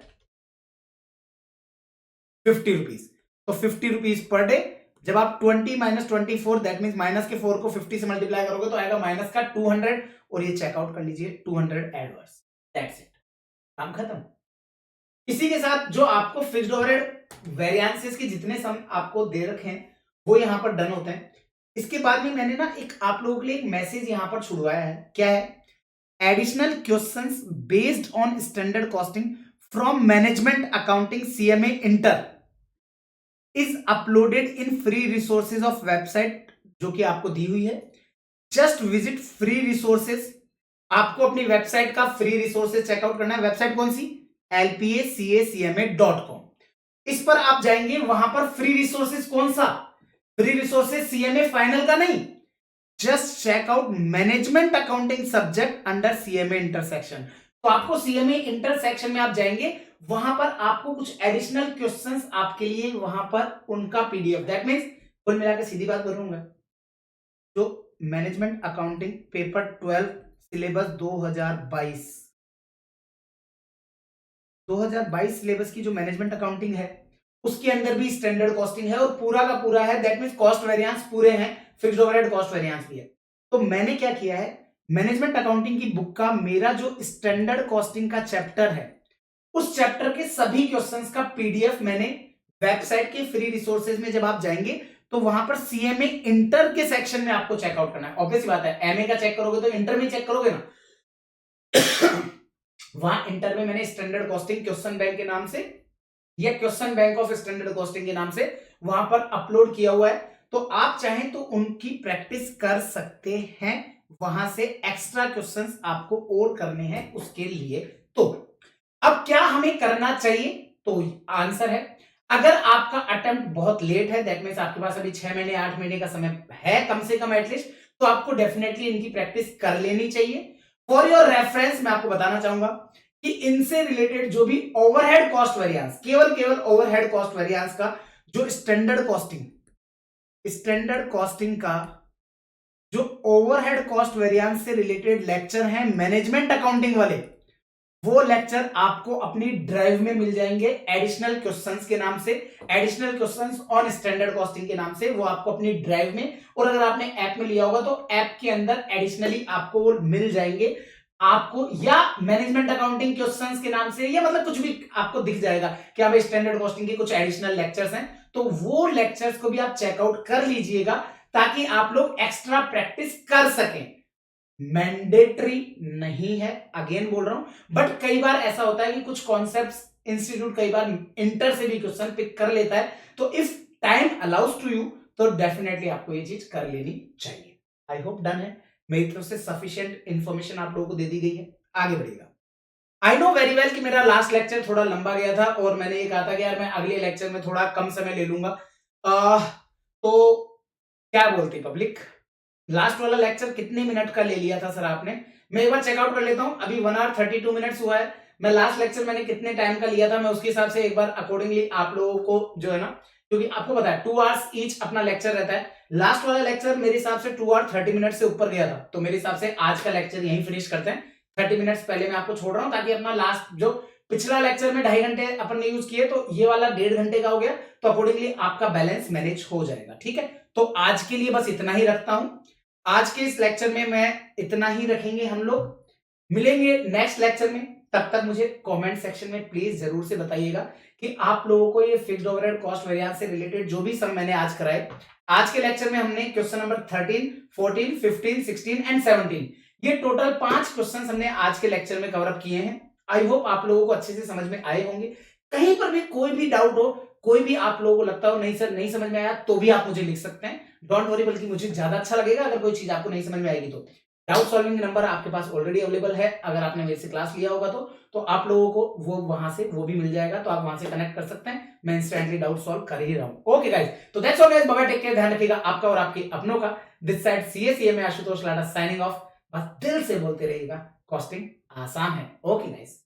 50 रुपीज। तो 50 रुपीज पर डे। जब आप 20 माइनस 24 दैट मीन माइनस के 4 को 50 से मल्टीप्लाई करोगे तो आएगा माइनस का 200, और ये चेकआउट कर लीजिए 200 एडवर्स, दैट्स इट, काम खत्म। इसी के साथ जो आपको फिक्स्ड ओवरहेड वेरिएंसेस के जितने सम आपको दे रखे हैं वो यहां पर डन होते हैं। इसके बाद में मैंने ना एक आप लोगों के लिए एक मैसेज यहां पर छुड़वाया है, क्या है, additional questions based on standard costing from management accounting CMA inter is uploaded in free resources of website, जो कि आपको दी हुई है। जस्ट विजिट फ्री रिसोर्सेज, आपको अपनी वेबसाइट का फ्री रिसोर्सेज चेकआउट करना है। वेबसाइट कौन सी, lpacacma.com। इस पर आप जाएंगे, वहां पर फ्री रिसोर्सेज कौन सा, फ्री रिसोर्सेज सीएमए फाइनल का नहीं, just check out management accounting subject under CMA intersection. तो आपको सीएमए इंटरसेक्शन में आप जाएंगे, वहां पर आपको कुछ एडिशनल क्वेश्चंस आपके लिए वहां पर उनका पीडीएफ, दैट मींस कुल मिलाकर सीधी बात करूंगा, जो management accounting paper 12 syllabus 2022 syllabus की जो मैनेजमेंट अकाउंटिंग है उसके अंदर भी स्टैंडर्ड कॉस्टिंग है, और पूरा का पूरा है, दैट मींस कॉस्ट वेरिएंस पूरे हैं, फिक्स्ड ओवरहेड कॉस्ट वेरिएंस भी है। तो मैंने क्या किया है, मैनेजमेंट अकाउंटिंग की बुक का मेरा जो स्टैंडर्ड कॉस्टिंग का चैप्टर है उस चैप्टर के सभी क्वेश्चंस का पीडीएफ मैंने वेबसाइट के फ्री रिसोर्सेज में जब आप जाएंगे तो वहां पर सीएमए इंटर के सेक्शन में आपको चेकआउट करना है। ऑब्वियस बात है, एमए का चेक करोगे तो इंटर में चेक करोगे ना वहां इंटर में मैंने स्टैंडर्ड कॉस्टिंग क्वेश्चन बैंक के नाम से या question bank of standard costing के नाम से वहां पर अपलोड किया हुआ है, तो आप चाहें तो उनकी प्रैक्टिस कर सकते हैं, वहां से एक्स्ट्रा क्वेश्चंस आपको और करने हैं उसके लिए। तो अब क्या हमें करना चाहिए, तो आंसर है, अगर आपका अटेम्प्ट बहुत लेट है, दैट मींस आपके पास अभी 6 महीने 8 महीने का समय है कम से कम एटलीस्ट, तो आपको डेफिनेटली इनकी प्रैक्टिस कर लेनी चाहिए। फॉर योर रेफरेंस मैं आपको बताना चाहूंगा कि इनसे रिलेटेड जो भी ओवरहेड कॉस्ट वेरिएंस, केवल ओवरहेड कॉस्ट वेरिएंस का जो स्टैंडर्ड कॉस्टिंग का जो ओवरहेड कॉस्ट वेरिएंस से रिलेटेड लेक्चर हैं मैनेजमेंट अकाउंटिंग वाले, वो लेक्चर आपको अपनी ड्राइव में मिल जाएंगे एडिशनल क्वेश्चंस के नाम से, additional questions on standard costing के नाम से, वो आपको अपनी ड्राइव में, और अगर आपने ऐप में लिया होगा तो ऐप के अंदर एडिशनली आपको वो मिल जाएंगे आपको, या मैनेजमेंट अकाउंटिंग क्वेश्चंस के नाम से, या मतलब कुछ भी आपको दिख जाएगा कि आप स्टैंडर्ड कॉस्टिंग के कुछ एडिशनल लेक्चर्स हैं, तो वो लेक्चर्स को भी आप चेकआउट कर लीजिएगा ताकि आप लोग एक्स्ट्रा प्रैक्टिस कर सकें। मैंडेटरी नहीं है, अगेन बोल रहा हूं, बट कई बार ऐसा होता है कि कुछ कॉन्सेप्ट्स इंस्टीट्यूट कई बार इंटर से भी क्वेश्चन पिक कर लेता है, तो if time allows to you तो डेफिनेटली आपको ये चीज कर लेनी चाहिए। आई होप डन है, मेरी तरफ से सफिशिएंट इंफॉर्मेशन आप लोगों को दे दी गई है, आगे बढ़िएगा। आई नो वेरी वेल कि मेरा लास्ट लेक्चर थोड़ा लंबा गया था और मैंने ये कहा था कि यार मैं अगले लेक्चर में थोड़ा कम समय ले लूंगा, तो क्या बोलती पब्लिक, लास्ट वाला लेक्चर कितने मिनट का ले लिया था सर आपने, मैं एक बार चेकआउट कर लेता हूं, अभी 1 hour 32 मिनट्स हुआ है, मैं लास्ट लेक्चर मैंने कितने टाइम का लिया था, मैं उसके हिसाब से एक बार अकॉर्डिंगली आप लोगों को जो है ना, क्योंकि आपको पता है 2 hours ईच अपना लेक्चर रहता है, लास्ट वाला लेक्चर मेरे हिसाब से 2 hour 30 मिनट से ऊपर गया था, तो मेरे हिसाब से आज का लेक्चर यहीं फिनिश करते हैं। 30 मिनट्स पहले मैं आपको छोड़ रहा हूं ताकि अपना लास्ट जो पिछला लेक्चर में 2.5 घंटे अपन ने यूज किए, तो ये वाला 1.5 घंटे का हो गया, तो अकॉर्डिंगली आपका बैलेंस मैनेज हो जाएगा। ठीक है, तो आज के लिए बस इतना ही रखता हूं, आज के इस लेक्चर में मैं इतना ही रखेंगे, हम लोग मिलेंगे नेक्स्ट लेक्चर में, तब तक मुझे कमेंट सेक्शन में प्लीज जरूर से बताइएगा कि आप लोगों को ये फिक्स्ड ओवरहेड कॉस्ट वेरिएंस से रिलेटेड जो भी सम मैंने आज कराए, आज के लेक्चर में हमने क्वेश्चन नंबर 13, 14, 15, 16 एंड 17, ये टोटल 5 क्वेश्चन हमने आज के लेक्चर में कवर अप किए हैं। आई होप आप लोगों को अच्छे से समझ में आए होंगे, कहीं पर भी कोई भी डाउट हो, कोई भी आप लोगों को लगता हो नहीं सर नहीं समझ में आया, तो भी आप मुझे लिख सकते हैं, डोंट वरी, बल्कि मुझे ज्यादा अच्छा लगेगा अगर कोई चीज आपको नहीं समझ में आएगी तो। डाउट सॉल्विंग नंबर आपके पास ऑलरेडी अवेलेबल है, अगर आपने मेरे से क्लास लिया होगा तो आप लोगों को वो वहां से वो भी मिल जाएगा, तो आप वहां से कनेक्ट कर सकते हैं, मैं इंस्टेंटली डाउट सॉल्व कर ही रहा हूं। ओके गाइस, तो that's all guys, bye bye, take care, ध्यान रखिएगा आपका और आपके अपनों का। दिस साइड सीएसीए में आशुतोष लाडा साइनिंग ऑफ। बस दिल से बोलते रहिएगा, कॉस्टिंग आसान है। Okay guys.